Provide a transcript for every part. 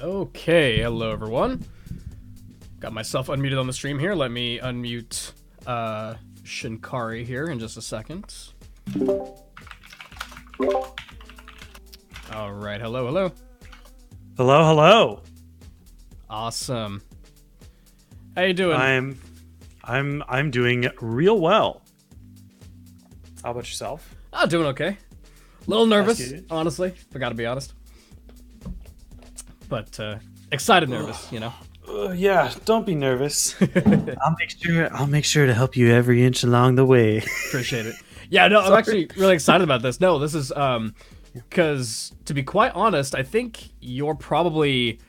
Okay, hello everyone. Got myself unmuted on the stream here. Let me unmute Shinkari here in just a second. All right, hello. Hello. Awesome. How you doing? I'm doing real well. How about yourself? I'm doing okay. A little nervous, honestly. I gotta be honest. But excited nervous, you know. Yeah, don't be nervous. I'll make sure to help you every inch along the way. Appreciate it. Yeah, no, I'm actually really excited about this. No, this is because to be quite honest, I think you're probably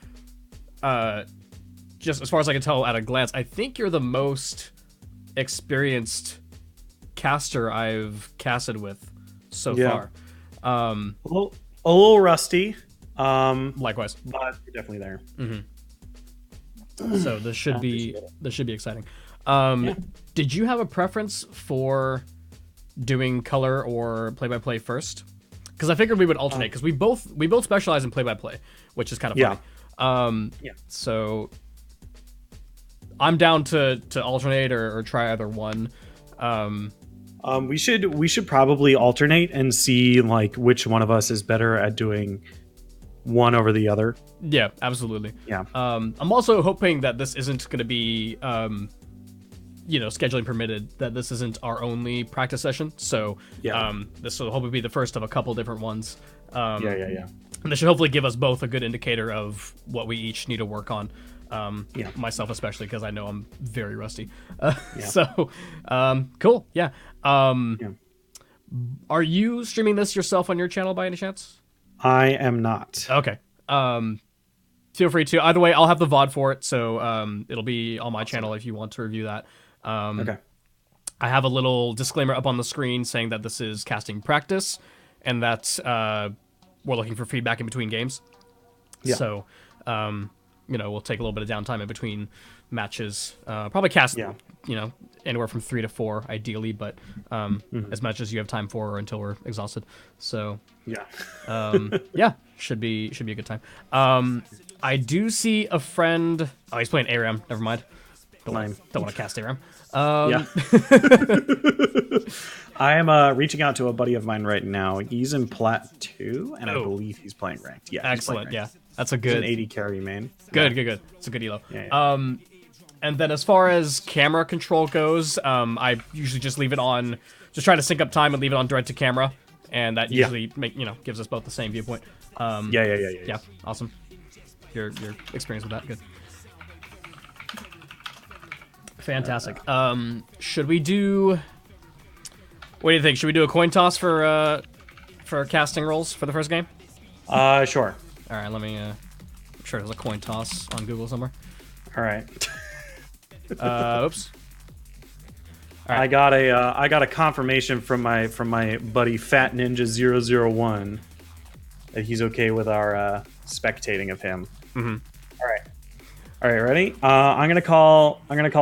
just as far as I can tell at a glance, I think you're the most experienced caster I've casted with so far. A little rusty. Likewise, but you're definitely there. So this should be exciting. Did you have a preference for doing color or play-by-play first? Because I figured we would alternate because we both specialize in play-by-play, which is kind of funny. So I'm down to alternate or try either one. We should probably alternate and see like which one of us is better at doing one over the other. Yeah, absolutely. Yeah. I'm also hoping that this isn't going to be, scheduling permitted, that this isn't our only practice session. So this will hopefully be the first of a couple different ones. Yeah. And this should hopefully give us both a good indicator of what we each need to work on. Myself especially, because I know I'm very rusty. So, cool. Yeah. Are you streaming this yourself on your channel by any chance? I am not. Okay. Feel free to. Either way, I'll have the VoD for it, so it'll be on my channel if you want to review that. Okay. I have a little disclaimer up on the screen saying that this is casting practice, and that we're looking for feedback in between games. Yeah. So, we'll take a little bit of downtime in between matches. Probably cast, anywhere from 3 to 4 ideally, but as much as you have time for until we're exhausted. So should be a good time. I do see a friend. Oh, he's playing ARAM. Never mind. Don't want to cast ARAM. I am reaching out to a buddy of mine right now. He's in Plat 2, and I believe he's playing ranked. Yeah, excellent. Yeah, that's a good. He's an 80 carry main. Good. It's a good elo. Yeah. And then as far as camera control goes, I usually just leave it on. Just try to sync up time and leave it on direct to camera, and that usually gives us both the same viewpoint. Yeah. Awesome. Your experience with that, good. Fantastic. Should we do? What do you think? Should we do a coin toss for casting rolls for the first game? Sure. All right. Let me. I'm sure there's a coin toss on Google somewhere. All right. Oops. All right. I got a confirmation from my buddy Fat Ninja 001 that he's okay with our spectating of him. All right, ready? I'm gonna call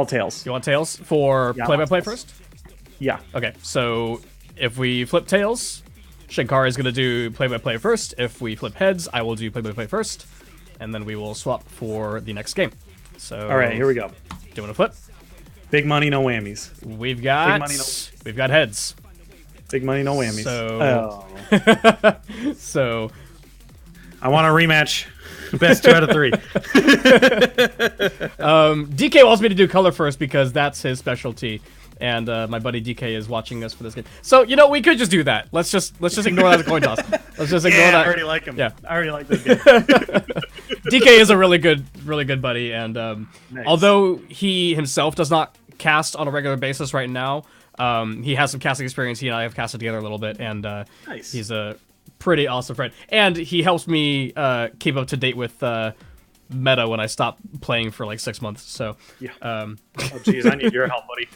tails. You want tails for play-by-play first? Yeah. Okay. So if we flip tails, Shinkari is gonna do play-by-play first. If we flip heads, I will do play-by-play first, and then we will swap for the next game. So all right, here we go. Do you want to flip? Big money, no whammies. We've got heads. Big money, no whammies. So I want a rematch. Best 2 out of 3. DK wants me to do color first because that's his specialty, and my buddy DK is watching us for this game. So we could just do that. Let's just ignore that as a coin toss. Let's just ignore that. I already like him. Yeah, I already like this game. DK is a really good buddy, and nice. Although he himself does not cast on a regular basis right now, he has some casting experience. He and I have casted together a little bit, and nice. He's a pretty awesome friend, and he helps me keep up to date with meta when I stop playing for like 6 months. So yeah. Oh geez, I need your help, buddy.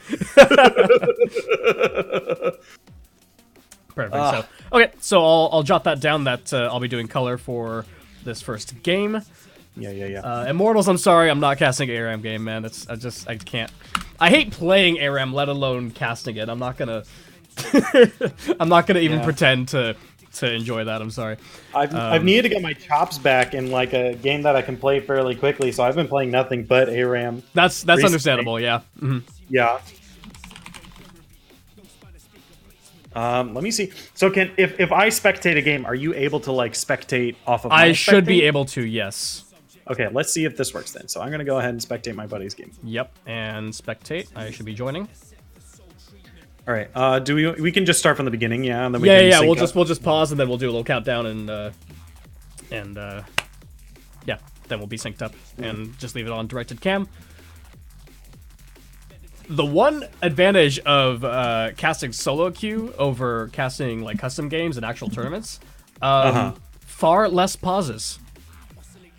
Perfect. So I'll jot that down. That I'll be doing color for this first game. Yeah. Immortals, I'm sorry, I'm not casting ARAM game, man. I can't. I hate playing ARAM, let alone casting it. I'm not gonna even pretend to to enjoy that. I'm sorry. I've needed to get my chops back in like a game that I can play fairly quickly, so I've been playing nothing but ARAM. That's recently. Understandable. Yeah. Mm-hmm. Yeah. Let me see. So if I spectate a game, are you able to like spectate off of? I should be able to. Yes. Okay, let's see if this works then. So I'm gonna go ahead and spectate my buddy's game. Yep, and spectate. I should be joining. All right. We can just start from the beginning, yeah, and then we'll just pause and then we'll do a little countdown and yeah, then we'll be synced up and just leave it on directed cam. The one advantage of casting solo queue over casting like custom games and actual tournaments, far less pauses.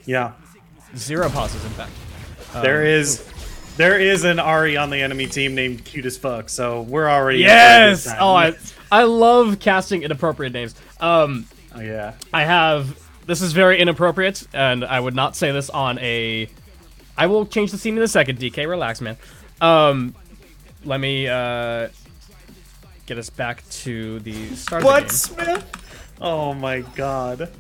Yeah. 0 pauses, in fact. There is an Ari on the enemy team named Cute as Fuck, so we're already. Yes. I love casting inappropriate names. Oh yeah. This is very inappropriate, and I would not say this on a. I will change the scene in a second. DK, relax, man. Let me get us back to the start of the game. Smith? Oh my god.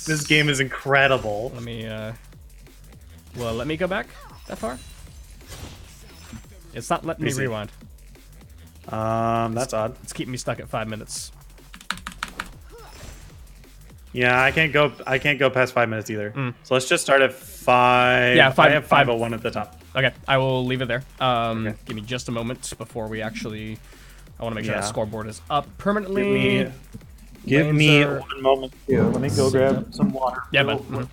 This game is incredible. Let me go back that far. It's not letting me rewind. That's odd. It's keeping me stuck at 5 minutes. Yeah, I can't go past 5 minutes either. So let's just start at 5. Yeah, 5. I have 501 at the top. Okay, I will leave it there. Okay. Give me just a moment before we actually. I want to make sure the scoreboard is up permanently. Give me 1 moment. Too. Let me go grab some water. Yeah, man.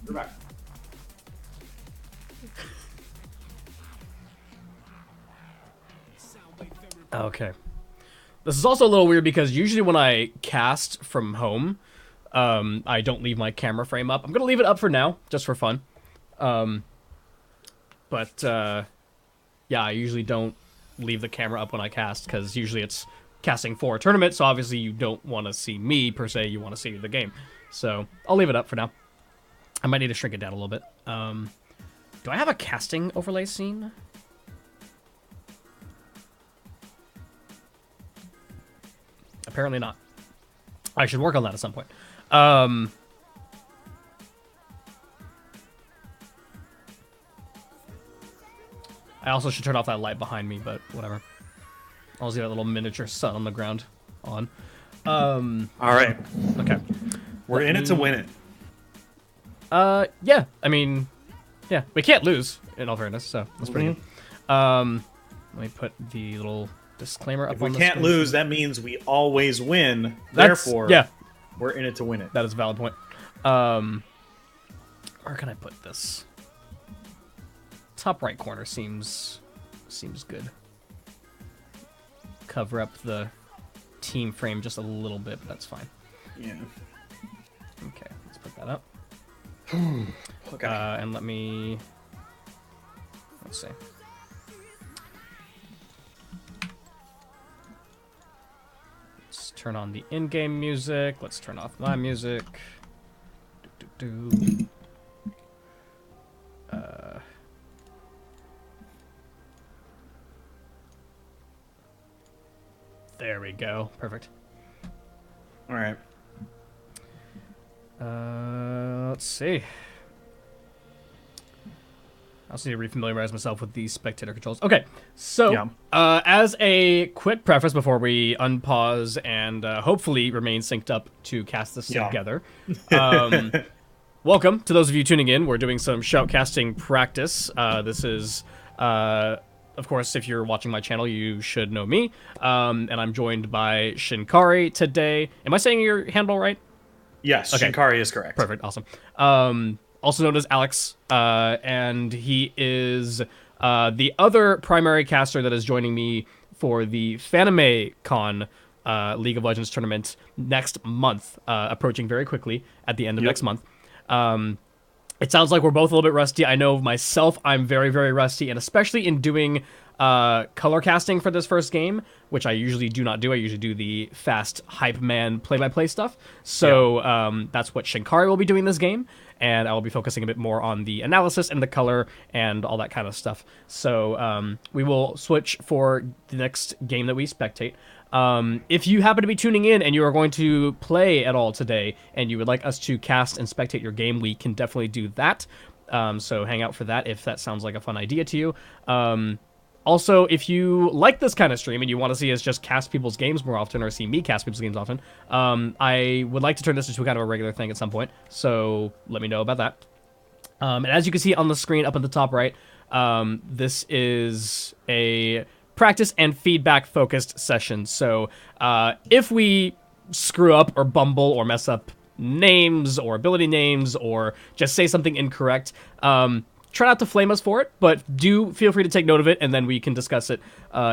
We're back. Okay. This is also a little weird because usually when I cast from home, I don't leave my camera frame up. I'm going to leave it up for now, just for fun. But yeah, I usually don't leave the camera up when I cast because usually it's casting for a tournament, so obviously you don't want to see me, per se, you want to see the game. So I'll leave it up for now. I might need to shrink it down a little bit. Do I have a casting overlay scene? Apparently not. I should work on that at some point. I also should turn off that light behind me, but whatever. I'll see that little miniature sun on the ground on. All right. Okay. We're in it to win it. Yeah. I mean, yeah. We can't lose, in all fairness, so that's pretty good. Let me put the little disclaimer up on the screen. If we can't lose, that means we always win. Therefore, we're in it to win it. That is a valid point. Where can I put this? Top right corner seems good. Cover up the team frame just a little bit, but that's fine. Yeah. Okay, let's put that up. Okay. And let's see. Let's turn on the in-game music. Let's turn off my music. There we go. Perfect. All right. Let's see. I also need to refamiliarize myself with these spectator controls. Okay, so as a quick preface before we unpause and hopefully remain synced up to cast this together, welcome to those of you tuning in. We're doing some shoutcasting practice. This is, of course, if you're watching my channel, you should know me. And I'm joined by Shinkari today. Am I saying your handle right? Yes, okay. Shinkari is correct. Perfect, awesome. Also known as Alex, and he is the other primary caster that is joining me for the Fanime Con League of Legends tournament next month, approaching very quickly at the end of next month. It sounds like we're both a little bit rusty. I know myself, I'm very, very rusty, and especially in doing color casting for this first game, which I usually do not do. I usually do the fast hype man play-by-play stuff. So that's what Shinkari will be doing this game. and I will be focusing a bit more on the analysis and the color and all that kind of stuff. So we will switch for the next game that we spectate. If you happen to be tuning in and you are going to play at all today and you would like us to cast and spectate your game, we can definitely do that. So hang out for that if that sounds like a fun idea to you. Also, if you like this kind of stream and you want to see us just cast people's games more often or see me cast people's games often, I would like to turn this into kind of a regular thing at some point. So let me know about that. And as you can see on the screen up at the top right, this is a practice and feedback focused session. So if we screw up or bumble or mess up names or ability names or just say something incorrect, try not to flame us for it, but do feel free to take note of it, and then we can discuss it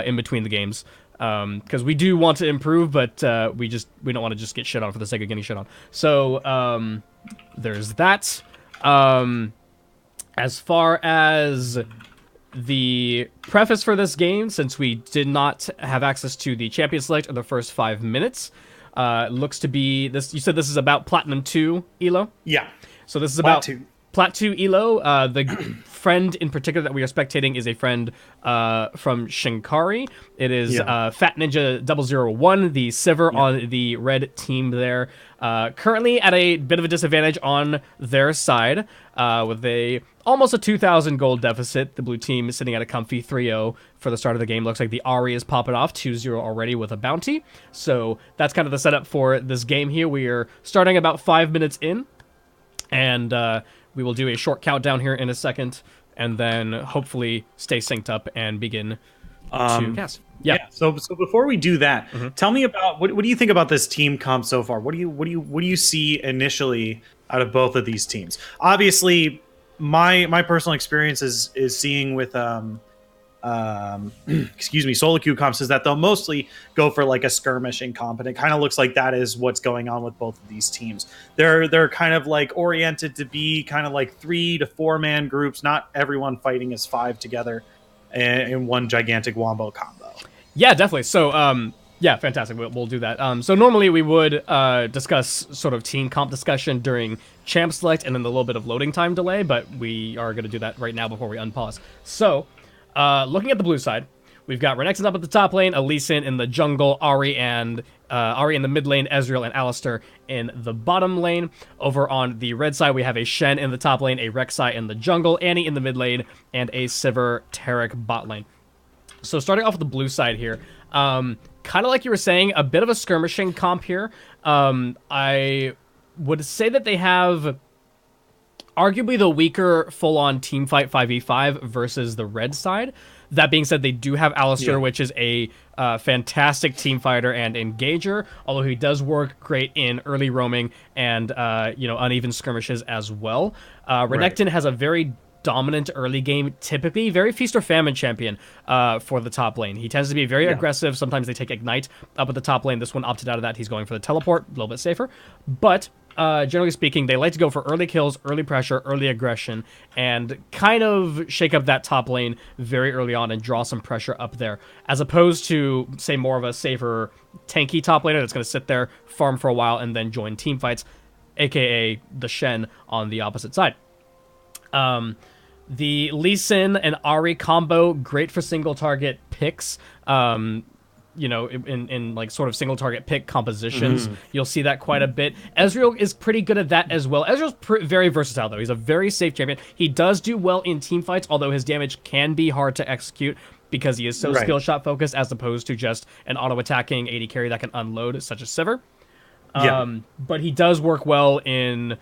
in between the games. Because we do want to improve, but we don't want to just get shit on for the sake of getting shit on. So there's that. As far as the preface for this game, since we did not have access to the champion select in the first 5 minutes, looks to be this. You said this is about Platinum 2, Elo? Yeah. So this is about Plat 2 Elo. The friend in particular that we are spectating is a friend from Shinkari. It is Fat Ninja 001, the Sivir on the red team there. Currently at a bit of a disadvantage on their side with almost a 2,000 gold deficit. The blue team is sitting at a comfy 3-0 for the start of the game. Looks like the Ahri is popping off 2-0 already with a bounty. So that's kind of the setup for this game here. We are starting about 5 minutes in, and we will do a short countdown here in a second, and then hopefully stay synced up and begin to cast. Yeah. So before we do that, tell me about what do you think about this team comp so far? What do you see initially out of both of these teams? Obviously, my personal experience is seeing with solo queue comps is that they'll mostly go for like a skirmishing comp, and it kind of looks like that is what's going on with both of these teams. They're kind of like oriented to be kind of like 3 to 4 man groups, not everyone fighting as 5 together in one gigantic wombo combo. Yeah, definitely. So yeah, fantastic. We'll do that. So normally we would discuss sort of team comp discussion during champ select and then the little bit of loading time delay, but we are going to do that right now before we unpause. So looking at the blue side, we've got Renekton up at the top lane, a Lee Sin in the jungle, Ahri in the mid lane, Ezreal and Alistar in the bottom lane. Over on the red side, we have a Shen in the top lane, a Rek'Sai in the jungle, Annie in the mid lane, and a Sivir Taric bot lane. So starting off with the blue side here, kind of like you were saying, a bit of a skirmishing comp here. I would say that they have arguably the weaker full-on teamfight 5v5 versus the red side. That being said, they do have Alistar, which is a fantastic team fighter and engager, although he does work great in early roaming and uneven skirmishes as well. Renekton has a very dominant early game, typically very feast or famine champion for the top lane. He tends to be very aggressive. Sometimes they take Ignite up at the top lane. This one opted out of that. He's going for the teleport, a little bit safer. But generally speaking, they like to go for early kills, early pressure, early aggression, and kind of shake up that top lane very early on and draw some pressure up there, as opposed to, say, more of a safer, tanky top laner that's going to sit there, farm for a while, and then join team fights, aka the Shen on the opposite side. The Lee Sin and Ahri combo, great for single target picks. In like sort of single target pick compositions, you'll see that quite a bit. Ezreal is pretty good at that as well. Ezreal's very versatile though. He's a very safe champion. He does do well in team fights, although his damage can be hard to execute because he is so skill shot focused as opposed to just an auto attacking AD carry that can unload, such as Sivir. But he does work well in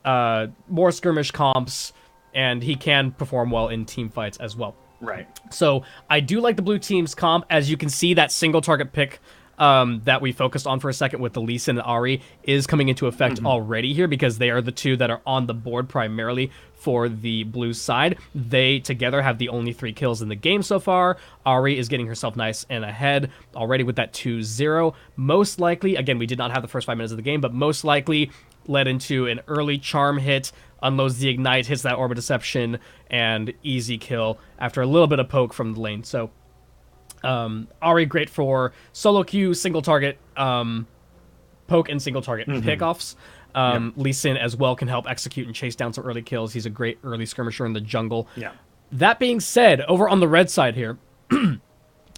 more skirmish comps, and he can perform well in team fights as well. Right. So I do like the blue team's comp. As you can see, that single target pick that we focused on for a second with the Lee Sin and Ahri is coming into effect already here, because they are the two that are on the board primarily for the blue side. They together have the only 3 kills in the game so far. Ahri is getting herself nice and ahead already with that 2-0. Most likely, again, we did not have the first 5 minutes of the game, but most likely led into an early charm hit, unloads the Ignite, hits that Orb of Deception, and easy kill after a little bit of poke from the lane. So Ahri great for solo queue, single target poke, and single target pickoffs. Lee Sin as well can help execute and chase down some early kills. He's a great early skirmisher in the jungle. Yeah. That being said, over on the red side here,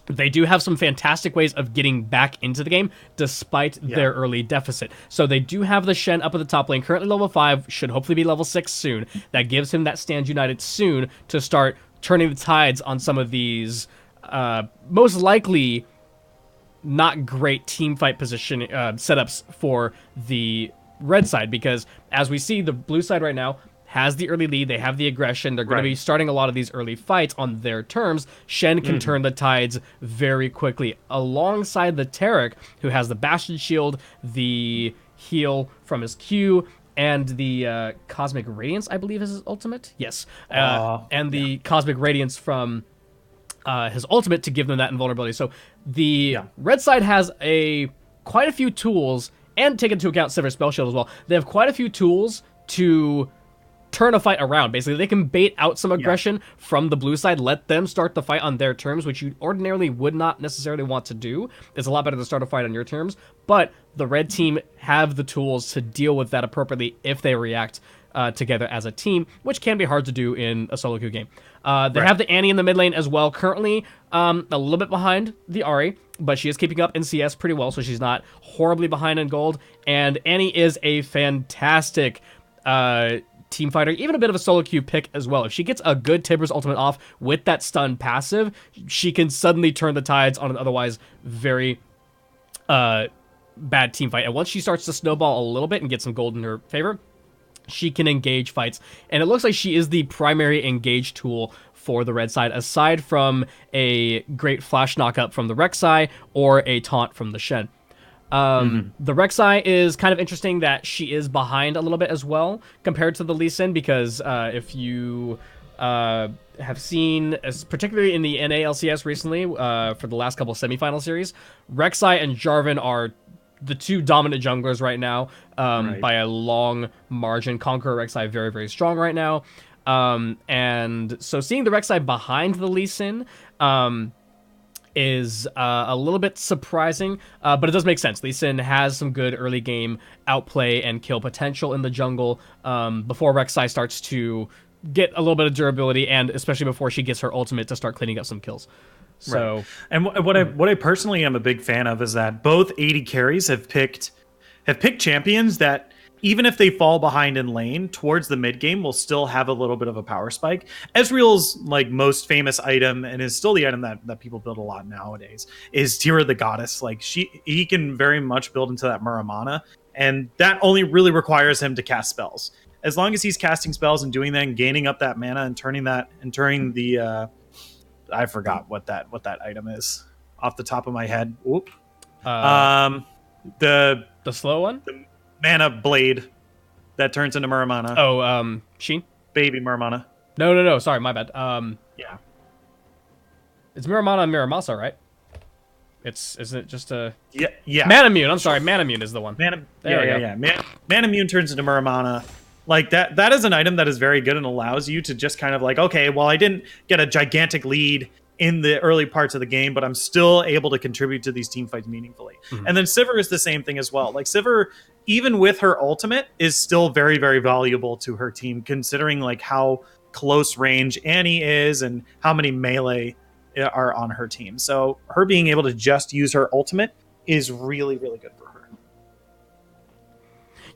they do have some fantastic ways of getting back into the game despite their early deficit. So they do have the Shen up at the top lane, currently level 5, should hopefully be level 6 soon. That gives him that Stand United soon to start turning the tides on some of these most likely not great team fight position setups for the red side, because as we see, the blue side right now has the early lead. They have the aggression. They're going to be starting a lot of these early fights on their terms. Shen can turn the tides very quickly alongside the Taric, who has the Bastion Shield, the heal from his Q, and the Cosmic Radiance, I believe is his ultimate. Yes. And the Cosmic Radiance from his ultimate to give them that invulnerability. So the red side has quite a few tools, and take into account Sivir's Spell Shield as well. They have quite a few tools to turn a fight around. Basically, they can bait out some aggression from the blue side, let them start the fight on their terms, which you ordinarily would not necessarily want to do. It's a lot better to start a fight on your terms, but the red team have the tools to deal with that appropriately if they react together as a team, which can be hard to do in a solo queue game. They have the Annie in the mid lane as well, currently a little bit behind the Ahri, but she is keeping up in CS pretty well, so she's not horribly behind in gold, and Annie is a fantastic team fighter, even a bit of a solo queue pick as well. If she gets a good Tibbers ultimate off with that stun passive, she can suddenly turn the tides on an otherwise very bad team fight. And once she starts to snowball a little bit and get some gold in her favor, she can engage fights. And it looks like she is the primary engage tool for the red side, aside from a great flash knockup from the Rek'Sai or a taunt from the Shen. The Rek'Sai is kind of interesting that she is behind a little bit as well compared to the Lee Sin, because if you have seen, particularly in the NA LCS recently, for the last couple of semifinal series, Rek'Sai and Jarvan are the two dominant junglers right now by a long margin. Conqueror Rek'Sai very, very strong right now. And so seeing the Rek'Sai behind the Lee Sin is a little bit surprising, but it does make sense. Lee Sin has some good early game outplay and kill potential in the jungle before Rek'Sai starts to get a little bit of durability, and especially before she gets her ultimate to start cleaning up some kills. So, and what I personally am a big fan of is that both AD carries have picked champions that, even if they fall behind in lane, towards the mid game will still have a little bit of a power spike. Ezreal's like most famous item, and is still the item that people build a lot nowadays, is Tear the Goddess. Like he can very much build into that Muramana, and that only really requires him to cast spells. As long as he's casting spells and doing that and gaining up that mana and turning the I forgot what that item is off the top of my head. Whoop. The slow one? The mana blade that turns into Muramana. Oh, Sheen? Baby Muramana. No. Sorry, my bad. Yeah. It's Muramana and Muramasa, right? Isn't it just a... Yeah. Manamune. I'm sorry. Manamune is the one. Manamune turns into Muramana. Like, that is an item that is very good and allows you to just kind of like, okay, well, I didn't get a gigantic lead in the early parts of the game, but I'm still able to contribute to these team fights meaningfully. And then Sivir is the same thing as well. Like, Sivir, even with her ultimate, is still very, very valuable to her team, considering like how close range Annie is and how many melee are on her team. So her being able to just use her ultimate is really, really good for her.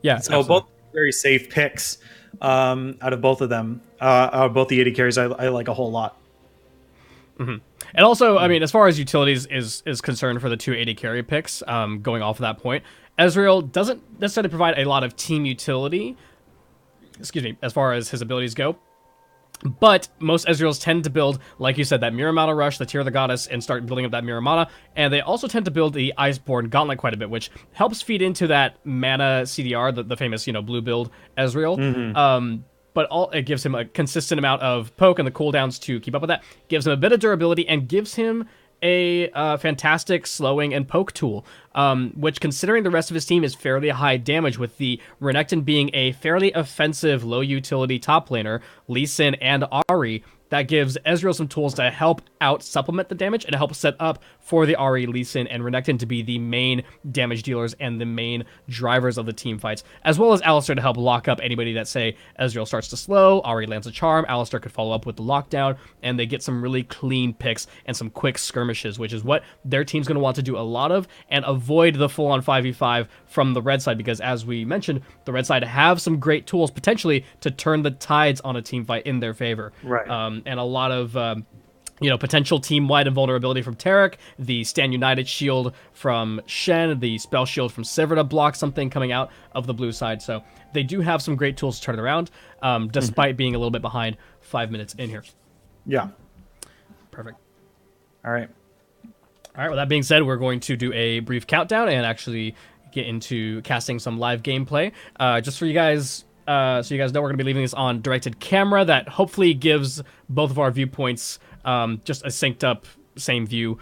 Yeah. So both very safe picks out of both of them. Both the AD carries I like a whole lot. And also, I mean, as far as utilities is concerned for the two AD carry picks, going off of that point, Ezreal doesn't necessarily provide a lot of team utility, as far as his abilities go. But most Ezreals tend to build, like you said, that Muramana Rush, the Tear of the Goddess, and start building up that Muramana. And they also tend to build the Iceborne Gauntlet quite a bit, which helps feed into that mana CDR, the famous, blue build Ezreal. But it gives him a consistent amount of poke and the cooldowns to keep up with that. Gives him a bit of durability and gives him a fantastic slowing and poke tool, which, considering the rest of his team is fairly high damage, with the Renekton being a fairly offensive, low utility top laner, Lee Sin and Ahri that gives Ezreal some tools to help out supplement the damage and to help set up for the Ahri, Lee Sin, and Renekton to be the main damage dealers and the main drivers of the team fights, as well as Alistar to help lock up anybody that, say, Ezreal starts to slow, Ahri lands a charm, Alistar could follow up with the lockdown, and they get some really clean picks and some quick skirmishes, which is what their team's going to want to do a lot of, and avoid the full-on 5v5 from the red side, because as we mentioned, the red side have some great tools potentially to turn the tides on a team fight in their favor. Right. And a lot of potential team-wide invulnerability from Taric, the Stand United shield from Shen, the spell shield from Sivir to block something coming out of the blue side. So they do have some great tools to turn it around, despite being a little bit behind 5 minutes in here. Yeah. Perfect. All right. All right, with that being said, we're going to do a brief countdown and actually get into casting some live gameplay. Just for you guys, so you guys know, we're going to be leaving this on directed camera that hopefully gives both of our viewpoints just a synced up same view,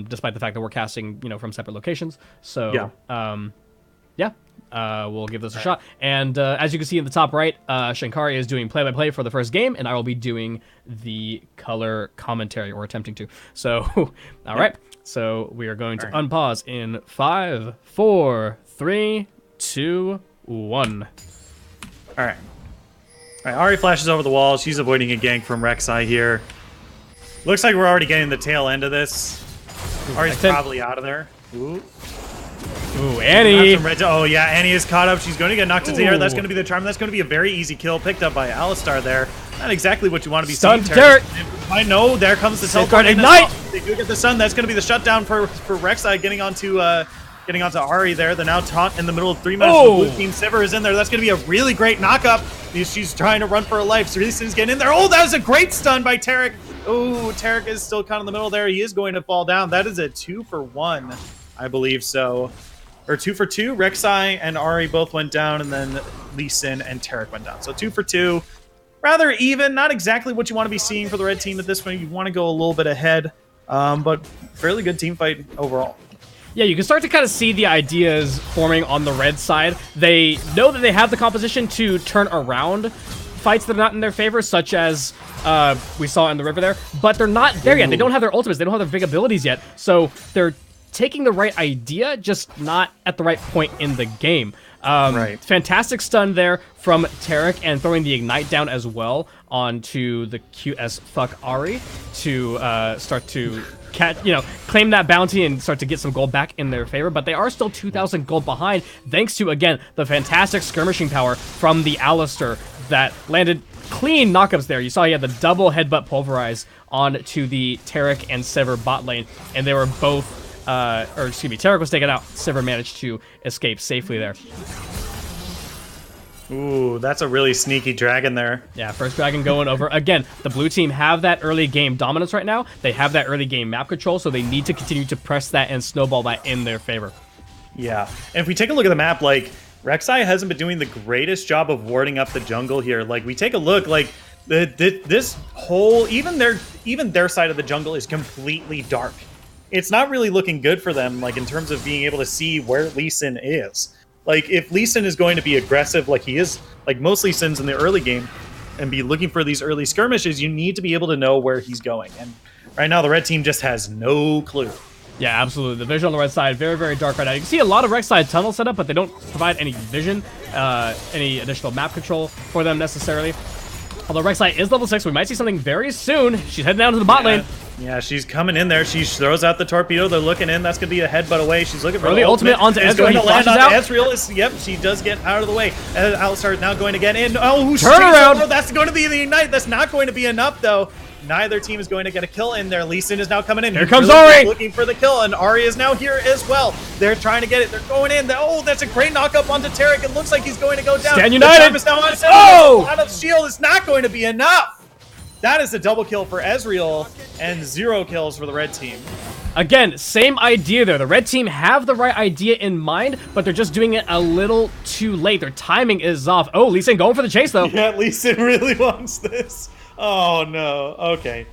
despite the fact that we're casting, from separate locations. So, we'll give this a shot. And as you can see in the top right, Shinkari is doing play-by-play for the first game, and I will be doing the color commentary, or attempting to. So, all right. So we are going to unpause in 5, 4, 3, 2, 1. All right. Ahri flashes over the wall. She's avoiding a gank from Rek'Sai here. Looks like we're already getting the tail end of this. Ahri's probably out of there. Ooh, Annie. Oh, yeah, Annie is caught up. She's going to get knocked into the air. That's going to be the charm. That's going to be a very easy kill picked up by Alistar there. Not exactly what you want to be seeing. Taric. I know. There comes the teleport. Ignite. They do get the stun. That's going to be the shutdown for Rek'Sai getting onto Ahri there. They're now taunt in the middle of 3 minutes. The blue team Sivir is in there. That's going to be a really great knockup. She's trying to run for her life. So Lee Sin's getting in there. Oh, that was a great stun by Taric. Oh, Taric is still kind of in the middle there. He is going to fall down. That is a 2-for-1, I believe so. Or 2 for 2. Rek'Sai and Ahri both went down, and then Lee Sin and Taric went down. So 2 for 2. Rather even. Not exactly what you want to be seeing for the red team at this point. You want to go a little bit ahead, but fairly good team fight overall. Yeah, you can start to kind of see the ideas forming on the red side. They know that they have the composition to turn around fights that are not in their favor, such as we saw in the river there, but they're not there yet. They don't have their ultimates. They don't have their big abilities yet. So they're taking the right idea, just not at the right point in the game. Fantastic stun there from Taric, and throwing the Ignite down as well onto the cute as fuck Ahri to start to claim that bounty and start to get some gold back in their favor. But they are still 2,000 gold behind, thanks to, again, the fantastic skirmishing power from the Alistar that landed clean knockups there. You saw he had the double headbutt pulverize onto the Taric and Sivir bot lane, and they were both Taric was taken out. Sivir managed to escape safely there. Ooh, that's a really sneaky dragon there. Yeah, first dragon going over. Again, the blue team have that early game dominance right now. They have that early game map control, so they need to continue to press that and snowball that in their favor. Yeah, and if we take a look at the map, like, Rek'Sai hasn't been doing the greatest job of warding up the jungle here. Like, we take a look, like, this whole, even their side of the jungle is completely dark. It's not really looking good for them, like, in terms of being able to see where Lee Sin is. Like, if Lee Sin is going to be aggressive like he is, like most Lee Sins in the early game, and be looking for these early skirmishes, you need to be able to know where he's going. And right now, the red team just has no clue. Yeah, absolutely. The vision on the red side, very, very dark right now. You can see a lot of Rek'Sai tunnel set up, but they don't provide any vision, any additional map control for them necessarily. Although Rek'Sai is level 6, we might see something very soon. She's heading down to the bot lane. Yeah, she's coming in there. She throws out the torpedo. They're looking in. That's going to be a headbutt away. She's looking for the ultimate onto Ezreal. He flashes out. Ezreal yep, she does get out of the way. Alistar is now going to get in. Oh, turn around. That's going to be the Ignite. That's not going to be enough, though. Neither team is going to get a kill in there. Lee Sin is now coming in. Here comes Ahri! Looking for the kill, and Ahri is now here as well. They're trying to get it. They're going in. Oh, that's a great knockup onto Taric. It looks like he's going to go down. Stand United! Out of shield is not going to be enough. That is a double kill for Ezreal and 0 kills for the red team. Again, same idea there. The red team have the right idea in mind, but they're just doing it a little too late. Their timing is off. Oh, Lee Sin going for the chase, though. Yeah, Lee Sin really wants this. Oh, no. Okay.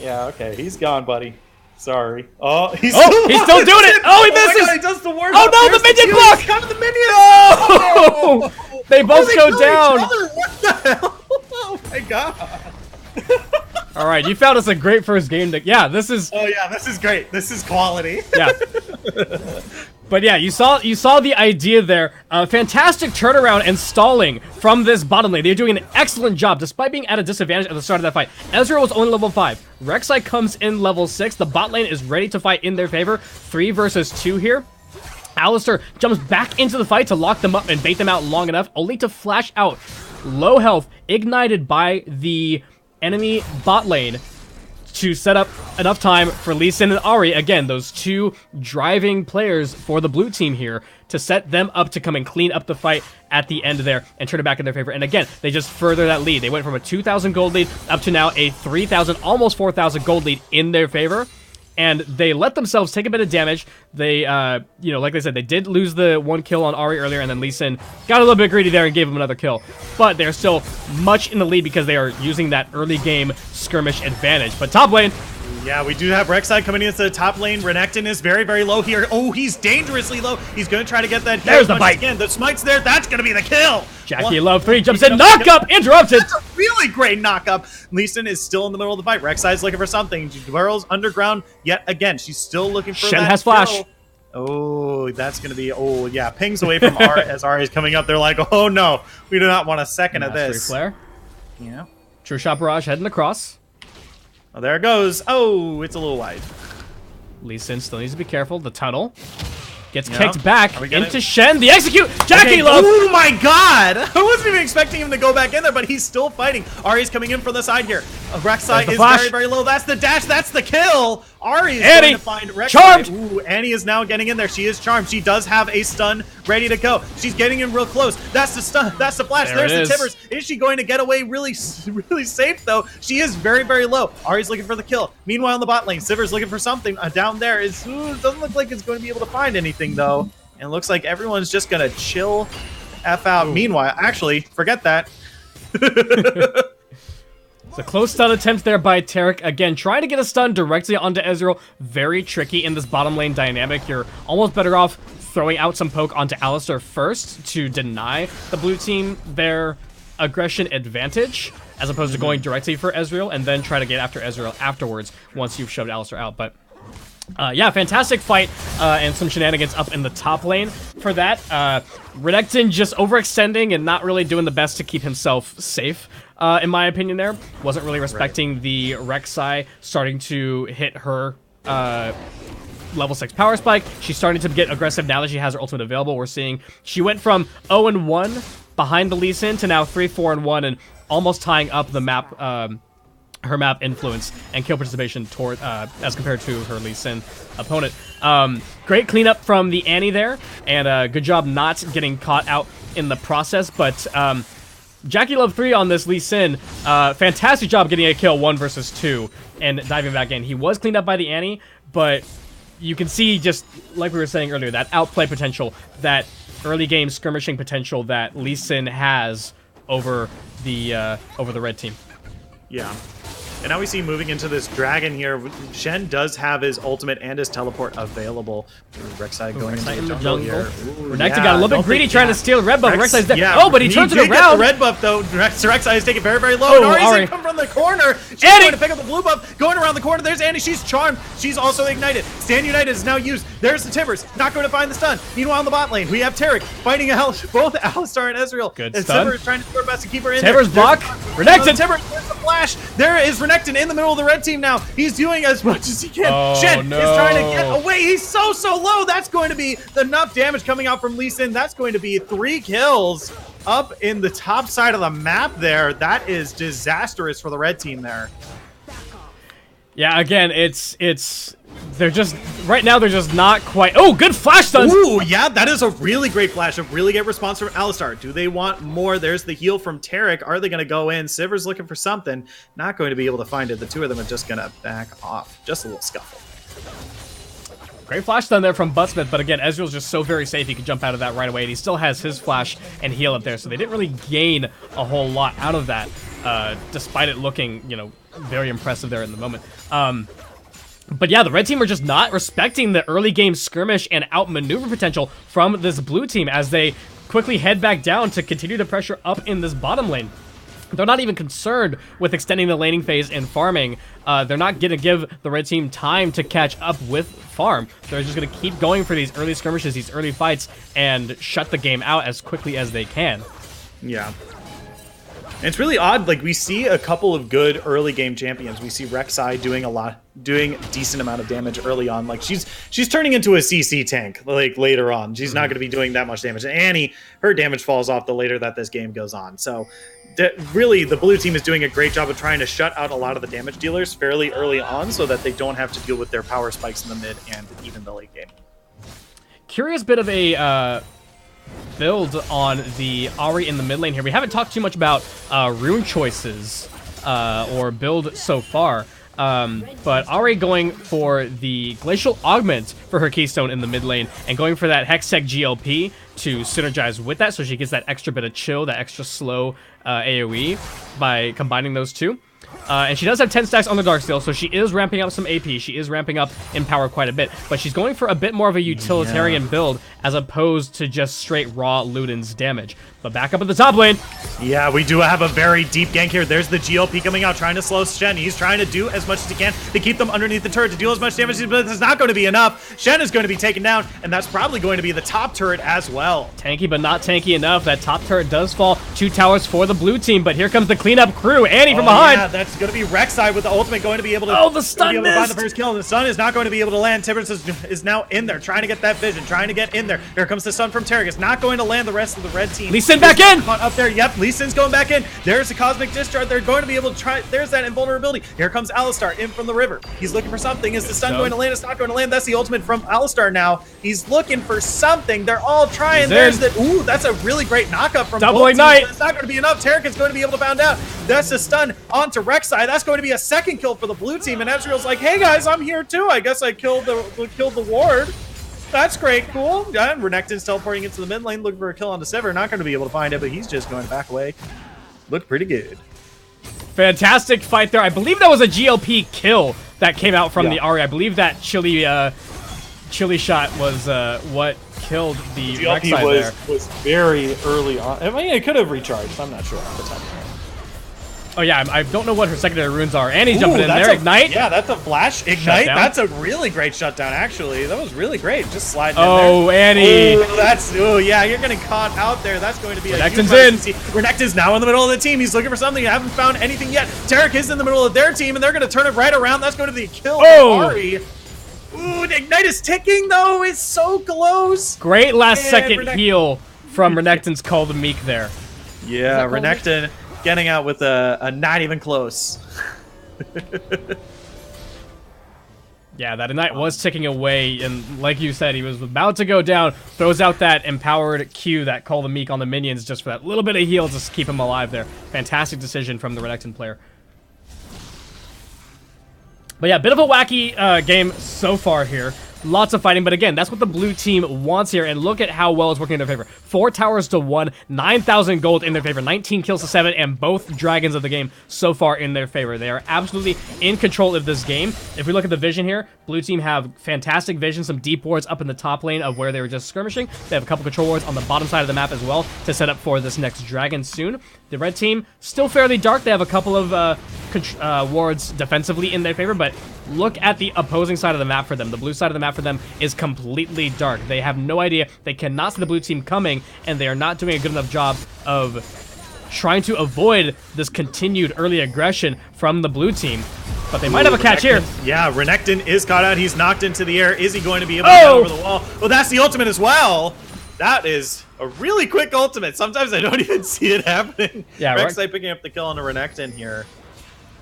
Yeah, okay. He's gone, buddy. Sorry. Oh, he's still doing it. Oh, he misses. Oh, my God, he does the worst. Oh, no, the minion block. He's got the minion. Oh! They both go down. What the hell? Oh, my God. All right, you found us a great first game. Yeah, this is. Oh yeah, this is great. This is quality. Yeah. But yeah, you saw the idea there. Fantastic turnaround and stalling from this bottom lane. They're doing an excellent job, despite being at a disadvantage at the start of that fight. Ezreal was only level 5. Rek'Sai comes in level 6. The bot lane is ready to fight in their favor. 3 versus 2 here. Alistar jumps back into the fight to lock them up and bait them out long enough, only to flash out. Low health, ignited by the enemy bot lane, to set up enough time for Lee Sin and Ahri, again, those 2 driving players for the blue team here, to set them up to come and clean up the fight at the end there and turn it back in their favor. And again, they just further that lead. They went from a 2,000 gold lead up to now a 3,000, almost 4,000 gold lead in their favor. And they let themselves take a bit of damage. They, you know, like I said, they did lose the 1 kill on Ahri earlier, and then Lee Sin got a little bit greedy there and gave him another kill. But they're still much in the lead because they are using that early game skirmish advantage. But top lane, yeah, we do have Rek'Sai coming into the top lane. Renekton is very, very low here. Oh, he's dangerously low. He's going to try to get that. There's the bite. Again, the smite's there. That's going to be the kill. Jackie Love 3 jumps in. Knock up, interrupted. That's a really great knock up. Lee Sin is still in the middle of the fight. Rek'Sai's looking for something. She burrows underground yet again. She's still looking for Shen that has flash. kill. Oh, that's going to be, oh, yeah, pings away from R as Ahri is coming up. They're like, oh, no, we do not want a second of this. Flare. Yeah. True Shot Barrage heading across. Oh, there it goes. Oh, it's a little wide. Lee Sin still needs to be careful. The tunnel gets kicked back into into Shen. The execute. Jackie Love. Oh my god! I wasn't even expecting him to go back in there, but he's still fighting. Ahri's coming in from the side here. Rek'Sai is very, very low. That's the dash. That's the kill. Ahri is going to find Rek'Sai. Charmed. Ooh, Annie is now getting in there. She is charmed. She does have a stun ready to go. She's getting in real close. That's the stun. That's the flash. There's the Timbers. Is she going to get away really safe, though? She is very, very low. Ahri's looking for the kill. Meanwhile, in the bot lane, Sivir's looking for something. Down there is doesn't look like it's going to be able to find anything, though. And it looks like everyone's just going to chill F out. Ooh. Meanwhile, actually, forget that. It's a close stun attempt there by Taric. Again, trying to get a stun directly onto Ezreal. Very tricky in this bottom lane dynamic. You're almost better off throwing out some poke onto Alistar first to deny the blue team their aggression advantage, as opposed to going directly for Ezreal and then try to get after Ezreal afterwards once you've shoved Alistar out. But yeah, fantastic fight and some shenanigans up in the top lane for that. Renekton just overextending and not really doing the best to keep himself safe, in my opinion there. Wasn't really respecting the Rek'Sai starting to hit her level 6 power spike. She's starting to get aggressive now that she has her ultimate available. We're seeing she went from 0-1 behind the Lee Sin to now 3-4-1 and almost tying up the map, her map influence and kill participation toward as compared to her Lee Sin opponent. Great cleanup from the Annie there, and good job not getting caught out in the process. But Jackie Love 3 on this Lee Sin, fantastic job getting a kill 1 versus 2 and diving back in. He was cleaned up by the Annie, but you can see, just like we were saying earlier, that outplay potential, that early game skirmishing potential that Lee Sin has over the red team. Yeah. And now we see moving into this dragon here, Shen does have his ultimate and his teleport available. Rek'Sai going into the jungle here. Renekton got a little bit greedy trying to steal red buff. Rek'Sai's dead. Yeah, oh, but he turns it around. Get the red buff though. Rek'Sai is taking very, very low. Oh, Ahri's come from the corner. She's going to pick up the blue buff. Going around the corner. There's Annie. She's charmed. She's also ignited. Stand United is now used. There's the Timbers. Not going to find the stun. Meanwhile, in the bot lane, we have Taric fighting both Alistar and Ezreal. Good and stun. Timbers trying to do her best to keep her in Timbers block. Renekton. Timbers. There's the flash. There is Renekton in the middle of the red team now. He's doing as much as he can. Shen is trying to get away. He's so low. That's going to be enough damage coming out from Lee Sin. That's going to be 3 kills up in the top side of the map there. That is disastrous for the red team there. Yeah, again, they're just, right now they're just not quite, oh, good flash stun! Ooh, yeah, that is a really great flash, a really great response from Alistar. Do they want more? There's the heal from Taric. Are they going to go in? Sivir's looking for something, not going to be able to find it. The two of them are just going to back off. Just a little scuffle. Great flash stun there from Buttsmith, but again, Ezreal's just so very safe he can jump out of that right away, and he still has his flash and heal up there, so they didn't really gain a whole lot out of that, despite it looking, you know, very impressive there in the moment. But yeah, the red team are just not respecting the early game skirmish and outmaneuver potential from this blue team as they quickly head back down to continue the pressure up in this bottom lane. They're not even concerned with extending the laning phase and farming. They're not going to give the red team time to catch up with farm. They're just going to keep going for these early skirmishes, these early fights, and shut the game out as quickly as they can. Yeah. And it's really odd. Like, we see a couple of good early game champions. We see Rek'Sai doing a decent amount of damage early on. Like, she's turning into a CC tank, like, later on. She's not going to be doing that much damage. And Annie, her damage falls off the later that this game goes on. So, really, the blue team is doing a great job of trying to shut out a lot of the damage dealers fairly early on so that they don't have to deal with their power spikes in the mid and even the late game. Curious bit of a build on the Ahri in the mid lane here. We haven't talked too much about rune choices or build so far. But Ahri going for the Glacial Augment for her Keystone in the mid lane and going for that Hextech GLP to synergize with that so she gets that extra bit of chill, that extra slow AoE by combining those two. And she does have 10 stacks on the Darksteel, so she is ramping up some AP. She is ramping up in power quite a bit. But she's going for a bit more of a utilitarian build as opposed to just straight raw Luden's damage. But back up at the top lane. Yeah, we do have a very deep gank here. There's the GLP coming out, trying to slow Shen. He's trying to do as much as he can to keep them underneath the turret to deal as much damage, but it's not going to be enough. Shen is going to be taken down, and that's probably going to be the top turret as well. Tanky, but not tanky enough. That top turret does fall. 2 towers for the blue team, but here comes the cleanup crew. Annie from behind. Yeah, that's going to be Rek'Sai with the ultimate going to be able to, the stun missed. Find the first kill, and the stun is not going to be able to land. Tibbers is now in there, trying to get that vision, trying to get in there. Here comes the stun from Terragus, not going to land the rest of the red team. Lee Sin back in. Up there, yep, Lee Sin's going back in. There's the Cosmic Discharge. They're going to be able to try. There's that invulnerability. Here comes Alistar in from the river. He's looking for something. Is the stun going to land? It's not going to land. That's the ultimate from Alistar now. He's looking for something. They're all trying. There's that. Ooh, that's a really great knockup from Double Ignite. It's not going to be enough. Terrakin's going to be able to bound out. That's a stun onto Rek'Sai. That's going to be a second kill for the blue team. And Ezreal's like, hey guys, I'm here too. I guess I killed the ward. That's great, cool. Renekton's teleporting into the mid lane, looking for a kill on the Sivir. Not going to be able to find it, but he's just going to back away. Looked pretty good. Fantastic fight there. I believe that was a GLP kill that came out from the Ahri. I believe that chili shot was what killed the GLP there. Was very early on. I mean, it could have recharged. I'm not sure off the top of my head. Oh yeah, I don't know what her secondary runes are. Annie's jumping in there. Ignite. Yeah, that's a flash. Ignite. That's a really great shutdown, actually. That was really great. Just sliding in there. Oh, Annie. Oh, yeah, you're getting caught out there. That's going to be Renekton's in. Renekton's now in the middle of the team. He's looking for something. You haven't found anything yet. Tarek is in the middle of their team, and they're going to turn it right around. That's going to be a kill for Ahri. Ooh, the Ignite is ticking, though. It's so close. Great last-second heal from Renekton's Call the Meek there. Yeah, Renekton getting out with a not even close. Yeah, that Ignite was ticking away, and like you said, he was about to go down, throws out that empowered Q, that Call the Meek on the minions, just for that little bit of heal to keep him alive there. Fantastic decision from the Renekton player. But yeah, bit of a wacky game so far here. Lots of fighting, but again, that's what the blue team wants here, and look at how well it's working in their favor. 4 towers to 1, 9,000 gold in their favor, 19 kills to 7, and both dragons of the game so far in their favor. They are absolutely in control of this game. If we look at the vision here, blue team have fantastic vision, some deep wards up in the top lane of where they were just skirmishing. They have a couple control wards on the bottom side of the map as well to set up for this next dragon soon. The red team, still fairly dark. They have a couple of wards defensively in their favor, but look at the opposing side of the map for them. The blue side of the map for them is completely dark. They have no idea. They cannot see the blue team coming, and they are not doing a good enough job of trying to avoid this continued early aggression from the blue team. But they might have a catch here. Yeah, Renekton is caught out. He's knocked into the air. Is he going to be able to get over the wall? Well, that's the ultimate as well. That is a really quick ultimate. Sometimes I don't even see it happening. Yeah, Rek'Sai picking up the kill on the Renekton here.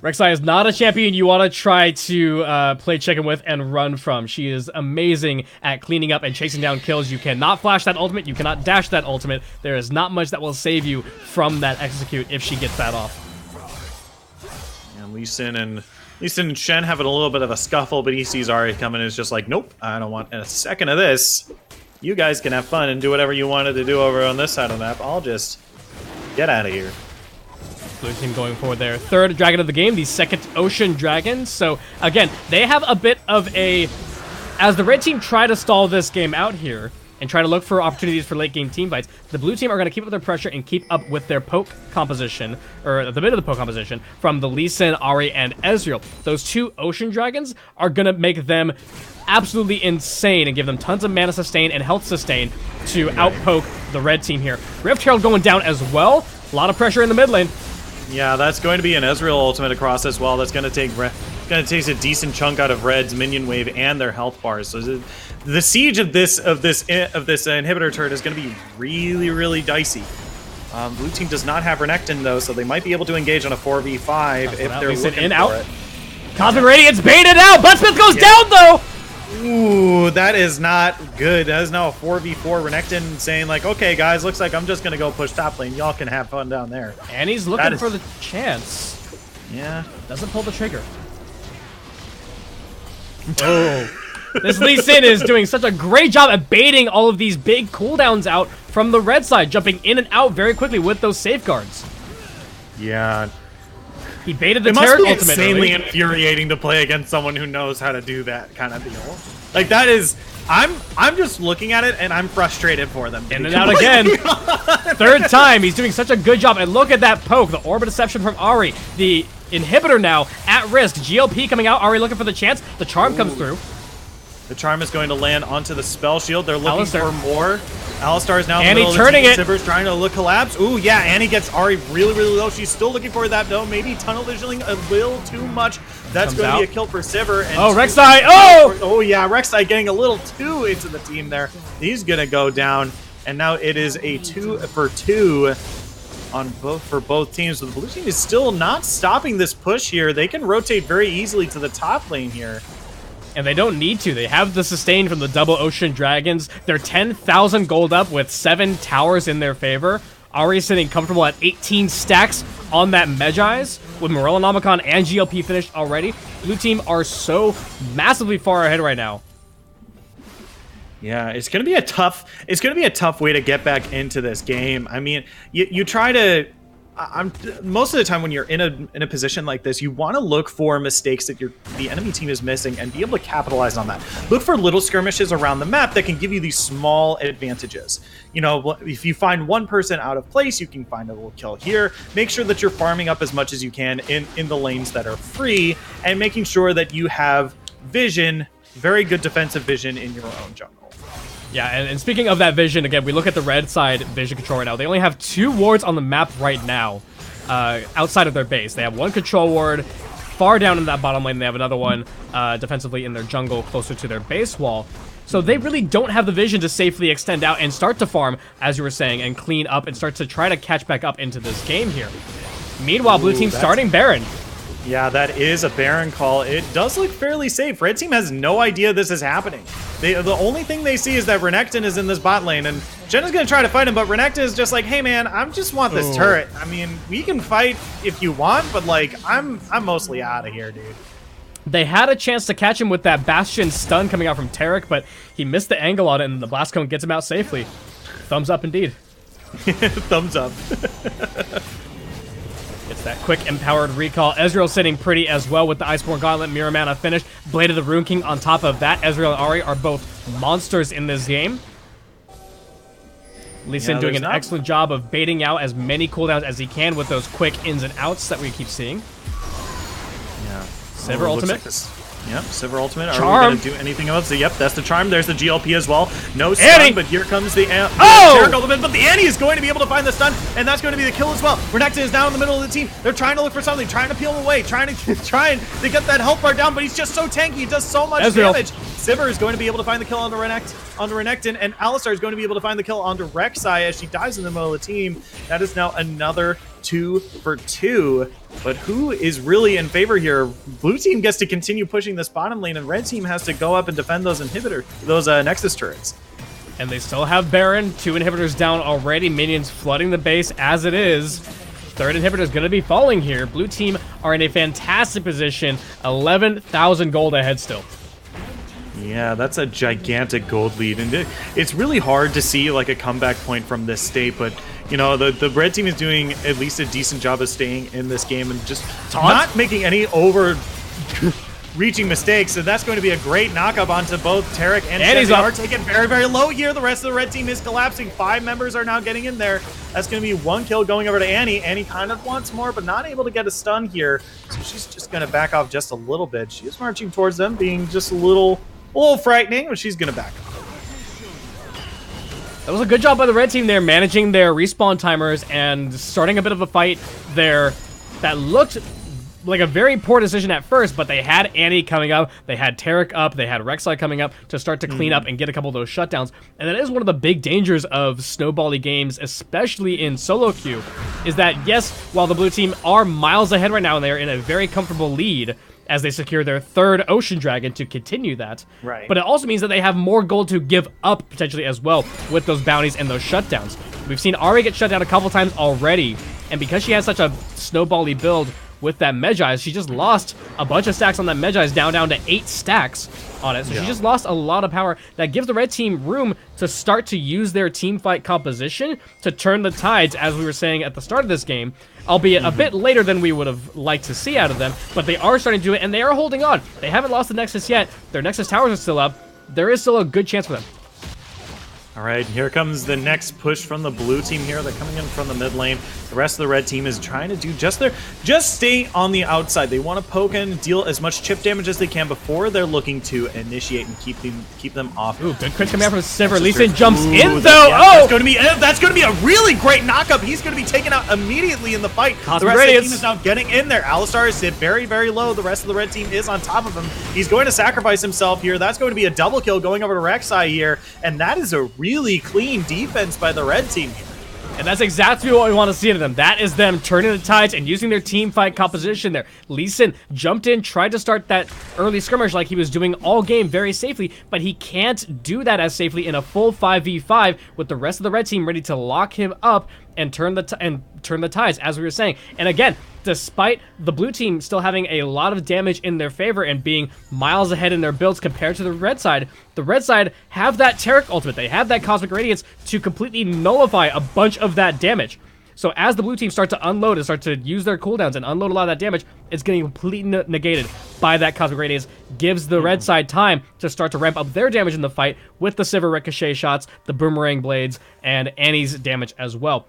Rek'Sai is not a champion you want to try to play chicken with and run from. She is amazing at cleaning up and chasing down kills. You cannot flash that ultimate. You cannot dash that ultimate. There is not much that will save you from that execute if she gets that off. And Lee Sin and Shen having a little bit of a scuffle, but he sees Ahri coming and is just like, nope, I don't want a second of this. You guys can have fun and do whatever you wanted to do over on this side of the map. I'll just get out of here. Blue team going for their 3rd dragon of the game, the 2nd Ocean Dragon. So, again, they have a bit of a... As the red team try to stall this game out here, and try to look for opportunities for late game team fights. The blue team are going to keep up their pressure and keep up with their poke composition, or the bit of the poke composition, from the Lee Sin, Ahri, and Ezreal. Those 2 Ocean Dragons are going to make them absolutely insane and give them tons of mana sustain and health sustain to outpoke the red team here. Rift Herald going down as well. A lot of pressure in the mid lane. Yeah, that's going to be an Ezreal ultimate across as well. That's going to take a decent chunk out of Red's minion wave and their health bars. So the siege of this inhibitor turret is going to be really dicey. Blue team does not have Renekton though, so they might be able to engage on a 4v5 if they're looking for it. Cosmic Radiance baited out. Buttsmith goes down though. Ooh, that is not good. That is now a 4v4 Renekton saying like, okay guys, looks like I'm just gonna go push top lane. Y'all can have fun down there. And he's looking for the chance. Yeah. Doesn't pull the trigger. Oh. This Lee Sin is doing such a great job at baiting all of these big cooldowns out from the red side, jumping in and out very quickly with those safeguards. Yeah. He baited the Taric ultimate. It must be insanely infuriating to play against someone who knows how to do that kind of deal. Like that is, I'm just looking at it and I'm frustrated for them. In and out again. Third time. He's doing such a good job. And look at that poke. The Orbit Deception from Ahri. The inhibitor now at risk. GLP coming out. Ahri looking for the chance. The charm comes through. The charm is going to land onto the spell shield. They're looking Alistar for more. Alistar is now in the Annie middle turning of the it. Sivers trying to look collapse. Ooh, yeah, Annie gets Ahri really low. She's still looking for that though. Maybe tunnel visioning a little too much. That's going to be a kill for Sivir. And Rek'Sai. Oh yeah, Rek'Sai getting a little too into the team there. He's going to go down. And now it is a 2-for-2 for both teams. But the blue team is still not stopping this push here. They can rotate very easily to the top lane here. And they don't need to. They have the sustain from the double Ocean Dragons. They're 10,000 gold up with 7 towers in their favor. Ahri sitting comfortable at 18 stacks on that Medjai's with Morellonomicon and GLP finished already. Blue team are so massively far ahead right now. Yeah, it's gonna be a tough way to get back into this game. I mean, you try to. Most of the time when you're in a position like this, you want to look for mistakes that the enemy team is missing and be able to capitalize on that. Look for little skirmishes around the map that can give you these small advantages. You know, if you find one person out of place, you can find a little kill here. Make sure that you're farming up as much as you can in the lanes that are free, and making sure that you have vision, very good defensive vision in your own jungle. Yeah, and speaking of that vision, again, we look at the red side vision control right now. They only have 2 wards on the map right now, outside of their base. They have 1 control ward far down in that bottom lane. They have another one defensively in their jungle closer to their base wall. So they really don't have the vision to safely extend out and start to farm, as you were saying, and clean up and start to try to catch back up into this game here. Meanwhile, blue team starting Baron. Yeah, that is a Baron call. It does look fairly safe. Red team has no idea this is happening. The only thing they see is that Renekton is in this bot lane, and Jenna's going to try to fight him, but Renekton is just like, hey man, I just want this turret. I mean, we can fight if you want, but like, I'm mostly out of here, dude. They had a chance to catch him with that Bastion stun coming out from Taric, but he missed the angle on it, and the Blast Cone gets him out safely. Thumbs up indeed. Thumbs up. It's that quick empowered recall. Ezreal sitting pretty as well with the Iceborne Gauntlet, Mirror Mana finished. Blade of the Rune King on top of that. Ezreal and Ahri are both monsters in this game. Lee Sin doing an excellent job of baiting out as many cooldowns as he can with those quick ins and outs that we keep seeing. Yeah. Sivir ultimate. Yep, Sivir ultimate. Charm. Are we going to do anything else? Yep, that's the charm. There's the GLP as well. No stun, Annie. but here comes the Taric ultimate. But the Annie is going to be able to find the stun, and that's going to be the kill as well. Renekton is now in the middle of the team. They're trying to look for something, trying to peel him away, trying to get that health bar down, but he's just so tanky. He does so much damage. Sivir is going to be able to find the kill onto Renekton, and Alistar is going to be able to find the kill onto Rek'Sai as she dies in the middle of the team. That is now another 2-for-2. But who is really in favor here? Blue team gets to continue pushing this bottom lane, and red team has to go up and defend those Nexus turrets. And they still have Baron. 2 inhibitors down already. Minions flooding the base as it is. Third inhibitor is going to be falling here. Blue team are in a fantastic position. 11,000 gold ahead still. Yeah, that's a gigantic gold lead, and it's really hard to see like a comeback point from this state, but you know, the red team is doing at least a decent job of staying in this game and just not making any reaching mistakes. So that's going to be a great knockup onto both Tarek and Annie's Shen. They up. are taken very, very low here. The rest of the red team is collapsing. 5 members are now getting in there. That's going to be 1 kill going over to Annie. Annie kind of wants more, but not able to get a stun here. So she's just going to back off just a little bit. She is marching towards them, being just a little frightening, but she's going to back off. That was a good job by the red team there, managing their respawn timers and starting a bit of a fight there that looked like a very poor decision at first, but they had Annie coming up, they had Tarek up, they had Rek'Sai coming up to start to clean up and get a couple of those shutdowns. And that is one of the big dangers of snowbally games, especially in solo queue, is that yes, while the blue team are miles ahead right now and they're in a very comfortable lead as they secure their 3rd Ocean Dragon to continue that. Right. But it also means that they have more gold to give up potentially as well with those bounties and those shutdowns. We've seen Ari get shut down a couple times already, and because she has such a snowbally build with that Medjay, she just lost a bunch of stacks on that Medjay, down to 8 stacks on it. So she just lost a lot of power. That gives the red team room to start to use their team fight composition to turn the tides, as we were saying at the start of this game, albeit a bit later than we would have liked to see out of them, but they are starting to do it, and they are holding on. They haven't lost the Nexus yet. Their Nexus towers are still up. There is still a good chance for them. All right, here comes the next push from the blue team here. They're coming in from the mid lane. The rest of the red team is trying to do just stay on the outside. They want to poke and deal as much chip damage as they can before they're looking to initiate and keep them off. Ooh, good crit coming out from Sivir. Lee Sin jumps in though. That's going to be a really great knockup. He's going to be taken out immediately in the fight. The rest of the team is now getting in there. Alistar is hit very, very low. The rest of the red team is on top of him. He's going to sacrifice himself here. That's going to be a double kill going over to Rek'Sai here, and that is a really clean defense by the red team here. And that's exactly what we want to see out of them. That is them turning the tides and using their team fight composition there. Lee Sin jumped in, tried to start that early skirmish like he was doing all game very safely, but he can't do that as safely in a full 5v5 with the rest of the red team ready to lock him up and turn the tides, as we were saying. And again, despite the blue team still having a lot of damage in their favor and being miles ahead in their builds compared to the red side have that Tarek ultimate. They have that Cosmic Radiance to completely nullify a bunch of that damage. So as the blue team start to unload and start to use their cooldowns and unload a lot of that damage, it's getting completely negated by that Cosmic Radiance. Gives the red side time to start to ramp up their damage in the fight with the Sivir Ricochet shots, the Boomerang Blades, and Annie's damage as well.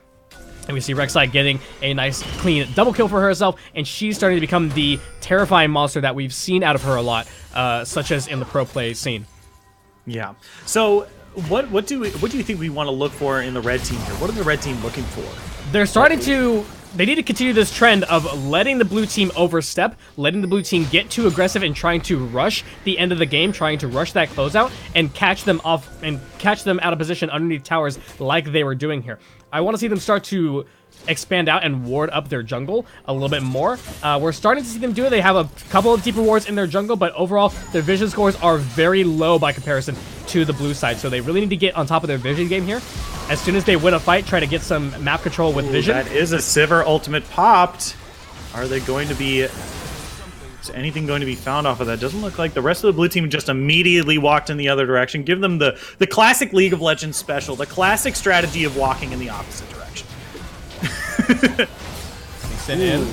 And we see Rek'Sai getting a nice, clean double kill for herself, and she's starting to become the terrifying monster that we've seen out of her a lot, such as in the pro play scene. Yeah. So, what do you think we want to look for in the red team here? What are the red team looking for? They're starting to. They need to continue this trend of letting the blue team overstep, letting the blue team get too aggressive and trying to rush the end of the game, trying to rush that closeout and catch them off and catch them out of position underneath towers like they were doing here. I want to see them start to expand out and ward up their jungle a little bit more. We're starting to see them do it. They have a couple of deeper wards in their jungle, but overall their vision scores are very low by comparison to the blue side. So they really need to get on top of their vision game here. As soon as they win a fight, try to get some map control with vision. That is a Sivir ultimate popped. Are they going to be... Is anything going to be found off of that? Doesn't look like. The rest of the blue team just immediately walked in the other direction. Give them the classic League of Legends special, the classic strategy of walking in the opposite direction. Send in.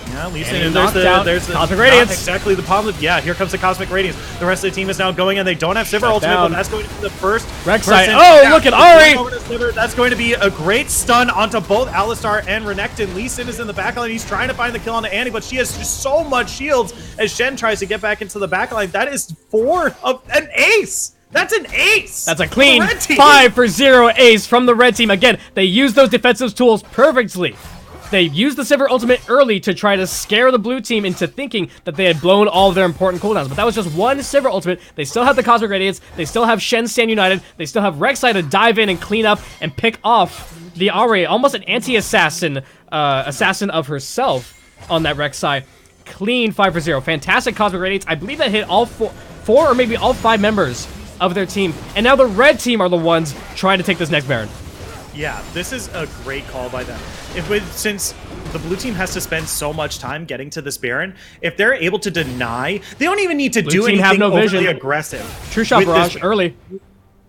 Yeah, Lee Sin, there's the Cosmic Radiance. Exactly the positive. Yeah, here comes the Cosmic Radiance. The rest of the team is now going, and they don't have Sivir ultimate, but that's going to be the first. Rek'Sai. Oh, look at Ari! That's going to be a great stun onto both Alistar and Renekton. Lee Sin is in the backline. He's trying to find the kill on Annie, but she has just so much shields as Shen tries to get back into the backline. That is an ace. That's an ace! That's a clean 5-for-0 ace from the red team. Again, they use those defensive tools perfectly. They used the Sivir ultimate early to try to scare the blue team into thinking that they had blown all of their important cooldowns, but that was just one Sivir ultimate. They still have the Cosmic Radiance, they still have Shen stand united, they still have Rek'Sai to dive in and clean up and pick off the Ari, almost an anti-assassin, assassin of herself on that Rek'Sai. Clean 5-for-0. Fantastic Cosmic Radiance. I believe that hit all four or maybe all 5 members of their team, and now the red team are the ones trying to take this next Baron. Yeah, this is a great call by them. Since the blue team has to spend so much time getting to this Baron, if they're able to deny, they don't even need to do anything overly aggressive. True Shot Barrage early.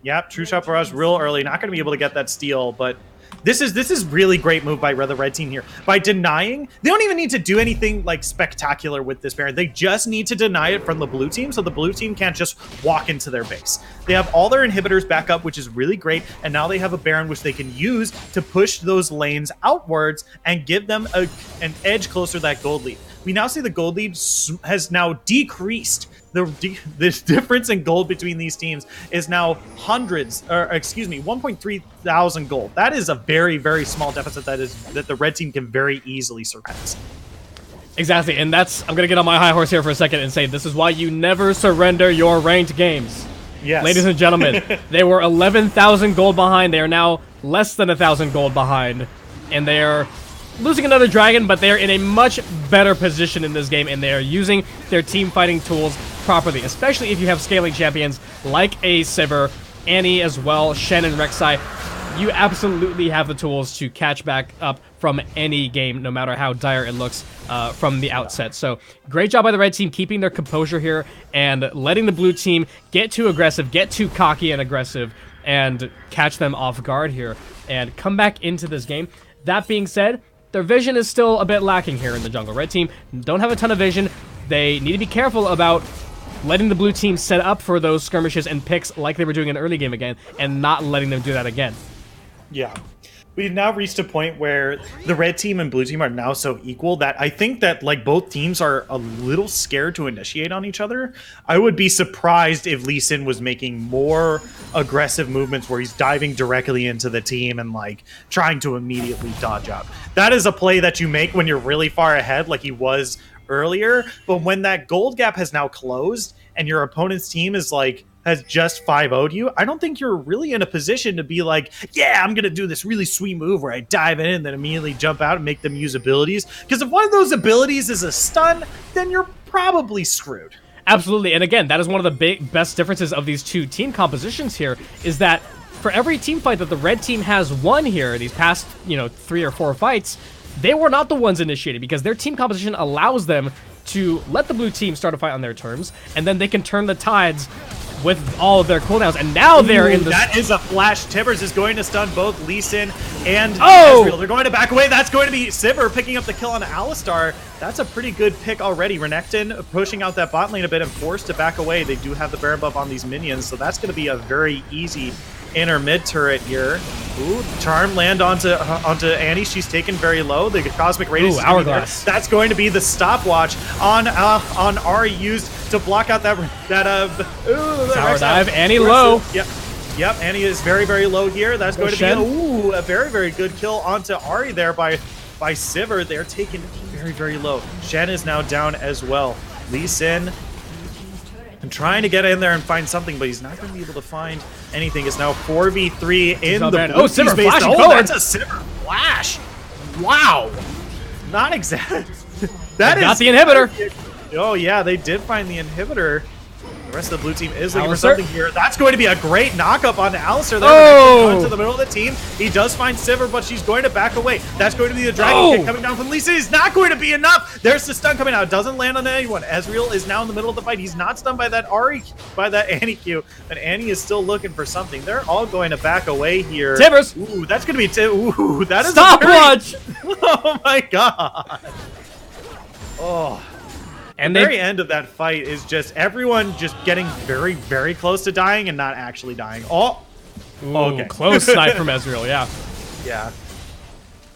Yep, True Shot Barrage real early. Not going to be able to get that steal, but This is really great move by the red team here. By denying, they don't even need to do anything like spectacular with this Baron. They just need to deny it from the blue team, so the blue team can't just walk into their base. They have all their inhibitors back up, which is really great, and now they have a Baron which they can use to push those lanes outwards and give them an edge closer to that gold lead. We now see the gold lead has now decreased. This difference in gold between these teams is now 1.3 thousand gold. That is a very, very small deficit that the red team can very easily surpass. Exactly, and that's, I'm going to get on my high horse here for a second and say this is why you never surrender your ranked games. Yes. Ladies and gentlemen, they were 11,000 gold behind. They are now less than 1,000 gold behind, and they are losing another dragon, but they're in a much better position in this game, and they are using their team fighting tools properly, especially if you have scaling champions like a Sivir, Annie as well, Shen and Rek'Sai. You absolutely have the tools to catch back up from any game, no matter how dire it looks from the outset. So great job by the red team keeping their composure here and letting the blue team get too aggressive, get too cocky and aggressive, and catch them off guard here and come back into this game. That being said, their vision is still a bit lacking here in the jungle. Red team don't have a ton of vision. They need to be careful about letting the blue team set up for those skirmishes and picks like they were doing in early game again, and not letting them do that again. Yeah. We've now reached a point where the red team and blue team are now so equal that I think that like both teams are a little scared to initiate on each other. I would be surprised if Lee Sin was making more aggressive movements where he's diving directly into the team and like trying to immediately dodge out. That is a play that you make when you're really far ahead like he was earlier, but when that gold gap has now closed and your opponent's team is like has just 5-0'd you, I don't think you're really in a position to be like, yeah, I'm gonna do this really sweet move where I dive in and then immediately jump out and make them use abilities. Because if one of those abilities is a stun, then you're probably screwed. Absolutely, and again, that is one of the best differences of these two team compositions here, is that for every team fight that the red team has won here, these past, 3 or 4 fights, they were not the ones initiating, because their team composition allows them to let the blue team start a fight on their terms, and then they can turn the tides with all of their cooldowns, and now they're in the... That is a flash. Tibbers is going to stun both Lee Sin and Ezreal. They're going to back away. That's going to be Sivir picking up the kill on Alistar. That's a pretty good pick already. Renekton pushing out that bot lane a bit and forced to back away. They do have the Baron buff on these minions, so that's going to be a very easy inner mid turret here. Ooh, charm land onto Annie. She's taken very low. The cosmic radius. Ooh, hourglass. That's going to be the stopwatch on Ahri, used to block out that tower dive. Annie low. Yep. Annie is very, very low here. That's going to be a very, very good kill onto Ahri there by Sivir. They're taken very, very low. Shen is now down as well. Lee Sin and trying to get in there and find something, but he's not going to be able to find anything. It's now 4v3 in the blue Sivir space. flashing forward. That's a Sivir flash. Wow. Not exact. That is got the inhibitor. Oh yeah, they did find the inhibitor. The rest of the blue team is looking for something here. That's going to be a great knockup on Alistar there. Into the middle of the team. He does find Sivir, but she's going to back away. That's going to be the dragon kick coming down from Lee Sin. It's not going to be enough. There's the stun coming out. It doesn't land on anyone. Ezreal is now in the middle of the fight. He's not stunned by that Annie Q, but Annie is still looking for something. They're all going to back away here. Tibbers. Ooh, that's going to be ooh, that is stopwatch. Oh my god. Oh. And the very end of that fight is just everyone just getting very, very close to dying and not actually dying. Okay. Close snipe from Ezreal, yeah. Yeah.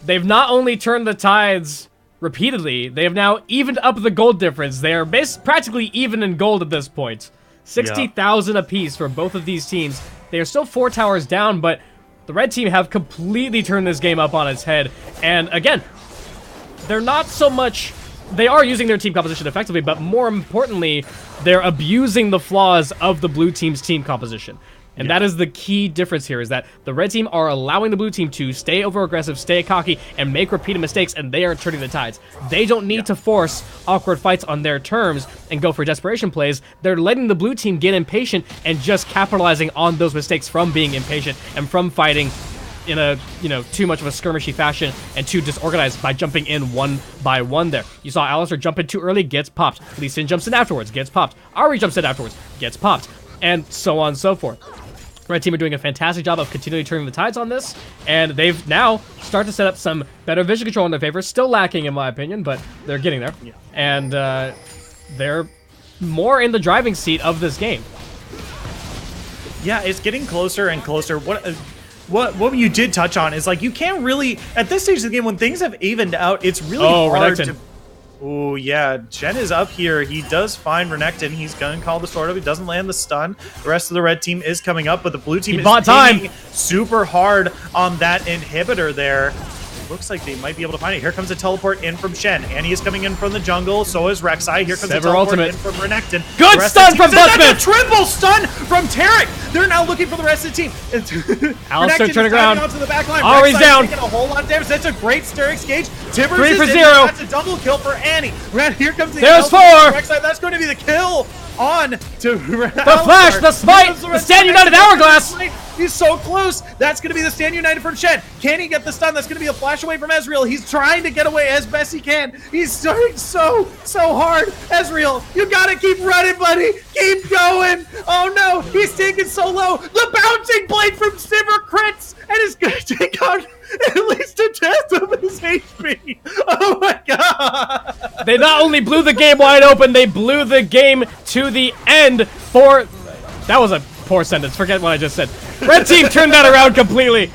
They've not only turned the tides repeatedly, they have now evened up the gold difference. They are practically even in gold at this point. 60,000 apiece for both of these teams. They are still 4 towers down, but the red team have completely turned this game up on its head. And again, they're not so much... They are using their team composition effectively, but more importantly, they're abusing the flaws of the blue team's team composition. And that is the key difference here, is that the red team are allowing the blue team to stay over-aggressive, stay cocky, and make repeated mistakes, and they are turning the tides. They don't need to force awkward fights on their terms and go for desperation plays. They're letting the blue team get impatient and just capitalizing on those mistakes from being impatient and from fighting in a, too much of a skirmishy fashion and too disorganized by jumping in one by one there. You saw Alistar jump in too early, gets popped. Lee Sin jumps in afterwards, gets popped. Ahri jumps in afterwards, gets popped. And so on and so forth. Red team are doing a fantastic job of continually turning the tides on this, and they've now started to set up some better vision control in their favor. Still lacking, in my opinion, but they're getting there. Yeah. And they're more in the driving seat of this game. Yeah, it's getting closer and closer. What you did touch on is, like, you can't really, at this stage of the game, when things have evened out, it's really hard to... Oh, yeah. Shen is up here. He does find Renekton. He's going to call the sword up. He doesn't land the stun. The rest of the red team is coming up, but the blue team is pinging super hard on that inhibitor there. Looks like they might be able to find it. Here comes a teleport in from Shen. Annie is coming in from the jungle. So is Rek'Sai. Here comes a teleport in from Renekton. Good stun from Buzzman. That's a triple stun from Tarek. They're now looking for the rest of the team. Alistar turning around. Onto the back line. He's down. Taking a whole lot of damage. That's a great Sterix gauge. Tibbers 3 for is 0. That's a double kill for Annie. Here comes the There's 4. Rek'Sai. That's going to be the kill on to the flash, the smite, the Stand United Hourglass. He's so close. That's going to be the Stand United from Shen. Can he get the stun? That's going to be a flash away from Ezreal. He's trying to get away as best he can. He's starting so hard. Ezreal, you got to keep running, buddy. Keep going. Oh, no. He's taking so low. The bouncing blade from Sivir crits and is going to take out at least a tenth of his HP. Oh, my God. They not only blew the game wide open, they blew the game to the end for... That was a poor sentence. Forget what I just said. Red team turned that around completely.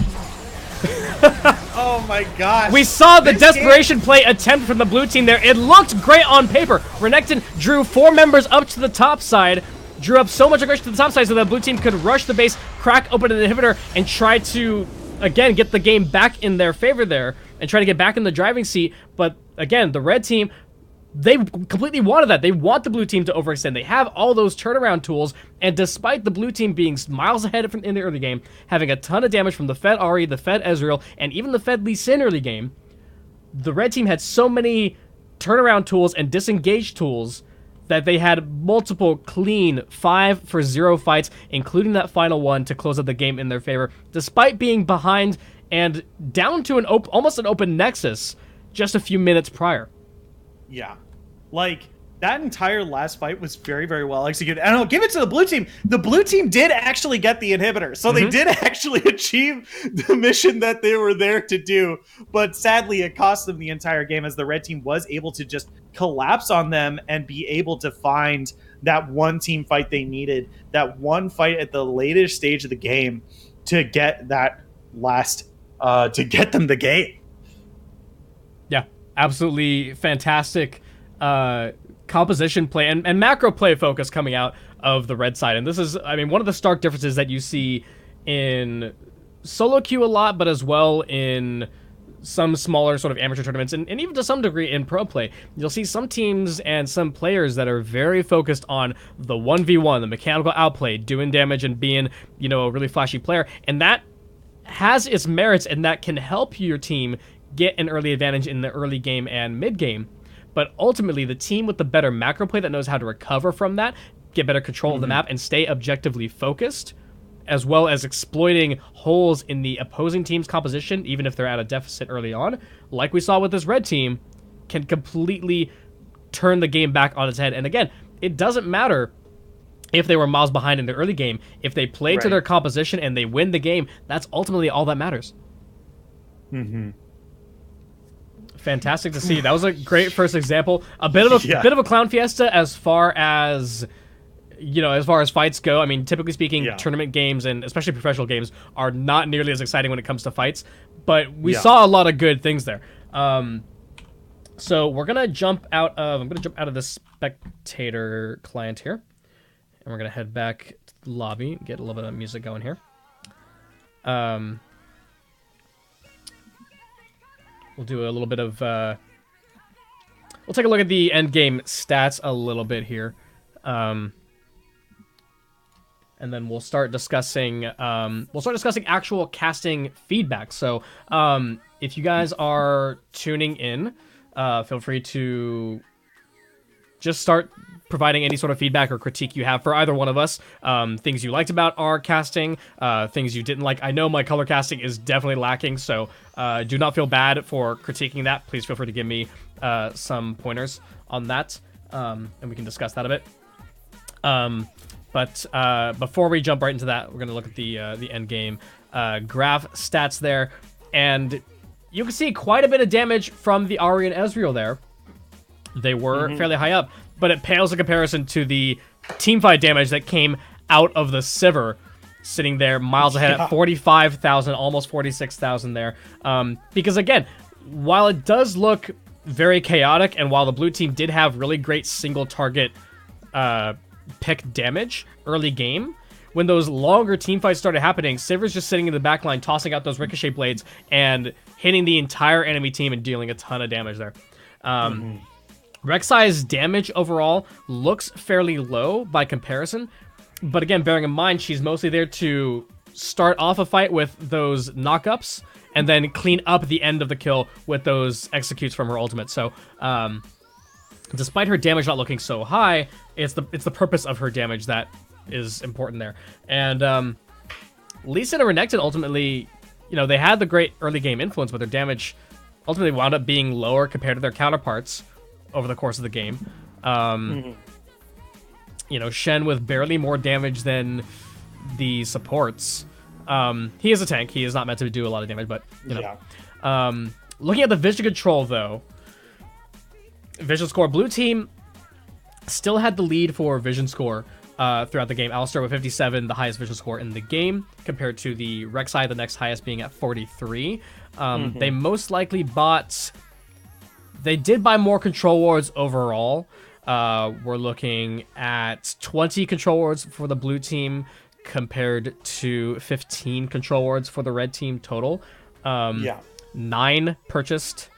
Oh my gosh. We saw the desperation play attempt from the blue team there. It looked great on paper. Renekton drew 4 members up to the top side, drew up so much aggression to the top side so the blue team could rush the base, crack open an inhibitor, and try to, again, get the game back in their favor there and try to get back in the driving seat. But again, the red team, they completely wanted that. They want the blue team to overextend. They have all those turnaround tools, and despite the blue team being miles ahead in the early game, having a ton of damage from the Fed Ahri, the Fed Ezreal, and even the Fed Lee Sin early game, the red team had so many turnaround tools and disengage tools that they had multiple clean 5 for 0 fights, including that final one to close out the game in their favor, despite being behind and down to almost an open nexus just a few minutes prior. Yeah, like, that entire last fight was very, very well executed. And I'll give it to the blue team. The blue team did actually get the inhibitor. So they did actually achieve the mission that they were there to do. But sadly, it cost them the entire game as the red team was able to just collapse on them and be able to find that one team fight they needed, that one fight at the latest stage of the game to get that last, to get them the game. Yeah, absolutely fantastic composition play and macro play focus coming out of the red side. And this is, I mean, one of the stark differences that you see in solo queue a lot, but as well in some smaller sort of amateur tournaments and even to some degree in pro play. You'll see some teams and some players that are very focused on the 1v1, the mechanical outplay, doing damage and being, you know, a really flashy player. And that has its merits and that can help your team get an early advantage in the early game and mid game. But ultimately, the team with the better macro play that knows how to recover from that, get better control of the map, and stay objectively focused, as well as exploiting holes in the opposing team's composition, even if they're at a deficit early on, like we saw with this red team, can completely turn the game back on its head. And again, it doesn't matter if they were miles behind in the early game. If they play to their composition and they win the game, that's ultimately all that matters. Fantastic to see. That was a great first example. A bit of a clown fiesta as far as, you know, as far as fights go. I mean, typically speaking, tournament games and especially professional games are not nearly as exciting when it comes to fights, but we saw a lot of good things there. So we're gonna jump out of the spectator client here, and we're gonna head back to the lobby, get a little bit of music going here. We'll do a little bit of, we'll take a look at the end game stats a little bit here. And then we'll start discussing, actual casting feedback. So, if you guys are tuning in, feel free to just start providing any sort of feedback or critique you have for either one of us. Things you liked about our casting, things you didn't like. I know my color casting is definitely lacking, so do not feel bad for critiquing that. Please feel free to give me some pointers on that, and we can discuss that a bit. But before we jump right into that, we're gonna look at the end game graph stats there, and you can see quite a bit of damage from the Ahri and Ezreal there. They were fairly high up, but it pales in comparison to the teamfight damage that came out of the Sivir, sitting there miles ahead at 45,000, almost 46,000 there. Because again, while it does look very chaotic, and while the blue team did have really great single target pick damage early game, when those longer team fights started happening, Sivir's just sitting in the back line, tossing out those ricochet blades and hitting the entire enemy team and dealing a ton of damage there. Rek'Sai's damage overall looks fairly low by comparison, but again, bearing in mind she's mostly there to start off a fight with those knockups and then clean up the end of the kill with those executes from her ultimate. So, despite her damage not looking so high, it's the purpose of her damage that is important there. And Lee Sin and Renekton ultimately, they had the great early game influence, but their damage ultimately wound up being lower compared to their counterparts over the course of the game. Shen with barely more damage than the supports. He is a tank. He is not meant to do a lot of damage, but looking at the vision control though, vision score, blue team still had the lead for vision score throughout the game. Alistar with 57, the highest vision score in the game, compared to the Rek'Sai, the next highest, being at 43. They most likely they did buy more control wards overall. We're looking at 20 control wards for the blue team compared to 15 control wards for the red team total. 9 purchased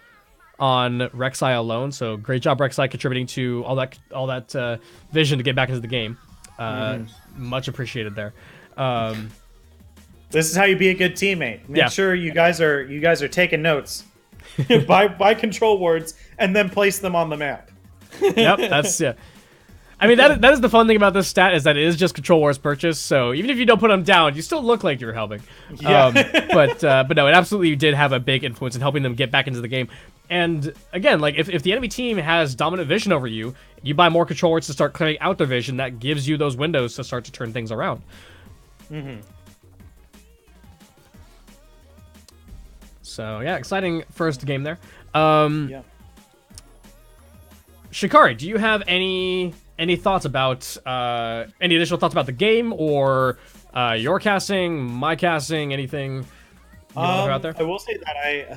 on Rek'Sai alone, so great job Rek'Sai contributing to all that vision to get back into the game. Much appreciated there. This is how you be a good teammate. Make sure you guys are taking notes. buy control wards and then place them on the map. Yep, that's I mean, that is the fun thing about this stat, is that it is just control wards purchase. So even if you don't put them down, you still look like you're helping. But no, it absolutely did have a big influence in helping them get back into the game. And again, like if the enemy team has dominant vision over you, you buy more control wards to start clearing out their vision. That gives you those windows to start to turn things around. So yeah, exciting first game there. Shinkari, do you have any thoughts about any additional thoughts about the game, or your casting, my casting, anything you want to throw out there? I will say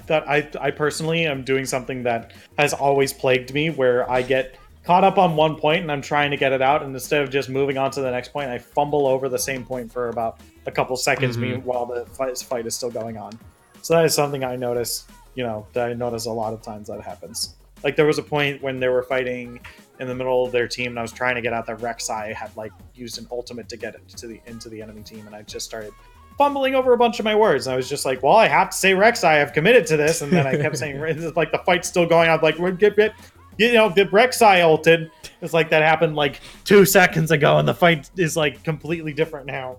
that I personally am doing something that has always plagued me, where I get caught up on one point and I'm trying to get it out, and instead of just moving on to the next point, I fumble over the same point for about a couple seconds while the fight is still going on. So that is something I notice, that I notice a lot of times that happens. Like, there was a point when they were fighting in the middle of their team, and I was trying to get out that Rek'Sai had used an ultimate to get it into the enemy team, and I just started fumbling over a bunch of my words. And I was just like, well, I have to say Rek'Sai, I've committed to this, and then I kept saying, it's like the fight's still going on. Like, get the Rek'Sai ulted. It's like that happened 2 seconds ago, and the fight is completely different now.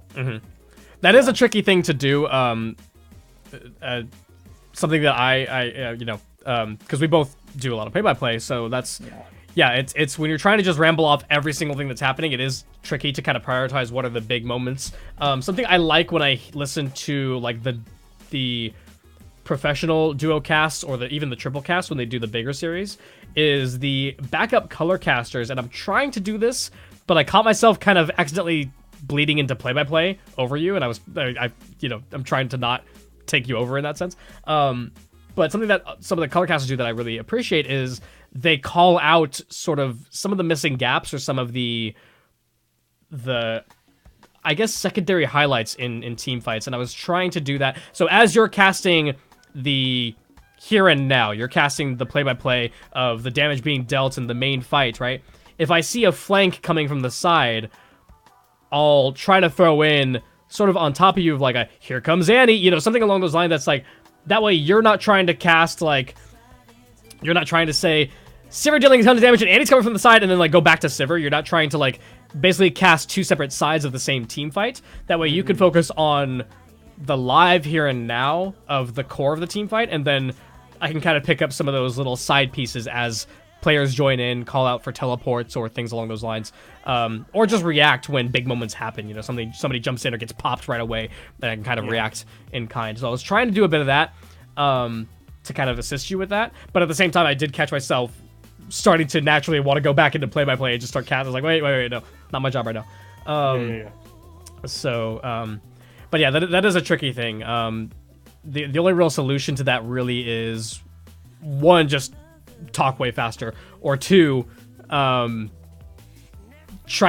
That is a tricky thing to do. Something that I because we both do a lot of play-by-play, so that's it's when you're trying to just ramble off every single thing that's happening, it is tricky to kind of prioritize what are the big moments. Something I like when I listen to the professional duo casts, or even the triple cast when they do the bigger series, is the backup color casters. And I'm trying to do this, but I caught myself kind of accidentally bleeding into play-by-play over you, and I'm trying to not take you over in that sense. But something that some of the color casters do that I really appreciate is they call out sort of some of the missing gaps, or some of the I guess secondary highlights in team fights. And I was trying to do that. So as you're casting the here and now, you're casting the play-by-play of the damage being dealt in the main fight, right? If I see a flank coming from the side, I'll try to throw in sort of on top of you of here comes Annie, something along those lines. That's that way you're not trying to cast you're not trying to say Sivir dealing a ton of damage and Annie's coming from the side and then go back to Sivir. You're not trying to basically cast two separate sides of the same team fight. That way you can focus on the live here and now of the core of the team fight, and then I can kind of pick up some of those little side pieces as players join in, call out for teleports or things along those lines, or just react when big moments happen. You know, somebody jumps in or gets popped right away, and I can kind of react in kind. So I was trying to do a bit of that to kind of assist you with that, but at the same time, I did catch myself starting to naturally want to go back into play-by-play and just start casting. I was like, wait, no, not my job right now. So, but yeah, that is a tricky thing. The only real solution to that really is, one, just talk way faster, or two, trying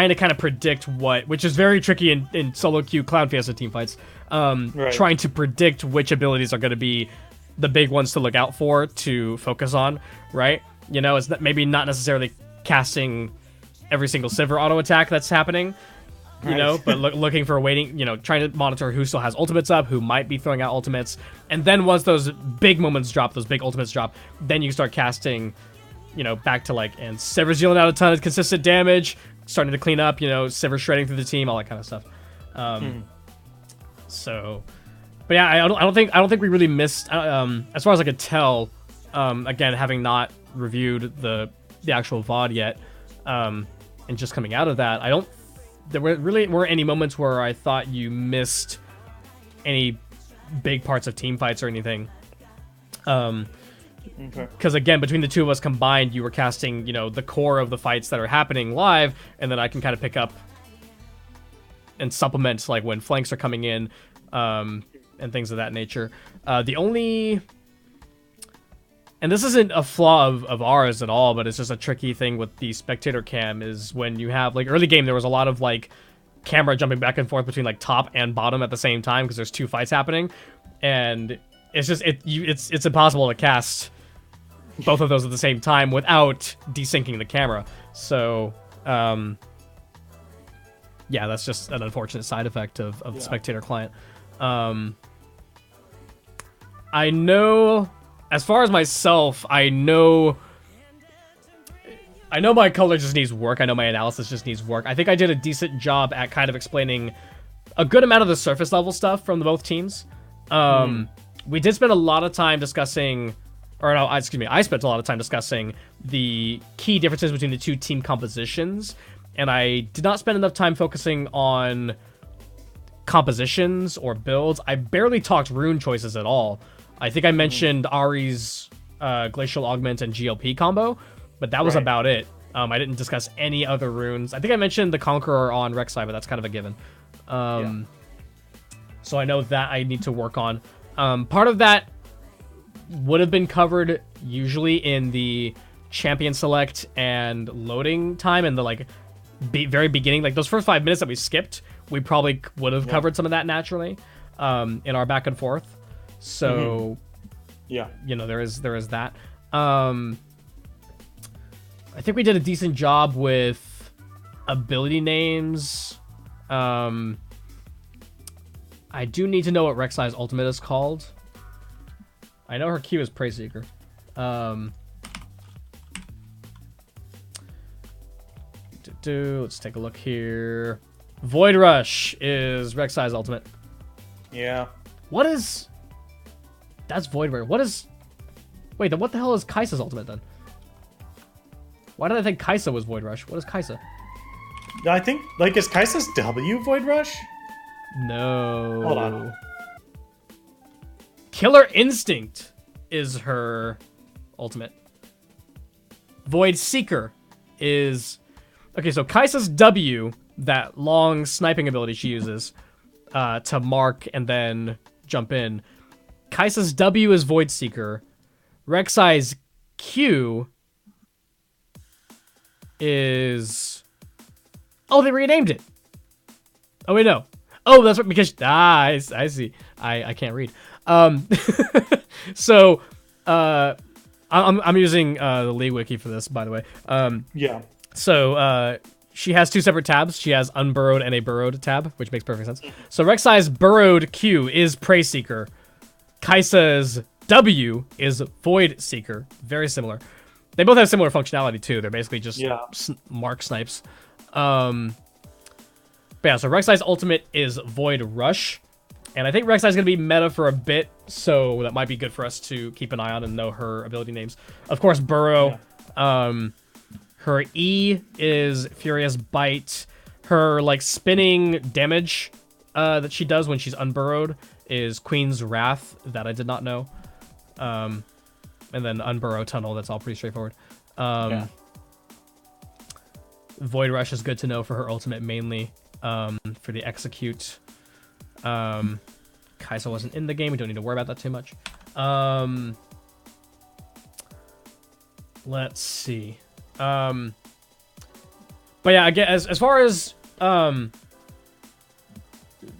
to kind of predict which is very tricky in solo queue Cloud Fiesta team fights. Trying to predict which abilities are going to be the big ones to look out for, to focus on, right? You know, it's maybe not necessarily casting every single Sivir auto attack that's happening, you know, but looking for waiting, you know, trying to monitor who still has ultimates up, who might be throwing out ultimates. And then once those big moments drop, those big ultimates drop, then you start casting, you know, back to like, and Sivir's dealing out a ton of consistent damage, starting to clean up, you know, Sivir shredding through the team, all that kind of stuff. So, but yeah, I don't think we really missed, as far as I could tell, again, having not reviewed the actual VoD yet, and just coming out of that, there weren't any moments where I thought you missed any big parts of team fights or anything. Because again, between the two of us combined, you were casting, you know, the core of the fights that are happening live, and then I can kind of pick up and supplement like when flanks are coming in, and things of that nature. The only, and this isn't a flaw of ours at all, but it's just a tricky thing with the spectator cam, is when you have, like, early game, there was a lot of, like, camera jumping back and forth between, like, top and bottom at the same time, because there's two fights happening, and it's just, it's impossible to cast both of those at the same time without desyncing the camera. So, yeah, that's just an unfortunate side effect of the spectator client. I know, as far as myself, I know my color just needs work. I know my analysis just needs work. I think I did a decent job at kind of explaining a good amount of the surface level stuff from both teams. We did spend a lot of time discussing, or no, excuse me, I spent a lot of time discussing the key differences between the two team compositions, and I did not spend enough time focusing on compositions or builds. I barely talked rune choices at all. I think I mentioned Ari's Glacial Augment and GLP combo, but that was about it. I didn't discuss any other runes. I think I mentioned the Conqueror on Rek'Sai, but that's kind of a given. So I know that I need to work on. Part of that would have been covered usually in the champion select and loading time, and the like very beginning, like those first 5 minutes that we skipped, we probably would have covered some of that naturally in our back and forth. So, you know, there is that. I think we did a decent job with ability names. I do need to know what Rek'Sai's ultimate is called. I know her Q is Prey Seeker. Let's take a look here. Void Rush is Rek'Sai's ultimate. Yeah. What is... That's Void Rush. What is... Wait, then what the hell is Kai'Sa's ultimate then? Why did I think Kai'Sa was Void Rush? What is Kai'Sa? I think, like, is Kai'Sa's W Void Rush? No. Hold on. Killer Instinct is her ultimate. Void Seeker is... Okay, so Kai'Sa's W, that long sniping ability she uses to mark and then jump in. Kai'Sa's W is Void Seeker. Rek'Sai's Q is... Oh, they renamed it. Oh, wait, no. Oh, that's what, because... I see. I can't read. So, I'm using the League Wiki for this, by the way. Yeah. So, she has two separate tabs. She has Unburrowed and a Burrowed tab, which makes perfect sense. So, Rek'Sai's Burrowed Q is Prey Seeker. Kai'Sa's W is Void Seeker. Very similar. They both have similar functionality, too. They're basically just mark snipes. But yeah, so Rek'Sai's ultimate is Void Rush. And I think Rek'Sai's going to be meta for a bit, so that might be good for us to keep an eye on and know her ability names. Of course, Burrow. Her E is Furious Bite. Her like spinning damage that she does when she's unburrowed is Queen's Wrath. That I did not know. And then Unburrow Tunnel. That's all pretty straightforward. Void Rush is good to know for her ultimate mainly. For the execute. Kai'Sa wasn't in the game. We don't need to worry about that too much. Let's see. But yeah, again, as far as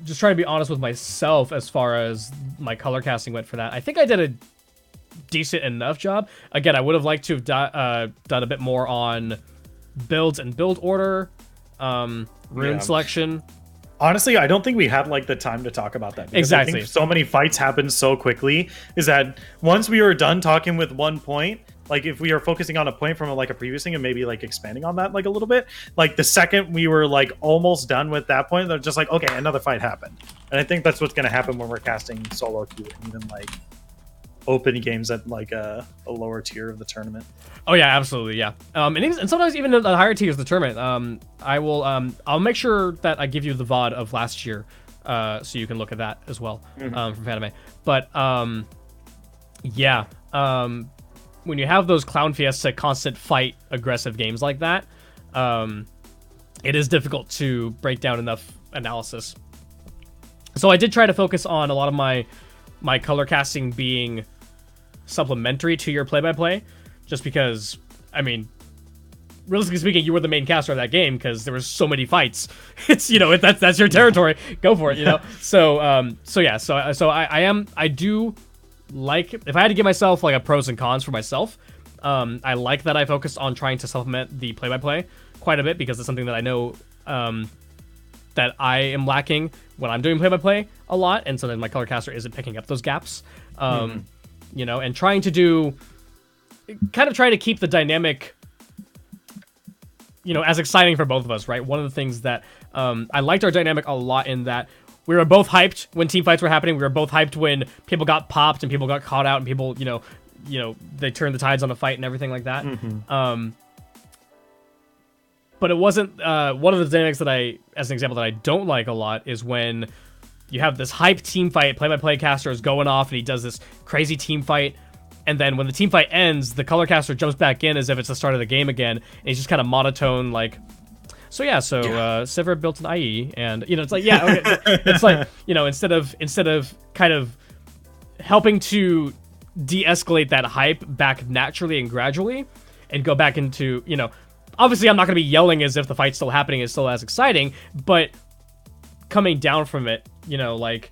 just trying to be honest with myself as far as my color casting went for that, I think I did a decent enough job. Again, I would have liked to have done a bit more on builds and build order, rune selection. Honestly, I don't think we had like the time to talk about that. Exactly. I think so many fights happened so quickly is that once we were done talking with one point, like if we are focusing on a point from like a previous thing and maybe like expanding on that like a little bit, like the second we were like almost done with that point, they're just like, okay, another fight happened. And I think that's what's going to happen when we're casting solo queue and even like open games at like a lower tier of the tournament. Oh yeah, absolutely, yeah. And sometimes even the higher tiers of the tournament. I'll make sure that I give you the VoD of last year, so you can look at that as well, from anime. But yeah, when you have those Clown Fiesta constant fight aggressive games like that, it is difficult to break down enough analysis. So I did try to focus on a lot of my color casting being supplementary to your play-by-play, just because, I mean, realistically speaking, you were the main caster of that game because there were so many fights. It's, you know, that's your territory. Go for it, you know. So yeah, so I do like, if I had to give myself like a pros and cons for myself, I like that I focused on trying to supplement the play-by-play quite a bit because it's something that I know that I am lacking when I'm doing play-by-play a lot, and so then my color caster isn't picking up those gaps. You know, and trying to keep the dynamic, you know, as exciting for both of us, right? One of the things that I liked our dynamic a lot in that we were both hyped when team fights were happening. We were both hyped when people got popped and people got caught out and people, you know, they turned the tides on a fight and everything like that. But it wasn't one of the dynamics that as an example, that I don't like a lot is when you have this hype team fight, play-by-play caster is going off and he does this crazy team fight, and then when the team fight ends, the color caster jumps back in as if it's the start of the game again, and he's just kind of monotone, like, Sivir built an IE, and, you know, it's like, yeah, okay. It's like, you know, instead of kind of helping to de-escalate that hype back naturally and gradually, and go back into, you know, obviously I'm not going to be yelling as if the fight's still happening, it's still as exciting, but coming down from it, you know, like,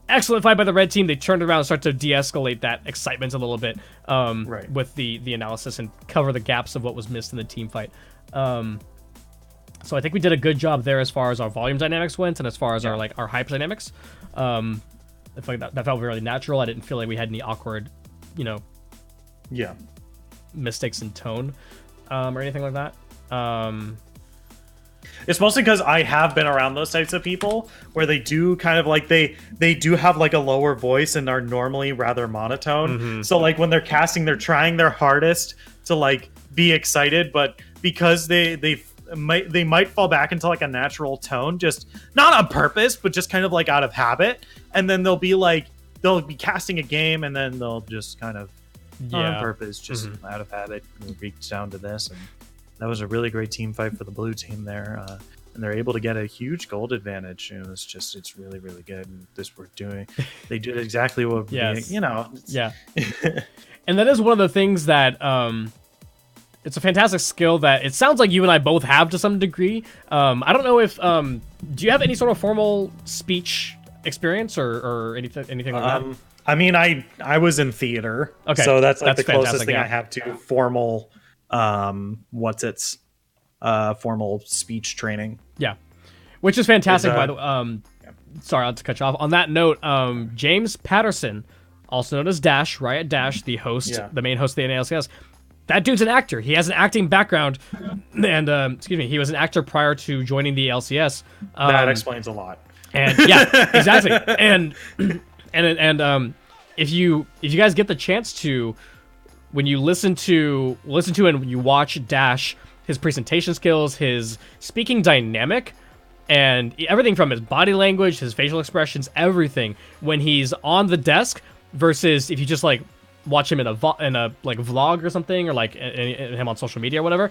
excellent fight by the red team. They turned around and start to de-escalate that excitement a little bit, right, with the analysis and cover the gaps of what was missed in the team fight. So I think we did a good job there as far as our volume dynamics went, and as far as our hype dynamics. I feel like that felt really natural. I didn't feel like we had any awkward, you know, mistakes in tone, or anything like that. It's mostly because I have been around those types of people where they do kind of like they do have like a lower voice and are normally rather monotone. So like when they're casting, they're trying their hardest to like be excited, but because they might fall back into like a natural tone, just not on purpose, but just kind of like out of habit. And then they'll be casting a game, and then they'll just kind of on purpose, just out of habit, reach down to this. And that was a really great team fight for the blue team there, and they're able to get a huge gold advantage. You know, it's really, really good. And they did exactly what you know. And that is one of the things that it's a fantastic skill that it sounds like you and I both have to some degree. I don't know if do you have any sort of formal speech experience or anything like that? I mean, I was in theater, so that's the closest thing I have to formal. Formal speech training. Yeah, which is fantastic. By the way, sorry, I'll to cut you off. On that note, James Patterson, also known as Dash, Riot Dash, the host, the main host of the NALCS, that dude's an actor. He has an acting background, and he was an actor prior to joining the LCS. That explains a lot. And yeah, exactly. And if you guys get the chance to when you listen to and when you watch Dash, his presentation skills, his speaking dynamic, and everything from his body language, his facial expressions, everything when he's on the desk versus if you just like watch him in a like vlog or something, or like him on social media or whatever,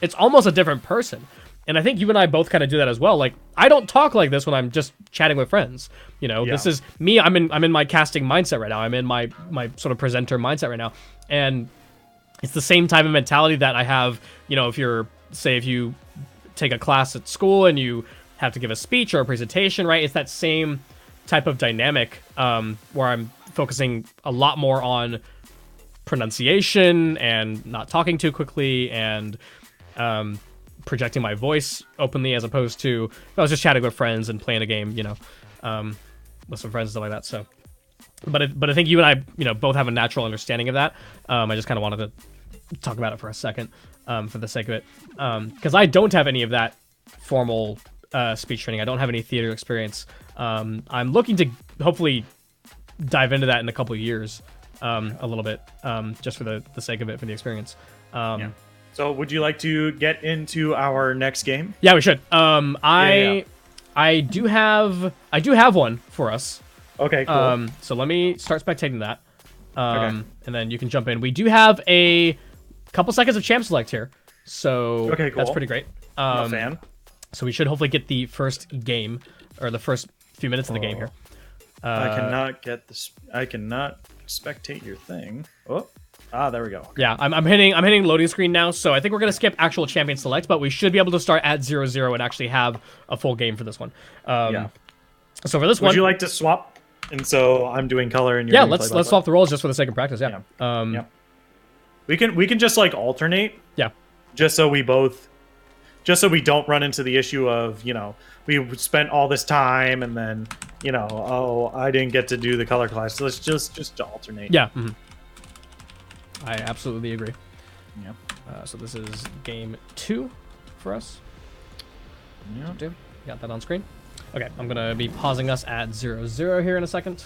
it's almost a different person. And I think you and I both kind of do that as well. Like, I don't talk like this when I'm just chatting with friends. You know, this is me. I'm in my casting mindset right now. I'm in my sort of presenter mindset right now. And it's the same type of mentality that I have, you know, if you take a class at school and you have to give a speech or a presentation, right? It's that same type of dynamic where I'm focusing a lot more on pronunciation and not talking too quickly and projecting my voice openly, as opposed to if I was just chatting with friends and playing a game, you know, with some friends and stuff like that. So, but I think you and I, you know, both have a natural understanding of that. I just kind of wanted to talk about it for a second, for the sake of it, because I don't have any of that formal speech training. I don't have any theater experience. I'm looking to hopefully dive into that in a couple of years, a little bit, just for the sake of it, for the experience. So would you like to get into our next game? Yeah, we should. I do have one for us. Okay, cool. So let me start spectating that. And then you can jump in. We do have a couple seconds of champ select here. So okay, cool. That's pretty great. I'm a fan. So we should hopefully get the first game, or the first few minutes of the game here. I cannot spectate your thing. Oh. There we go. Okay. Yeah, I'm hitting loading screen now, so I think we're gonna skip actual champion select, but we should be able to start at 0-0 and actually have a full game for this one. So for this one, would you like to swap? And so I'm doing color and you're doing let's swap the roles just for the sake of practice. Yeah. We can just like alternate. Yeah. Just so we don't run into the issue of, you know, we spent all this time and then, you know, oh, I didn't get to do the color class. So let's just alternate. Yeah. Mm-hmm. I absolutely agree. Yeah. So this is game 2 for us. Yeah. Got that on screen. Okay, I'm gonna be pausing us at 0-0 here in a second.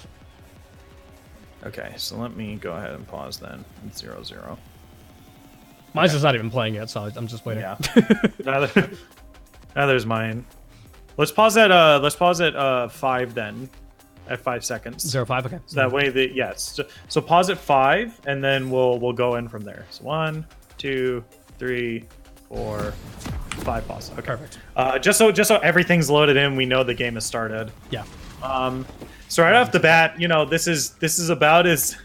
Okay, so let me go ahead and pause then. 0-0. Mine's just not even playing yet, so I'm just waiting. Yeah. Neither's mine. Let's pause at 5 then. At 5 seconds. 0-5, okay. So that way so pause at 5 and then we'll go in from there. So 1, 2, 3, 4, 5 pause. Okay. Perfect. Just so everything's loaded in, we know the game has started. Yeah. So right off the bat, you know, this is about as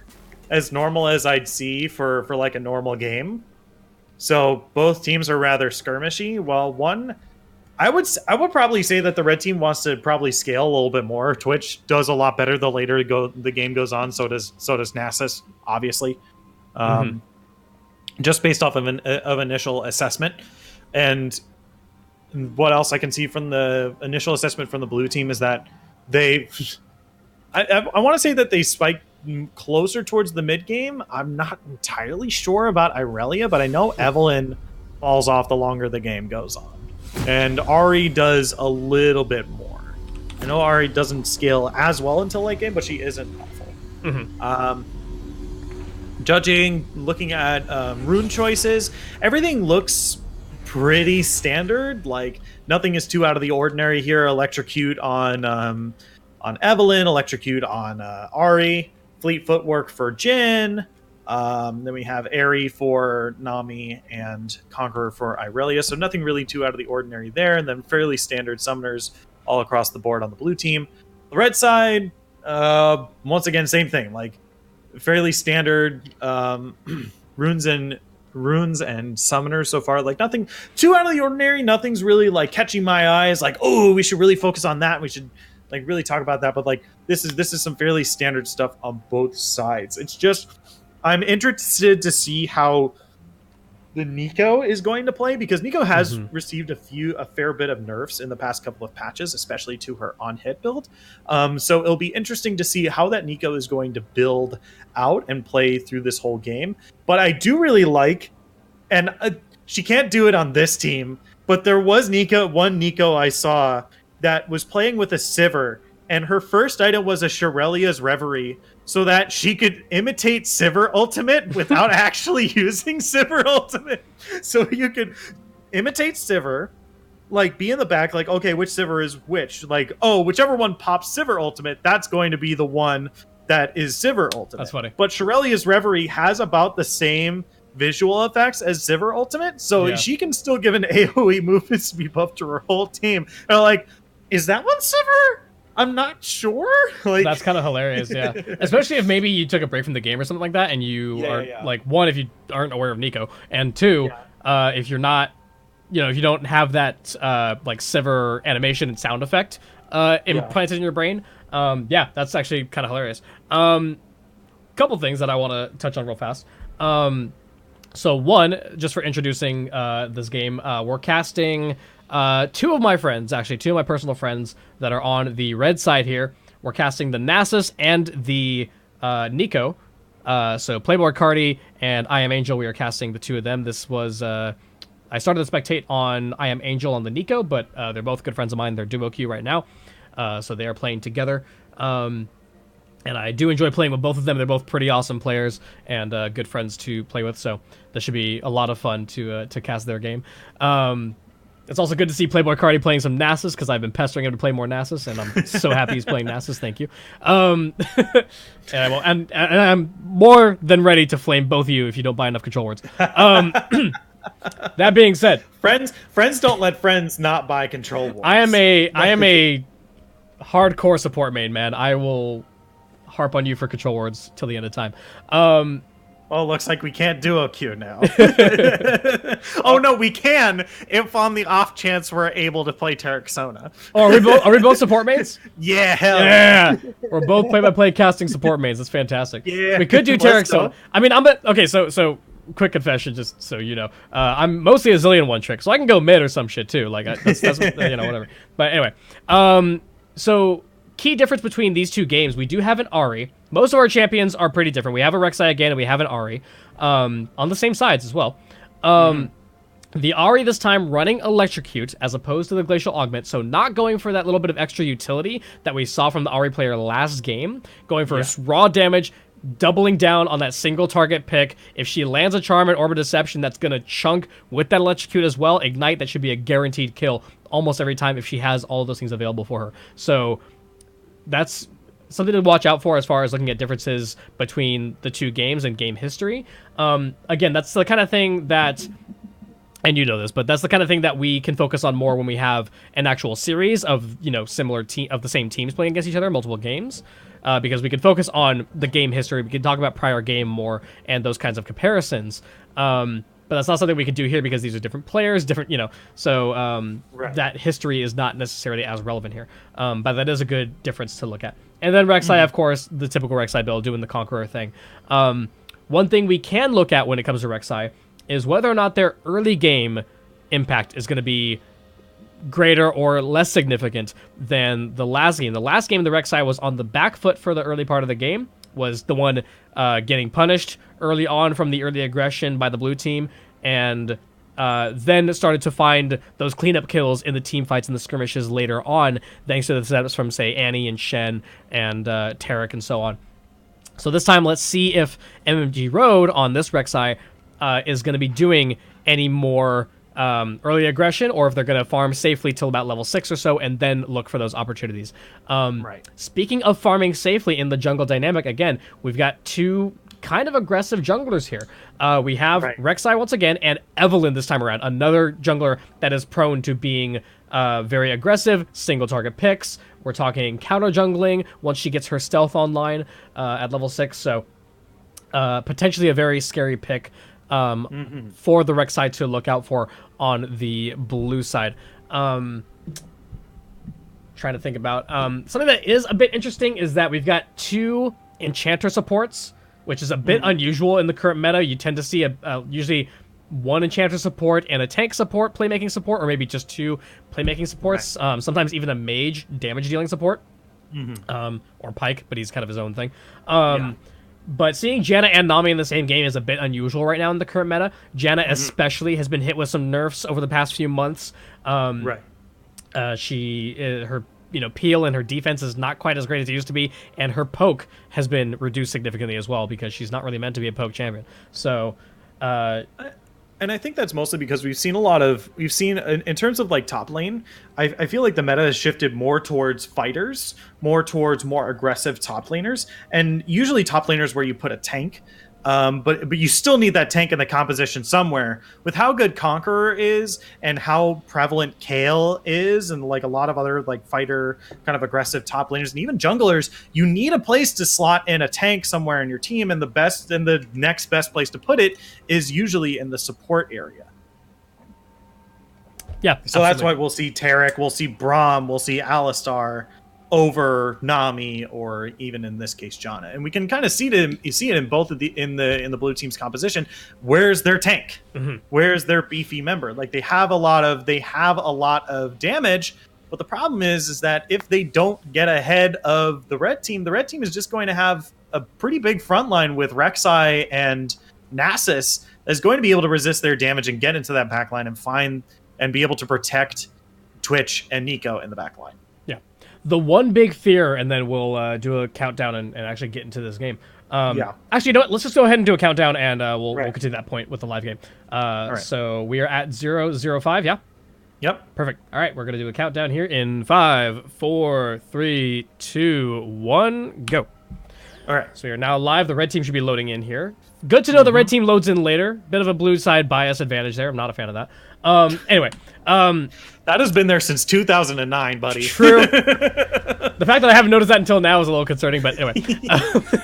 normal as I'd see for like a normal game. So both teams are rather skirmishy. Well, I would probably say that the red team wants to probably scale a little bit more. Twitch does a lot better the later the game goes on. So does Nasus, obviously, just based off of initial assessment. And what else I can see from the initial assessment from the blue team is that I want to say that they spike closer towards the mid game. I'm not entirely sure about Irelia, but I know Evelyn falls off the longer the game goes on. And Ari does a little bit more. I know Ari doesn't scale as well until late game, but she isn't awful. Looking at rune choices, everything looks pretty standard. Like, nothing is too out of the ordinary here. Electrocute on Evelyn, Electrocute on Ari, Fleet Footwork for Jin. Then we have Aerie for Nami and Conqueror for Irelia. So nothing really too out of the ordinary there. And then fairly standard summoners all across the board on the blue team. The red side, once again, same thing. Like, fairly standard runes and summoners so far. Like, nothing too out of the ordinary. Nothing's really like catching my eyes. Like, oh, we should really focus on that. We should like really talk about that. But like, this is some fairly standard stuff on both sides. It's just, I'm interested to see how the Nico is going to play, because Nico has received a fair bit of nerfs in the past couple of patches, especially to her on-hit build. So it'll be interesting to see how that Nico is going to build out and play through this whole game. But I do really like, and she can't do it on this team, but there was one Nico I saw that was playing with a Sivir, and her first item was a Shurelia's Reverie, so that she could imitate Sivir Ultimate without actually using Sivir Ultimate. So you could imitate Sivir, like, be in the back, like, okay, which Sivir is which? Like, oh, whichever one pops Sivir Ultimate, that's going to be the one that is Sivir Ultimate. That's funny. But Shurelia's Reverie has about the same visual effects as Sivir Ultimate, so she can still give an AoE movement speed buff to her whole team. And I'm like, is that one Sivir? I'm not sure. Like, that's kind of hilarious, yeah. Especially if maybe you took a break from the game or something like that, and you are like, one, if you aren't aware of Nico, and two, if you're not, if you don't have that like Sivir animation and sound effect implanted in your brain, that's actually kind of hilarious. Couple things that I want to touch on real fast. So one, just for introducing this game, we're casting two of my friends, actually, two of my personal friends that are on the red side here. We're casting the Nasus and the Nico. So Playboy Cardi and I Am Angel, we are casting the two of them. This was, I started to spectate on I Am Angel on the Nico, but they're both good friends of mine. They're duo queue right now. So they are playing together. And I do enjoy playing with both of them. They're both pretty awesome players and good friends to play with. So this should be a lot of fun to cast their game. It's also good to see Playboy Cardi playing some Nasus, because I've been pestering him to play more Nasus, and I'm so happy he's playing Nasus. Thank you. And I'm more than ready to flame both of you if you don't buy enough control words. That being said, friends don't let friends not buy control words. I am a hardcore support main, man. I will harp on you for control words till the end of time. Well, looks like we can't duo queue now. Oh no, we can if on the off chance we're able to play Tarek Sona. Oh, are we both support mains? Yeah, hell yeah. We're both play-by-play casting support mains. That's fantastic. Yeah, we could do Tarek Sona. I mean, okay. So quick confession, just so you know, I'm mostly a Zillion one trick, so I can go mid or some shit too. Like that's whatever. But anyway, so. Key difference between these two games, we do have an Ahri. Most of our champions are pretty different. We have a Rek'Sai again, and we have an Ahri on the same sides as well. The Ahri this time running Electrocute as opposed to the Glacial Augment, so not going for that little bit of extra utility that we saw from the Ahri player last game, going for raw damage, doubling down on that single target pick. If she lands a Charm and Orb of Deception, that's going to chunk with that Electrocute as well. Ignite, that should be a guaranteed kill almost every time if she has all of those things available for her. So that's something to watch out for as far as looking at differences between the two games and game history. Again, that's the kind of thing that, and you know this, but that's the kind of thing that we can focus on more when we have an actual series of, similar of the same teams playing against each other, multiple games, because we can focus on the game history. We can talk about prior game more and those kinds of comparisons. But that's not something we can do here because these are different players, so that history is not necessarily as relevant here. But that is a good difference to look at. And then Rek'Sai, of course, the typical Rek'Sai build, doing the Conqueror thing. One thing we can look at when it comes to Rek'Sai is whether or not their early game impact is going to be greater or less significant than the last game. The last game, the Rek'Sai was on the back foot for the early part of the game, was the one getting punished early on from the early aggression by the blue team, and then started to find those cleanup kills in the team fights and the skirmishes later on, thanks to the setups from, say, Annie and Shen and Tarek and so on. So this time, let's see if MMG Road on this Rek'Sai is going to be doing any more early aggression, or if they're going to farm safely till about level 6 or so and then look for those opportunities. Speaking of farming safely in the jungle dynamic, again, we've got two kind of aggressive junglers here. We have Rek'Sai once again, and Evelynn this time around, another jungler that is prone to being very aggressive, single target picks. We're talking counter jungling once she gets her stealth online at level 6, so potentially a very scary pick for the Rek'Sai to look out for on the blue side. Trying to think about something that is a bit interesting is that we've got two enchanter supports, which is a bit unusual in the current meta. You tend to see usually one enchanter support and a tank support, playmaking support, or maybe just two playmaking supports. Sometimes even a mage damage dealing support, or Pike, but he's kind of his own thing. But seeing Janna and Nami in the same game is a bit unusual right now in the current meta. Janna especially has been hit with some nerfs over the past few months. Her peel and her defense is not quite as great as it used to be, and her poke has been reduced significantly as well because she's not really meant to be a poke champion. So, and I think that's mostly because we've seen in terms of like top lane, I feel like the meta has shifted more towards fighters, more towards more aggressive top laners, and usually top laners where you put a tank. But you still need that tank in the composition somewhere. With how good Conqueror is and how prevalent Kayle is and like a lot of other like fighter kind of aggressive top laners and even junglers, you need a place to slot in a tank somewhere in your team, and the next best place to put it is usually in the support area. Yeah. So absolutely. That's why we'll see Taric, we'll see Braum, we'll see Alistar over Nami, or even in this case Janna, and we can kind of see it in both of in the blue team's composition. Where's their tank? Where's their beefy member? Like they have a lot of damage, but the problem is that if they don't get ahead of the red team is just going to have a pretty big front line with Rek'Sai and Nasus that's going to be able to resist their damage and get into that back line and be able to protect Twitch and Nico in the back line. The one big fear, and then we'll do a countdown and actually get into this game. Actually, you know what? Let's just go ahead and do a countdown, and we'll continue that point with the live game. So we are at 0:05, yeah? Yep. Perfect. All right, we're going to do a countdown here in 5, 4, 3, 2, 1, go. All right. So we are now live. The red team should be loading in here. Good to know the red team loads in later. Bit of a blue side bias advantage there. I'm not a fan of that. Anyway. That has been there since 2009, buddy. True. The fact that I haven't noticed that until now is a little concerning, but anyway.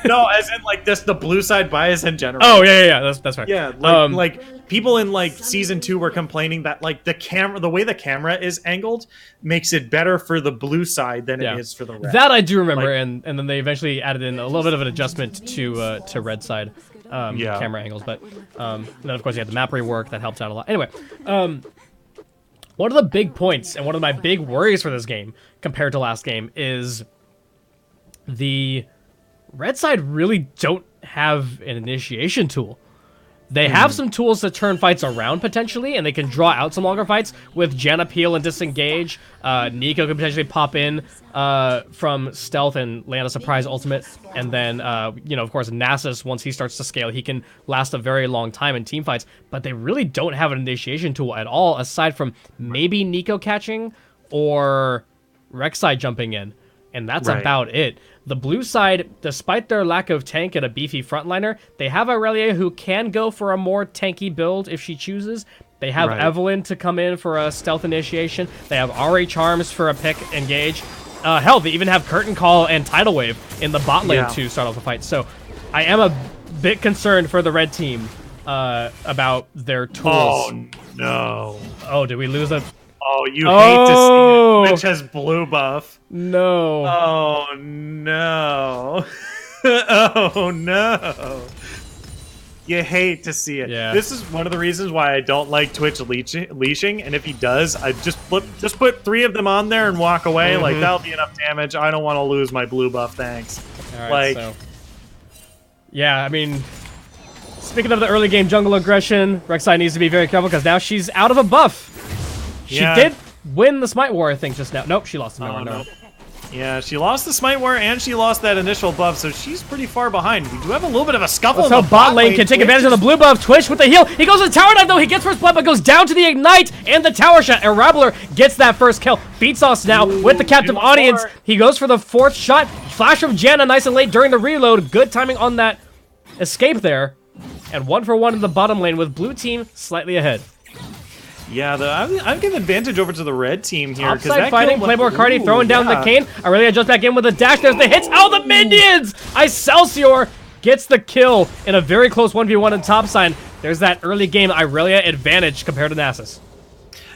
No, as in like this, the blue side bias in general. Oh yeah. That's right. Yeah, like people in like season 2 were complaining that like the way the camera is angled makes it better for the blue side than it is for the red. That I do remember, and then they eventually added in a little bit of an adjustment to red side camera angles, but then of course you had the map rework that helped out a lot. Anyway, one of the big points and one of my big worries for this game compared to last game is the red side really don't have an initiation tool. They have some tools to turn fights around potentially, and they can draw out some longer fights with Janna peel and disengage. Nico could potentially pop in from stealth and land a surprise ultimate, and then of course Nasus, once he starts to scale, he can last a very long time in team fights. But they really don't have an initiation tool at all, aside from maybe Nico catching or Rek'Sai jumping in, and that's about it. The blue side, despite their lack of tank and a beefy frontliner, they have Aurelia who can go for a more tanky build if she chooses. They have Evelynn to come in for a stealth initiation. They have Ahri Charms for a pick engage. Hell, they even have Curtain Call and Tidal Wave in the bot lane to start off the fight. So I am a bit concerned for the red team about their tools. Oh, no. Oh, did we lose a... Oh, you hate to see it. Which has blue buff. No. Oh, no. Oh, no. You hate to see it. Yeah. This is one of the reasons why I don't like Twitch leashing. And if he does, I just put 3 of them on there and walk away. Like, that'll be enough damage. I don't want to lose my blue buff, thanks. All right, so... Yeah, I mean... Speaking of the early game jungle aggression, Rek'Sai needs to be very careful because now she's out of a buff. She did win the Smite War, I think, just now. Nope, she lost the Smite War. No. Yeah, she lost the Smite War and she lost that initial buff, so she's pretty far behind. We do have a little bit of a scuffle. So bot lane can take advantage of the blue buff. Twitch with the heal. He goes to the tower dive, though. He gets first blood, but goes down to the ignite and the tower shot. And Rabbler gets that first kill. Beats us now with the captive audience. He goes for the 4th shot. Flash from Janna nice and late during the reload. Good timing on that escape there. And 1 for 1 in the bottom lane with blue team slightly ahead. Yeah, I'm giving advantage over to the red team here. Topside fighting, Claymore Cardi throwing down the cane. Aurelia jumps back in with a dash. There's the hits. Oh, the minions! Excelsior gets the kill in a very close 1v1 in topside. There's that early game Aurelia advantage compared to Nasus.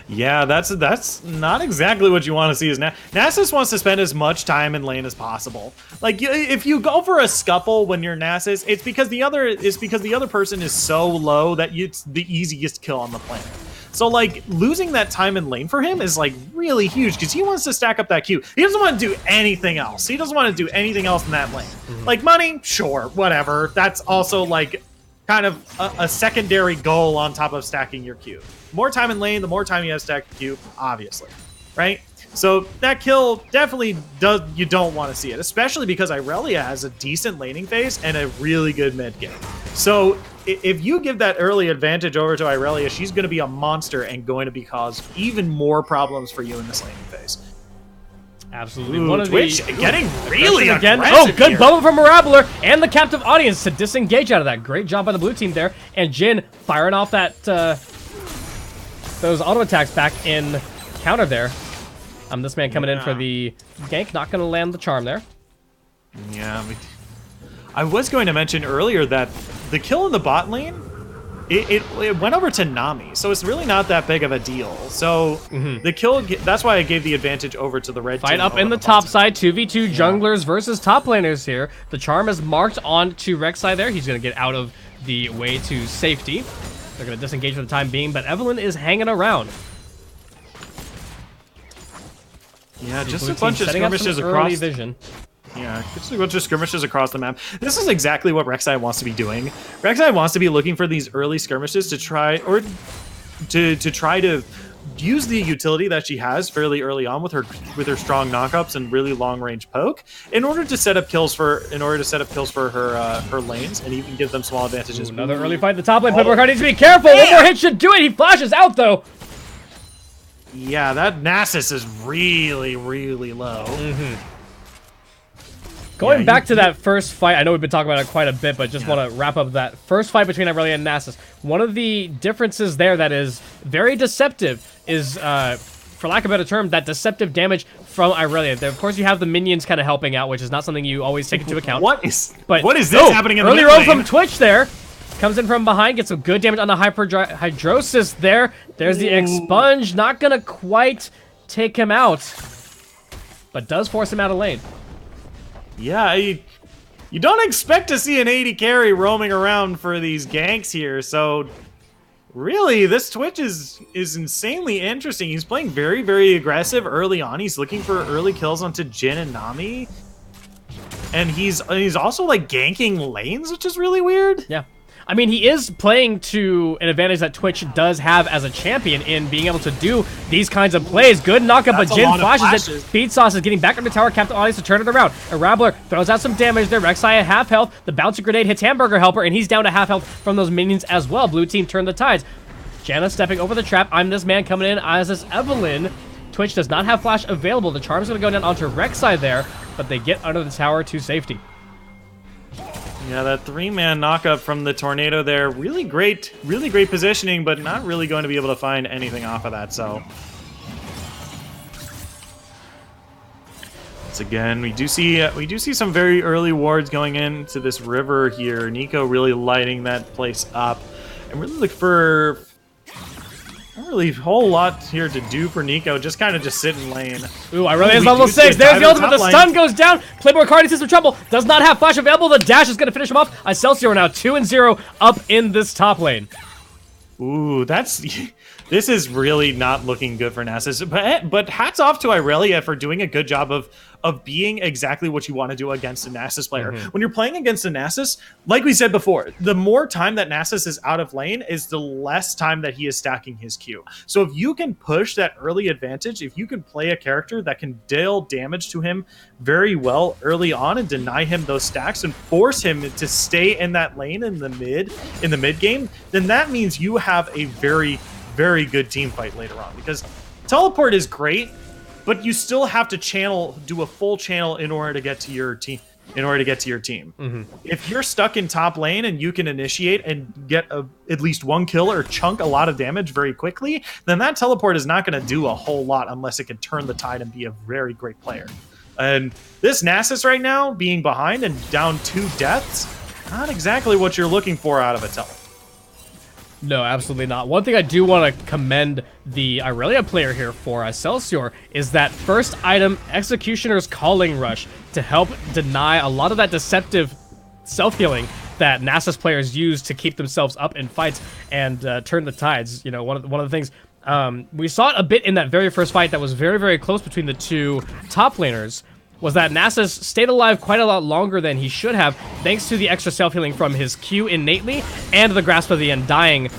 Yeah, that's not exactly what you want to see. Is Nasus wants to spend as much time in lane as possible. Like if you go for a scuffle when you're Nasus, it's because the other person is so low that it's the easiest kill on the planet. So, like, losing that time in lane for him is, like, really huge because he wants to stack up that Q. He doesn't want to do anything else. He doesn't want to do anything else in that lane. Like, money, sure, whatever. That's also, like, kind of a secondary goal on top of stacking your Q. The more time in lane, the more time you have to stack the Q, obviously, right? So that kill definitely does. You don't want to see it, especially because Irelia has a decent laning phase and a really good mid game. So if you give that early advantage over to Irelia, she's going to be a monster and going to cause even more problems for you in this laning phase. Absolutely. Ooh, One of Twitch the getting really again. aggressive Oh, good here. bubble from Mirabler and the captive audience to disengage out of that. Great job by the blue team there. And Jin firing off that those auto attacks back in counter there. This man coming in for the gank, not going to land the charm there. Yeah, I was going to mention earlier that the kill in the bot lane, it went over to Nami, so it's really not that big of a deal. So the kill, that's why I gave the advantage over to the red team. Fight up in the top side, 2v2 junglers versus top laners here. The charm is marked on to Rek'Sai there. He's going to get out of the way to safety. They're going to disengage for the time being, but Evelyn is hanging around. Yeah, just a bunch of skirmishes across. Vision. Yeah, just a bunch of skirmishes across the map. This is exactly what Rek'Sai wants to be doing. Rek'Sai wants to be looking for these early skirmishes to try, or to try to use the utility that she has fairly early on with her strong knockups and really long range poke in order to set up kills for her lanes and even give them small advantages. Ooh, another early fight in the top lane. Playboy Card needs to be careful. One more hit should do it. He flashes out though. Yeah, that Nasus is really, really low. Going back to that first fight, I know we've been talking about it quite a bit, but just want to wrap up that first fight between Irelia and Nasus. One of the differences there that is very deceptive is, for lack of a better term, that deceptive damage from Irelia. There, of course, you have the minions kind of helping out, which is not something you always take into account. What is this happening in the early mid roll lane? from Twitch there. Comes in from behind, gets some good damage on the Hydrosis there. There's the Expunge. Not going to quite take him out, but does force him out of lane. Yeah, you don't expect to see an 80 carry roaming around for these ganks here, so really, this Twitch is insanely interesting. He's playing very, very aggressive early on. He's looking for early kills onto Jin and Nami. And he's also, like, ganking lanes, which is really weird. Yeah. I mean, he is playing to an advantage that Twitch does have as a champion in being able to do these kinds of plays. Good knockup, but Jin flashes it. Speed Sauce is getting back on the tower. Captain Audience to turn it around. Arabler throws out some damage there. Rek'Sai at half health. The bouncy grenade hits Hamburger Helper, and he's down to half health from those minions as well. Blue team turn the tides. Janna stepping over the trap. I'm this man coming in as this Evelyn. Twitch does not have flash available. The charm's going to go down onto Rek'Sai there, but they get under the tower to safety. Yeah, that 3-man knockup from the tornado there, really great positioning, but not really going to be able to find anything off of that, so. Once again, we do see some very early wards going into this river here. Nico really lighting that place up. And really look for not really a whole lot here to do for Nico, just kind of just sit in lane. Ooh, Irelia's level 6. There's the ultimate. The stun goes down. Playboy Cardi sees some trouble. Does not have flash available. The dash is going to finish him off. Excelsior now 2-0 up in this top lane. Ooh, this is really not looking good for Nasus. But hats off to Irelia for doing a good job of being exactly what you want to do against a Nasus player. When you're playing against a Nasus, like we said before, the more time that Nasus is out of lane is the less time that he is stacking his Q. So if you can push that early advantage, if you can play a character that can deal damage to him very well early on and deny him those stacks and force him to stay in that lane in the mid game, then that means you have a very, very good team fight later on, because teleport is great, but you still have to do a full channel in order to get to your team. If you're stuck in top lane and you can initiate and get at least one kill or chunk a lot of damage very quickly, then that teleport is not going to do a whole lot unless it can turn the tide and be a very great player. And this Nasus right now, being behind and down 2 deaths, not exactly what you're looking for out of a teleport. No, absolutely not. One thing I do want to commend the Irelia player here for, Excelsior, is that first item, Executioner's Calling Rush, to help deny a lot of that deceptive self-healing that Nasus players use to keep themselves up in fights and turn the tides. You know, one of the things we saw it a bit in that very first fight that was very, very close between the two top laners, was that Nasus stayed alive quite a lot longer than he should have, thanks to the extra self-healing from his Q innately, and the Grasp of the Undying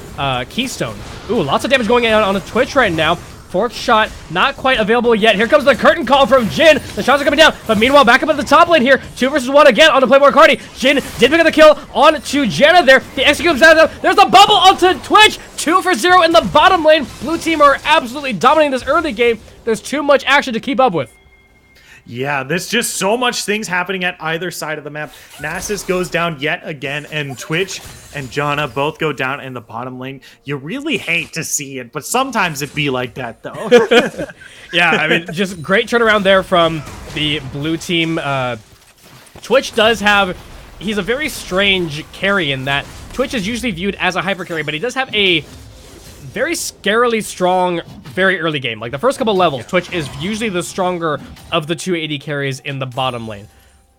Keystone. Ooh, lots of damage going on a Twitch right now. Fourth shot, not quite available yet. Here comes the curtain call from Jin. The shots are coming down, but meanwhile, back up at the top lane here. 2 versus 1 again on the Playboy Cardi. Jin did pick up the kill on to Janna there. The execute comes down. There's the bubble onto Twitch. 2 for 0 in the bottom lane. Blue team are absolutely dominating this early game. There's too much action to keep up with. Yeah, there's just so much things happening at either side of the map. Nasus goes down yet again, and Twitch and Janna both go down in the bottom lane. You really hate to see it, but sometimes it be like that, though. Yeah, I mean, just great turnaround there from the blue team. Twitch does have... He's a very strange carry in that Twitch is usually viewed as a hyper carry, but he does have a very scarily strong very early game. Like the first couple levels, Twitch is usually the stronger of the 2 AD carries in the bottom lane.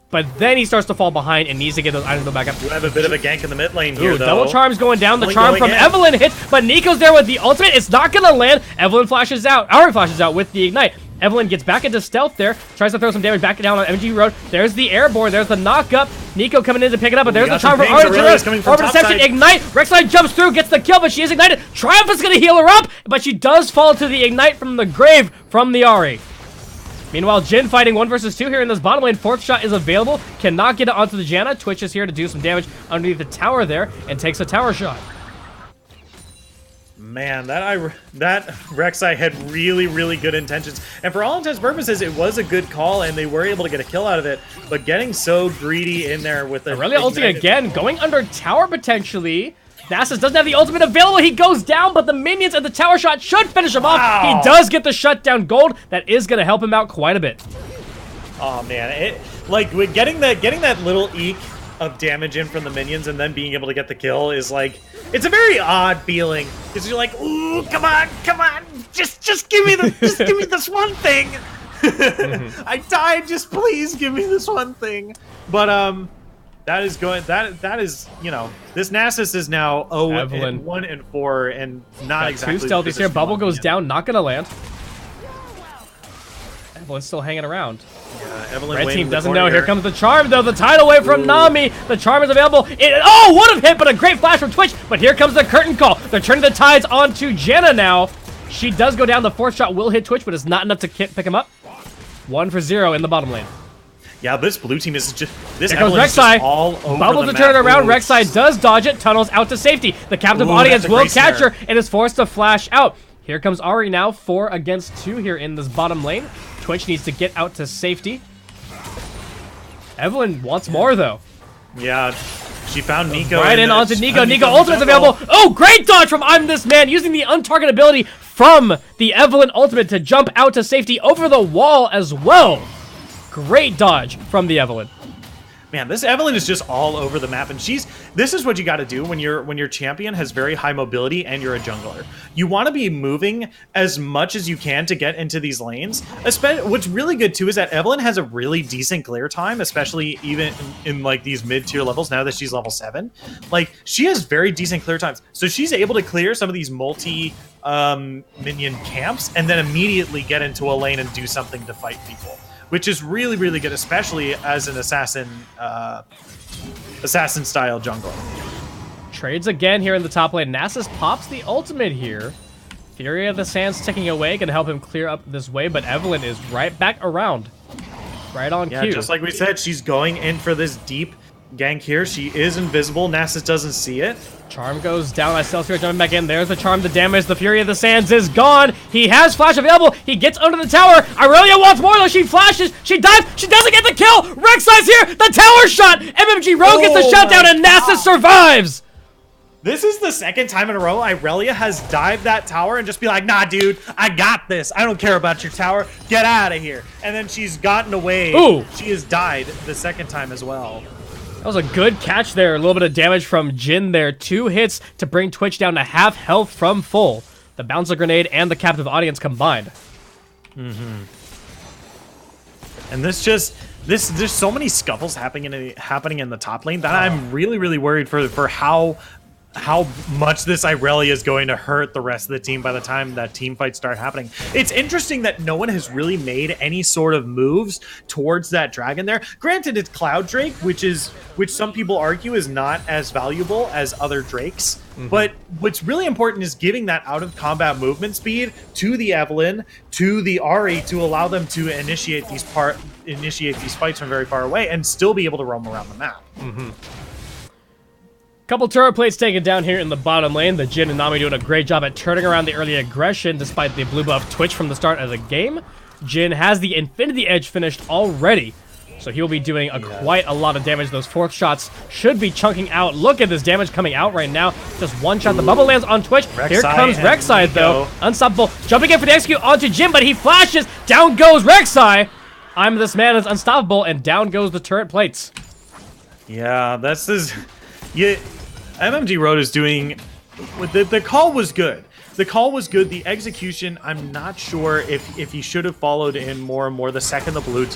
But then he starts to fall behind and needs to get those items back up. You have a bit of a gank in the mid lane here, though. Double charms going down. The charm from Evelyn hits, but Nico's there with the ultimate. It's not going to land. Evelyn flashes out. Ari flashes out with the ignite. Evelyn gets back into stealth there, tries to throw some damage back down on MG Road. There's the airborne, there's the knock-up. Nico coming in to pick it up, but there's the charm from Ari. Orb Deception, ignite. Rek'Sai jumps through, gets the kill, but she is ignited. Triumph is going to heal her up, but she does fall to the ignite from the grave from the Ari. Meanwhile, Jin fighting 1 versus 2 here in this bottom lane. Fourth shot is available, cannot get it onto the Janna. Twitch is here to do some damage underneath the tower there, and takes a tower shot. Man, that Rek'Sai had really, really good intentions. And for all intents and purposes, it was a good call, and they were able to get a kill out of it. But getting so greedy in there with the... Aurelia ulting again, going under tower potentially. Nasus doesn't have the ultimate available. He goes down, but the minions and the tower shot should finish him off. He does get the shutdown gold. That is going to help him out quite a bit. Oh, man. With getting that little eke of damage in from the minions and then being able to get the kill is like... It's a very odd feeling because you're like, ooh, come on, just give me this one thing. I died, just please give me this one thing. But that is you know, this Nasus is now 1 and 4 and not exactly. 2 stealthies here. Bubble goes down, not gonna land. Evelyn's still hanging around. Yeah, Evelyn Red team doesn't know. Here comes the charm, though. The tidal wave from Nami. The charm is available. Would have hit, but a great flash from Twitch. But here comes the curtain call. They're turning the tides onto Janna now. She does go down. The fourth shot will hit Twitch, but it's not enough to pick him up. 1 for 0 in the bottom lane. Yeah, this blue team is just... Here comes Rek'Sai. Bubbles to turn it around. Rek'Sai does dodge it. Tunnels out to safety. The captive audience will catch her and is forced to flash out. Here comes Ari now. 4 against 2 here in this bottom lane. Twitch needs to get out to safety. Evelyn wants more, though. Yeah, she found Nico. Right in onto Nico. Nico ultimate's available. Oh, great dodge from I'm This Man, using the untarget ability from the Evelyn ultimate to jump out to safety over the wall as well. Great dodge from the Evelyn. Man, this Evelyn is just all over the map, and this is what you got to do when your champion has very high mobility and you're a jungler. You want to be moving as much as you can to get into these lanes. What's really good too is that Evelyn has a really decent clear time, especially even in like these mid-tier levels now that she's level 7. Like, she has very decent clear times. So she's able to clear some of these minion camps and then immediately get into a lane and do something to fight people, which is really, really good, especially as an assassin-style jungler. Trades again here in the top lane. Nasus pops the ultimate here. Fury of the Sands ticking away, can help him clear up this way, but Evelyn is right back around. Right on cue. Yeah, just like we said, she's going in for this deep gank here. She is invisible. Nasus doesn't see it. Charm goes down. I still see her jumping back in. There's the charm, the damage. The Fury of the Sands is gone. He has flash available. He gets under the tower. Aurelia wants more, though. She flashes. She dives. She doesn't get the kill. Rek'Sai's here. The tower shot. MMG Rogue gets the shutdown, and Nasus survives. This is the second time in a row Aurelia has dived that tower and just be like, nah, dude, I got this. I don't care about your tower. Get out of here. And then she's gotten away. Ooh. She has died the second time as well. That was a good catch there. A little bit of damage from Jin there. 2 hits to bring Twitch down to half health from full. The bouncer grenade and the captive audience combined. And there's so many scuffles happening in the top lane that I'm really, really worried for how how much this Irelia is going to hurt the rest of the team by the time that team fights start happening. It's interesting that no one has really made any sort of moves towards that dragon there. Granted, it's Cloud Drake, which some people argue is not as valuable as other Drakes. But what's really important is giving that out of combat movement speed to the Evelynn, to the Ahri, to allow them to initiate these fights from very far away and still be able to roam around the map. Couple turret plates taken down here in the bottom lane. The Jhin and Nami doing a great job at turning around the early aggression despite the blue buff Twitch from the start of the game. Jhin has the Infinity Edge finished already, so he'll be doing quite a lot of damage. Those 4th shots should be chunking out. Look at this damage coming out right now. Just one shot. The bubble lands on Twitch. Here comes Rek'Sai, though. Unstoppable. Jumping in for the execute onto Jhin, but he flashes. Down goes Rek'Sai. I'm this man is unstoppable, and down goes the turret plates. Yeah, this is... Yeah, MMG Road is doing... The call was good. The call was good. The execution, I'm not sure if he should have followed in more and more the second the blue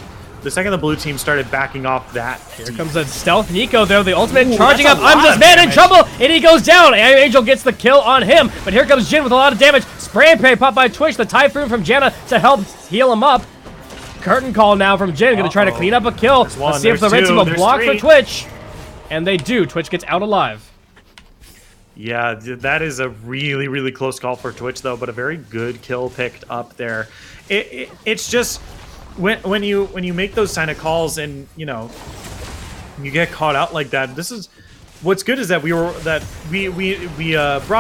team started backing off that. Here comes a stealth Neeko, though. The ultimate charging up. I'm this man in trouble, and he goes down. Angel gets the kill on him, but here comes Jhin with a lot of damage. Spray and pray popped by Twitch. The Typhoon from Janna to help heal him up. Curtain call now from Jhin. Going to try to clean up a kill. Let's see if the red team will block for Twitch. And they do. Twitch gets out alive. Yeah, that is a really, really close call for Twitch, though, but a very good kill picked up there. It's just when you make those kind of calls and you get caught out like that. This is what's good is that we brought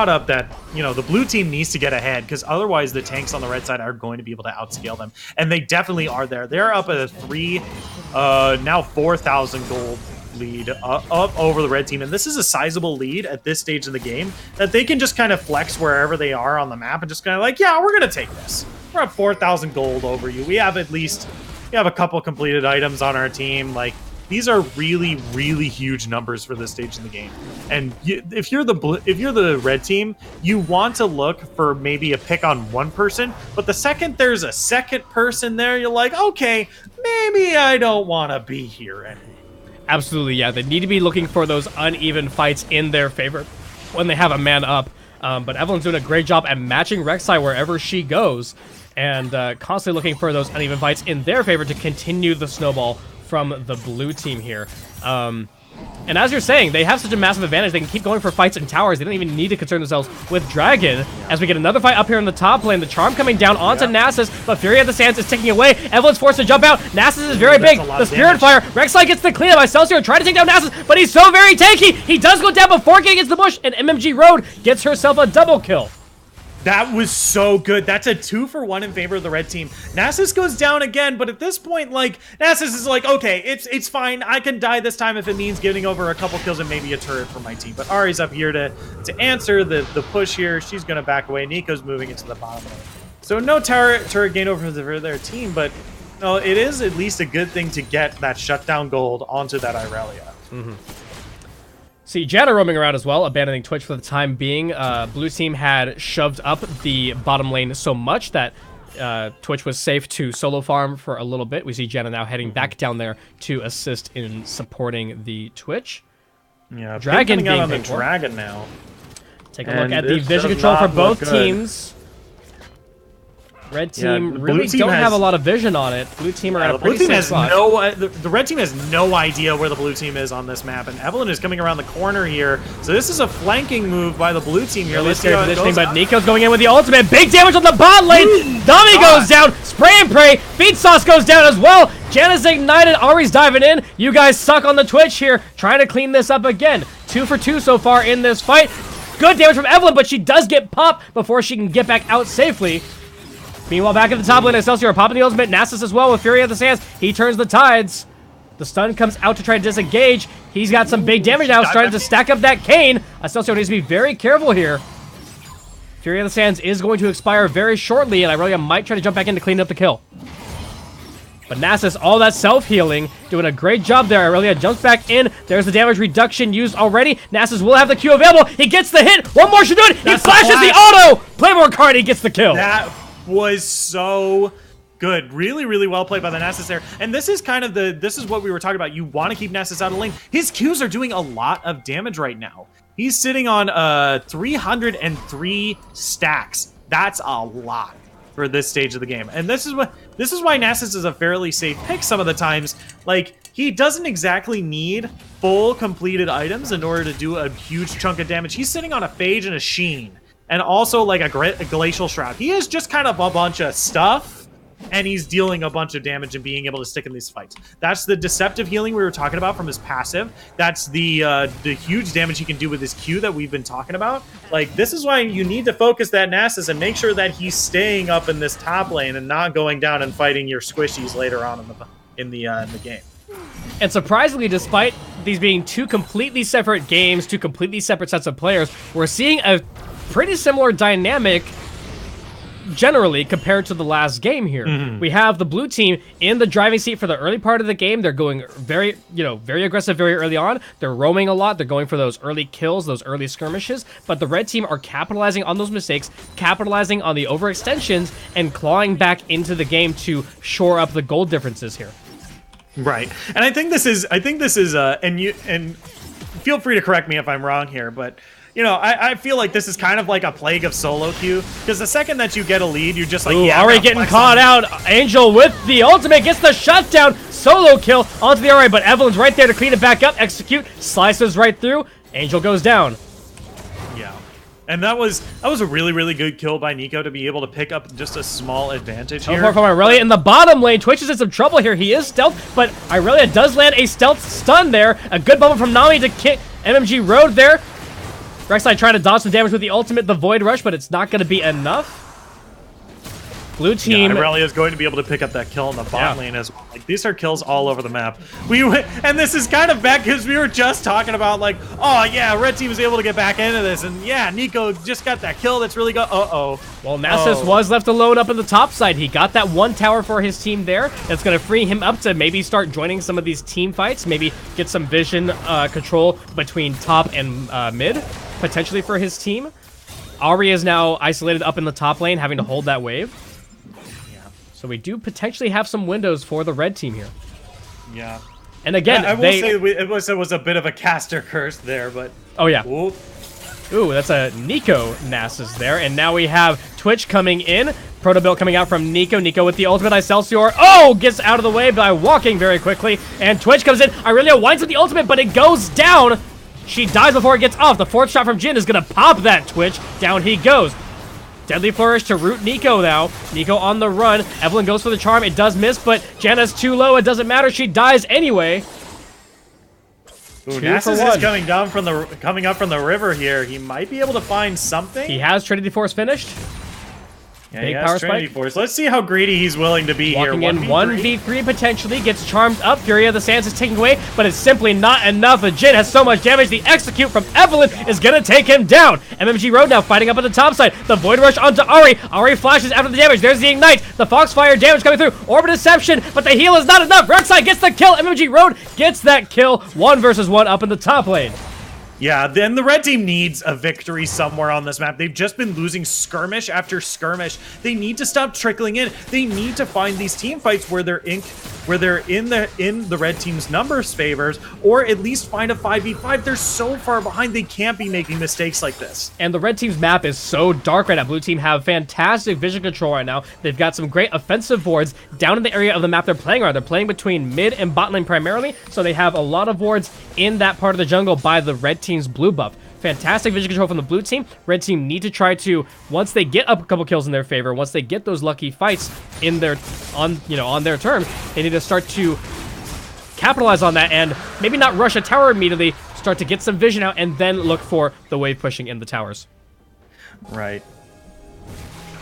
up that the blue team needs to get ahead because otherwise the tanks on the red side are going to be able to outscale them, and they definitely are there. They're up at a now 4,000 gold lead up over the red team, and this is a sizable lead at this stage of the game that they can just kind of flex wherever they are on the map and just kind of like, yeah, we're gonna take this. We're at 4,000 gold over you. We have a couple completed items on our team. Like, these are really, really huge numbers for this stage in the game. And if you're the red team, you want to look for maybe a pick on one person, but the second there's a second person there, you're like, okay, maybe I don't want to be here anymore. Absolutely, yeah. They need to be looking for those uneven fights in their favor when they have a man up. But Evelynn's doing a great job at matching Rek'Sai wherever she goes and constantly looking for those uneven fights in their favor to continue the snowball from the blue team here. And as you're saying, they have such a massive advantage. They can keep going for fights in towers. They don't even need to concern themselves with Dragon. As we get another fight up here in the top lane, the charm coming down onto Nasus, but Fury of the Sands is taking away. Evelynn's forced to jump out. Nasus is very big. The Spirit Fire. Rek'Sai gets the cleanup. Excelsior trying to take down Nasus, but he's so very tanky. He does go down before getting against the bush, and MMG Road gets herself a double kill. That was so good. That's a 2-for-1 in favor of the red team. Nasus goes down again, but at this point, like, Nasus is like, okay, it's fine. I can die this time if it means getting over a couple kills and maybe a turret for my team. But Ahri's up here to answer the push here. She's going to back away. Neeko's moving into the bottom lane. So no turret gain over for their team, but no, it is at least a good thing to get that shutdown gold onto that Irelia. See, Janna roaming around as well, abandoning Twitch for the time being. Blue team had shoved up the bottom lane so much that Twitch was safe to solo farm for a little bit. We see Janna now heading back down there to assist in supporting the Twitch. Yeah, Dragon being out on the paid for. Dragon now. Take a look at the vision control for both teams. Red team really don't have a lot of vision on it. Blue team are at a pretty safe spot. The red team has no idea where the blue team is on this map, and Evelynn is coming around the corner here. So this is a flanking move by the blue team here. Let's see how it goes. But Neeko's going in with the ultimate. Big damage on the bot lane. Nami goes down. Spray and pray. Feed sauce goes down as well. Janna's ignited. Ahri's diving in. You guys suck on the Twitch here, trying to clean this up again. 2 for 2 so far in this fight. Good damage from Evelynn, but she does get popped before she can get back out safely. Meanwhile, back at the top lane, Excelsior popping the ultimate. Nasus as well with Fury of the Sands. He turns the tides. The stun comes out to try to disengage. He's got some big damage now, starting to stack up that Kayn. Excelsior needs to be very careful here. Fury of the Sands is going to expire very shortly, and Irelia might try to jump back in to clean up the kill. But Nasus, all that self-healing, doing a great job there. Irelia jumps back in. There's the damage reduction used already. Nasus will have the Q available. He gets the hit. One more should do it. He flashes the auto. Playmore card. He gets the kill. That was so good. Really, really well played by the Nasus there. And this is kind of this is what we were talking about. You want to keep Nasus out of lane. His Qs are doing a lot of damage right now. He's sitting on 303 stacks. That's a lot for this stage of the game. And this is why Nasus is a fairly safe pick some of the times. Like, he doesn't exactly need full completed items in order to do a huge chunk of damage. He's sitting on a Phage and a Sheen, and also like a Glacial Shroud. He is just kind of a bunch of stuff, and he's dealing a bunch of damage and being able to stick in these fights. That's the deceptive healing we were talking about from his passive. That's the huge damage he can do with his Q that we've been talking about. Like, this is why you need to focus that Nasus and make sure that he's staying up in this top lane and not going down and fighting your squishies later on in the game. And surprisingly, despite these being two completely separate games, two completely separate sets of players, we're seeing a pretty similar dynamic generally compared to the last game here. We have the blue team in the driving seat for the early part of the game. They're going very aggressive very early on. They're roaming a lot. They're going for those early kills, those early skirmishes. But the red team are capitalizing on those mistakes, capitalizing on the overextensions, and clawing back into the game to shore up the gold differences here. Right. And I think this is and feel free to correct me if I'm wrong here, but you know, I feel like this is kind of like a plague of solo queue, because the second that you get a lead, you're just like, yeah, Ari getting caught out. Angel with the ultimate gets the shutdown. Solo kill onto the Ari, but Evelyn's right there to clean it back up. Execute, slices right through. Angel goes down. Yeah. And that was a really, really good kill by Nico to be able to pick up just a small advantage here. From Irelia in the bottom lane. Twitch is in some trouble here. He is stealth, but Irelia does land a stealth stun there. A good bubble from Nami to kick MMG Road there. Rek'Sai trying to dodge some damage with the ultimate, the Void Rush, but it's not going to be enough. Blue team. Yeah, Irelia is going to be able to pick up that kill in the bot lane as well. Like, these are kills all over the map. And this is kind of back because we were just talking about, like, oh yeah, red team was able to get back into this, and yeah, Nico just got that kill that's really good. Well, Nasus was left alone up in the top side. He got that one tower for his team there. That's going to free him up to maybe start joining some of these team fights, maybe get some vision control between top and mid, potentially for his team. Ari is now isolated up in the top lane, having to hold that wave. So we do potentially have some windows for the red team here. Yeah. And again, I will say it was a bit of a caster curse there, but... Oh, yeah. Ooh, that's a Nico Nasus there. And now we have Twitch coming in. Proto-build coming out from Nico. Nico with the ultimate Excelsior. Oh, gets out of the way by walking very quickly. And Twitch comes in. Irelia winds with the ultimate, but it goes down. She dies before it gets off. The fourth shot from Jhin is going to pop that Twitch. Down he goes. Deadly Flourish to root Nico now. Nico on the run. Evelyn goes for the charm. It does miss, but Janna's too low. It doesn't matter. She dies anyway. Ooh, Nasus is coming up from the river here. He might be able to find something. He has Trinity Force finished. Yeah, big power Trinity Force. Let's see how greedy he's willing to be here. Walking in 1v3 potentially. Gets charmed up. Fury of the Sands is taken away, but it's simply not enough. The Jhin has so much damage. The execute from Evelyn is going to take him down. MMG Road now fighting up at the top side. The Void Rush onto Ari. Ari flashes after the damage. There's the Ignite. The Foxfire damage coming through. Orb Deception, but the heal is not enough. Rek'Sai gets the kill. MMG Road gets that kill. 1 versus 1 up in the top lane. Yeah, then the red team needs a victory somewhere on this map. They've just been losing skirmish after skirmish. They need to stop trickling in. They need to find these team fights where they're in the red team's numbers favors, or at least find a 5v5. They're so far behind, they can't be making mistakes like this. And the red team's map is so dark right now. Blue team have fantastic vision control right now. They've got some great offensive wards down in the area of the map they're playing around. They're playing between mid and bot lane primarily, so they have a lot of wards in that part of the jungle by the red team's blue buff. Fantastic vision control from the blue team. Red team need to try to, once they get up a couple kills in their favor, once they get those lucky fights in their on their terms, they need to start to capitalize on that and maybe not rush a tower immediately, start to get some vision out, and then look for the wave pushing in the towers. Right.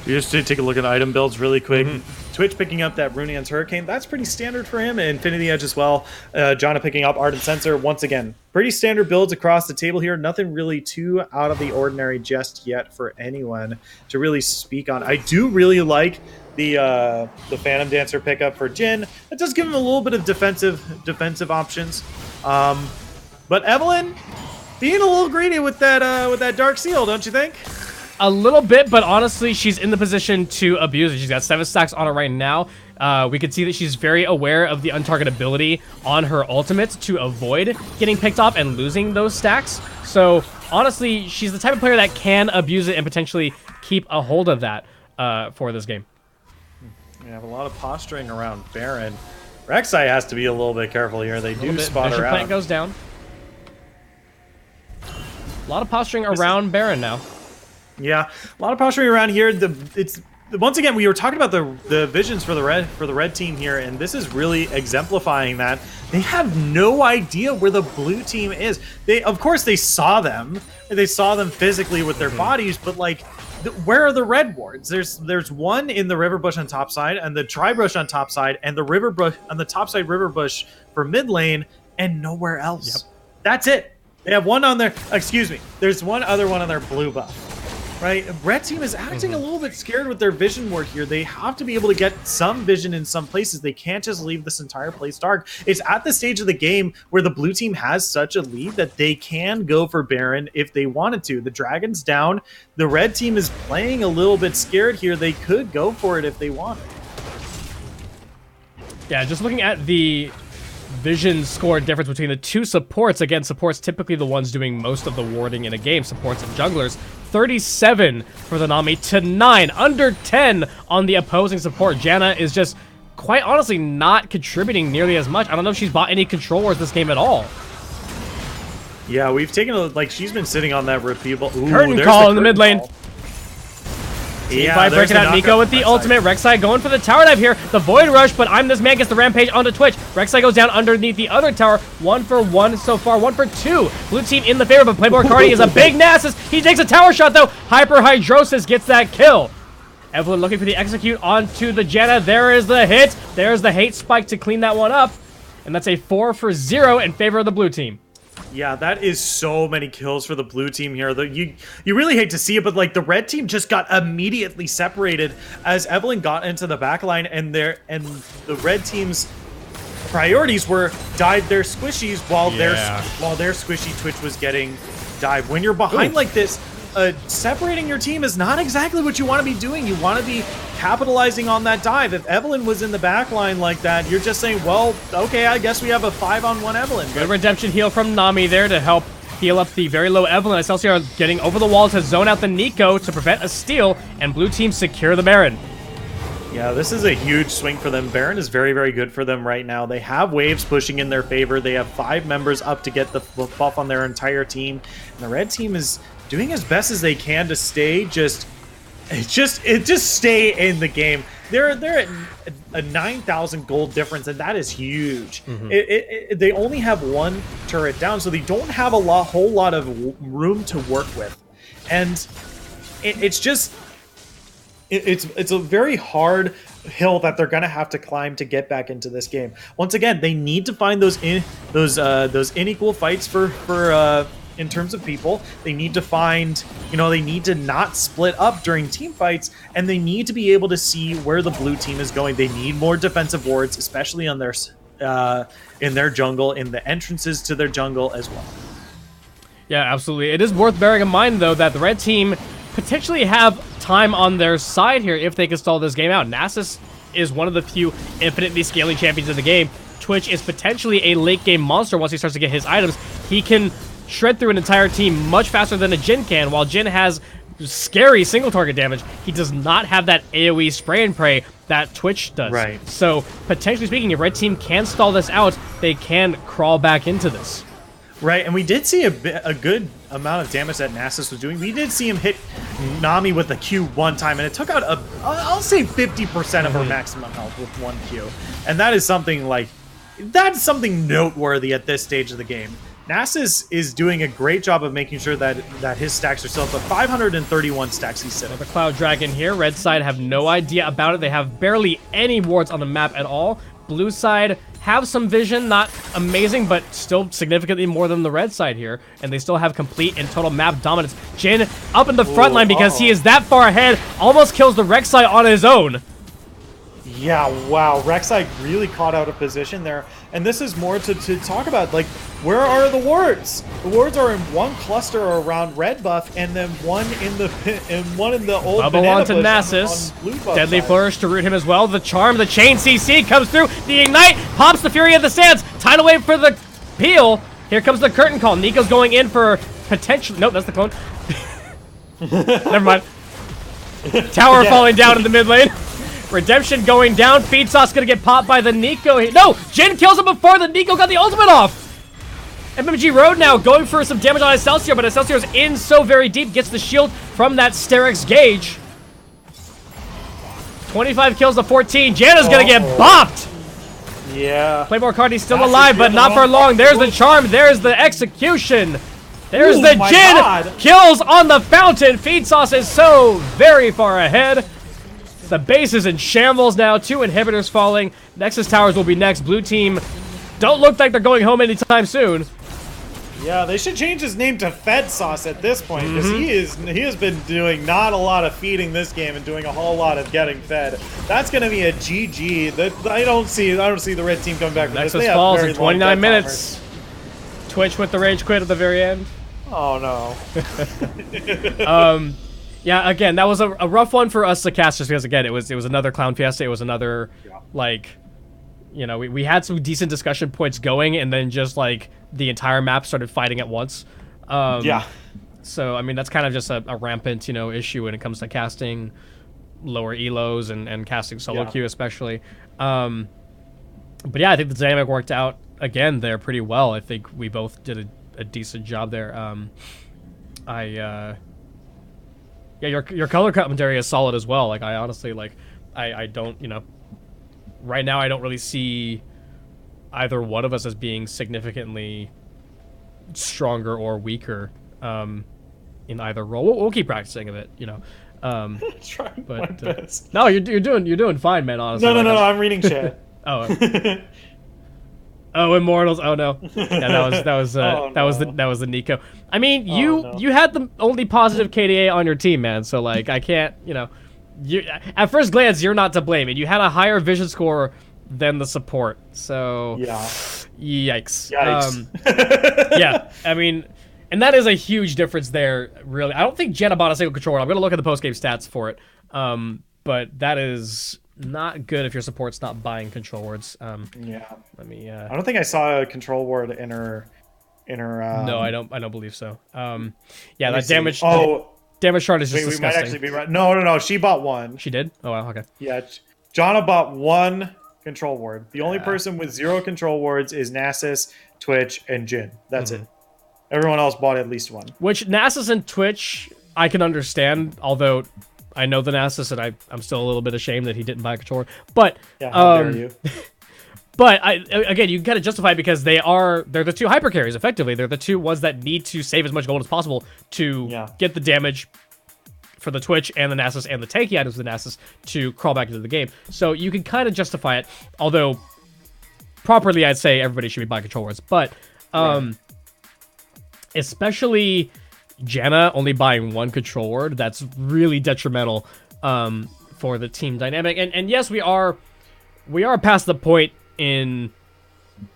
We just did take a look at item builds really quick. Twitch picking up that Runean's Hurricane. That's pretty standard for him. Infinity Edge as well. Janna picking up Ardent Sensor. Once again, pretty standard builds across the table here. Nothing really too out of the ordinary just yet for anyone to really speak on. I do really like the Phantom Dancer pickup for Jhin. It does give him a little bit of defensive options. But Evelyn being a little greedy with that Dark Seal, don't you think? A little bit, but honestly, she's in the position to abuse it. She's got 7 stacks on her right now. We can see that she's very aware of the untargetability on her ultimate to avoid getting picked off and losing those stacks. So honestly, she's the type of player that can abuse it and potentially keep a hold of that for this game. We have a lot of posturing around Baron. Rek'Sai has to be a little bit careful here. They do spot her out. Plant goes down. A lot of posturing around Baron now. Yeah, a lot of posturing around here. Once again, we were talking about the visions for the red team here, and this is really exemplifying that they have no idea where the blue team is. Of course, they saw them. They saw them physically with their bodies, but like, where are the red wards? There's one in the river bush on top side, and the tri brush on top side, and the river bush on the top side river bush for mid lane, and nowhere else. Yep. That's it. They have one on their. Excuse me. There's one other one on their blue buff. Right, red team is acting a little bit scared with their vision ward here. They have to be able to get some vision in some places. They can't just leave this entire place dark. It's at the stage of the game where the blue team has such a lead that they can go for Baron if they wanted to. The dragon's down. The red team is playing a little bit scared here. They could go for it if they wanted. Yeah, just looking at the vision score difference between the two supports. Again, supports typically the ones doing most of the warding in a game. Supports and junglers. 37 for the Nami to 9. Under 10 on the opposing support. Janna is just, quite honestly, not contributing nearly as much. I don't know if she's bought any control wars this game at all. Yeah, we've taken a, like, she's been sitting on that repeatable. Ooh, curtain call in the mid lane. Yeah, breaking out Nico with the ultimate. Rek'Sai going for the tower dive here. The Void Rush, but I'm this man gets the rampage onto Twitch. Rek'Sai goes down underneath the other tower. 1 for 1 so far. 1 for 2. Blue team in the favor, but Playboy Cardi is a big Nasus. He takes a tower shot though. Hyperhidrosis gets that kill. Evelyn looking for the execute onto the Janna. There is the hit. There's the hate spike to clean that one up. And that's a 4 for 0 in favor of the blue team. Yeah, that is so many kills for the blue team here. You really hate to see it, but like the red team just got immediately separated as Evelyn got into the backline, and the red team's priorities were dive their squishies while their squishy Twitch was getting dived. When you're behind like this, separating your team is not exactly what you want to be doing. You want to be capitalizing on that dive. If Evelyn was in the backline like that, you're just saying, well, okay, I guess we have a 5-on-1 Evelyn. Good redemption heal from Nami there to help heal up the very low Evelyn. Excelsior getting over the wall to zone out the Nico to prevent a steal, and blue team secure the Baron. Yeah, this is a huge swing for them. Baron is very, very good for them right now. They have waves pushing in their favor. They have 5 members up to get the buff on their entire team. And the red team is doing as best as they can to stay stay in the game. They're at a 9,000 gold difference, and that is huge. They only have 1 turret down, so they don't have a whole lot of room to work with, and it's a very hard hill that they're gonna have to climb to get back into this game. Once again, they need to find those unequal fights for in terms of people. They need to find, they need to not split up during team fights, and they need to be able to see where the blue team is going. They need more defensive wards, especially on their in their jungle, in the entrances to their jungle as well. Yeah, absolutely. It is worth bearing in mind, though, that the red team potentially have time on their side here if they can stall this game out. Nasus is one of the few infinitely scaling champions in the game. Twitch is potentially a late game monster once he starts to get his items. He can shred through an entire team much faster than a Jhin can. While Jhin has scary single target damage, he does not have that AoE spray and pray that Twitch does. Right. So potentially speaking, if red team can stall this out, they can crawl back into this. Right, and we did see a good amount of damage that Nasus was doing. We did see him hit Nami with a Q one time, and it took out I'll say 50% of her maximum health with 1 Q. And that is something noteworthy at this stage of the game. Nasus is doing a great job of making sure that his stacks are still up, but 531 stacks he's sitting. The Cloud Dragon here. Red side have no idea about it. They have barely any wards on the map at all. Blue side have some vision, not amazing, but still significantly more than the red side here. And they still have complete and total map dominance. Jhin up in the front line because he is that far ahead. Almost kills the Rek'Sai on his own. Yeah, wow. Rek'Sai really caught out of position there. And this is more to talk about, like, where are the wards? The wards are in one cluster around red buff, and then one in the old bubble onto Nasus. on blue buff Deadly side. Flourish to root him as well. The charm, the chain CC comes through. The ignite pops the Fury of the Sands. Tidal wave for the peel. Here comes the curtain call. Nico's going in for potentially... Nope, that's the clone. Never mind. Tower falling down in the mid lane. Redemption going down. Feed Sauce gonna get popped by the Nico. No! Jin kills him before the Nico got the ultimate off! MMG Road now going for some damage on Excelsior, but Excelsior's in so very deep. Gets the shield from that Sterix Gauge. 25 kills to 14. Janna's gonna get bopped! Yeah. Playmore Cardi's still alive, but not for long. There's the charm. There's the execution. There's the Jin. Kills on the fountain. Feed Sauce is so very far ahead. The base is in shambles now. 2 inhibitors falling. Nexus Towers will be next. Blue team don't look like they're going home anytime soon. Yeah, they should change his name to Fed Sauce at this point, because he has been doing not a lot of feeding this game and doing a whole lot of getting fed. That's going to be a GG. That I don't see the red team coming back from Nexus this. They falls have in 29 minutes. Twitch with the rage quit at the very end. Oh no. Yeah, again, that was a rough one for us to cast, just because again it was another Clown Fiesta. It was another like, you know, we had some decent discussion points going, and then just like the entire map started fighting at once. Yeah. So I mean that's kind of just a rampant, you know, issue when it comes to casting lower elos and casting solo queue especially. But yeah, I think the dynamic worked out again there pretty well. I think we both did a decent job there. Yeah, your color commentary is solid as well. Like I honestly I don't, you know, right now I don't really see either one of us as being significantly stronger or weaker in either role. We'll keep practicing of it, you know. Trying my best. No, you're doing fine, man. Honestly. No, I'm reading chat. Oh, Immortals. Oh no. Yeah, that was the Nico. I mean, you had the only positive KDA on your team, man. So like, I can't, you know, at first glance you're not to blame, and you had a higher vision score than the support. So yeah. Yikes. Yikes. Yeah, I mean, and that is a huge difference there. Really, I don't think Jenna bought a single controller. I'm gonna look at the post game stats for it. But that is not good if your support's not buying control words. Yeah. Let me. I don't think I saw a control word in her. No, I don't believe so. Yeah, that see. damage. Oh, damage chart is just disgusting. We might actually be right. No. She bought one. She did. Oh wow. Okay. Yeah, Jonna bought one control word. The only person with 0 control words is Nasus, Twitch, and Jin. That's it. Everyone else bought at least one. Which Nasus and Twitch I can understand, although I know the Nasus, and I'm still a little bit ashamed that he didn't buy a controller. But yeah, how dare you? But again, you can kind of justify it because they're the 2 hyper carries. Effectively, they're the 2 ones that need to save as much gold as possible to get the damage for the Twitch and the Nasus and the tanky items of the Nasus to crawl back into the game. So you can kind of justify it. Although properly, I'd say everybody should be buying controllers. But especially Janna only buying 1 control word, that's really detrimental for the team dynamic. And yes, we are past the point in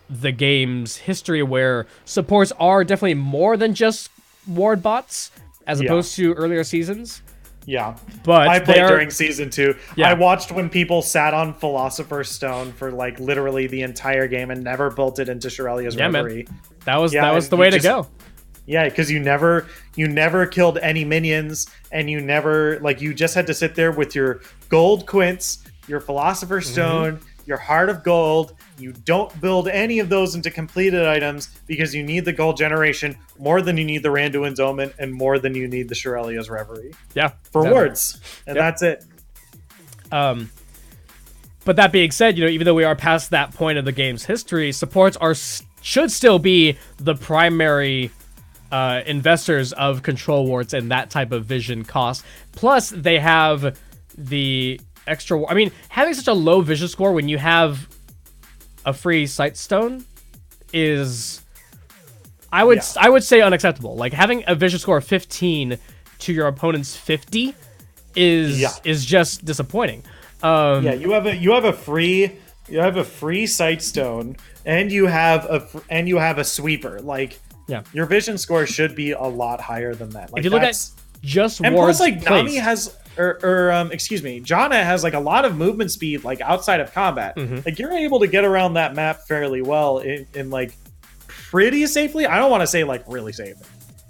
the game's history where supports are definitely more than just ward bots as opposed to earlier seasons. Yeah, but I played during season 2. Yeah. I watched when people sat on Philosopher's Stone for like literally the entire game and never built it into Shirelia's Reverie. Man. That was the way to go. Yeah, because you never killed any minions, and you never you just had to sit there with your gold quints, your Philosopher's Stone, your Heart of Gold. You don't build any of those into completed items because you need the gold generation more than you need the Randuin's Omen and more than you need the Shirelia's Reverie. Yeah, for wards, and that's it. But that being said, you know, even though we are past that point of the game's history, supports should still be the primary investors of control wards and that type of vision cost. Plus, they have the extra. I mean, having such a low vision score when you have a free sight stone is, I would say, unacceptable. Like having a vision score of 15 to your opponent's 50 is just disappointing. You have a free sight stone, and you have a sweeper. Like, your vision score should be a lot higher than that. Like, if you look at just and wards, plus, like, Nami has, Janna has like a lot of movement speed, like outside of combat. Like, you're able to get around that map fairly well in like pretty safely. I don't want to say like really safe,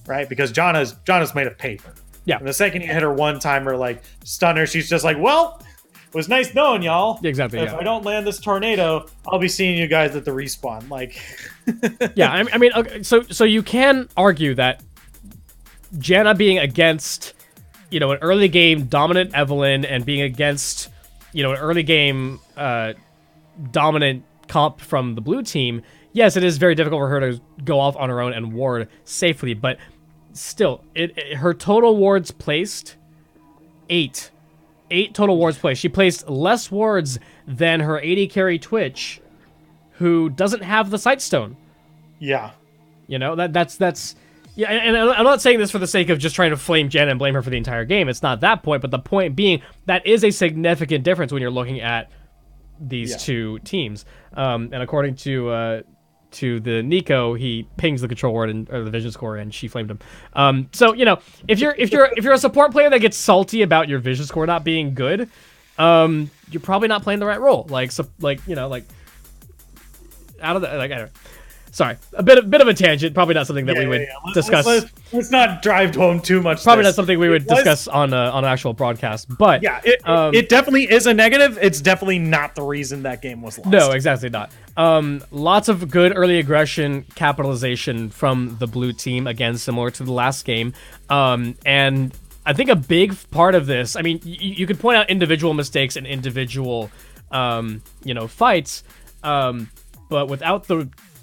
right? Because Janna's made of paper. Yeah. And the second you hit her one timer, like stun her, she's just like, well, it was nice knowing y'all. Exactly. If I don't land this tornado, I'll be seeing you guys at the respawn. Like, yeah. I mean, okay, so you can argue that Janna being against, an early game dominant Evelyn and being against, an early game dominant comp from the blue team. Yes, it is very difficult for her to go off on her own and ward safely, but still, her total wards placed 8 total wards placed. She placed less wards than her AD carry Twitch, who doesn't have the Sightstone. Yeah. That's yeah, and I'm not saying this for the sake of just trying to flame Janna and blame her for the entire game. It's not that point, but the point being that is a significant difference when you're looking at these two teams. And according to the Nico, he pings the control ward or the vision score, and she flamed him. So if you're a support player that gets salty about your vision score not being good, you're probably not playing the right role. Out of the I don't know. Sorry, a bit of a tangent. Probably not something that we would discuss. Let's not drive home too much. Probably not something we would discuss on an actual broadcast. But yeah, it definitely is a negative. It's definitely not the reason that game was lost. No, exactly not. Lots of good early aggression capitalization from the blue team. Again, similar to the last game. And I think a big part of this. I mean, you could point out individual mistakes and individual, fights. But without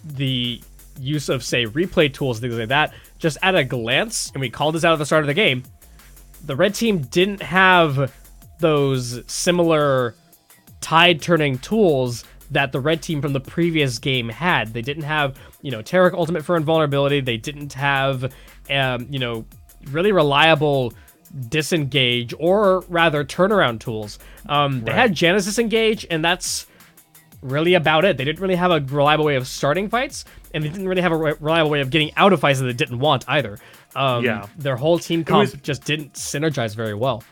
the use of, say, replay tools, things like that, just at a glance, and we called this out at the start of the game, the red team didn't have those similar tide-turning tools that the red team from the previous game had. They didn't have, Taric ultimate for invulnerability. They didn't have, really reliable disengage, or rather turnaround tools. They had Janna's disengage, and that's really about it. They didn't really have a reliable way of starting fights, and they didn't really have a reliable way of getting out of fights that they didn't want either. Their whole team comp just didn't synergize very well.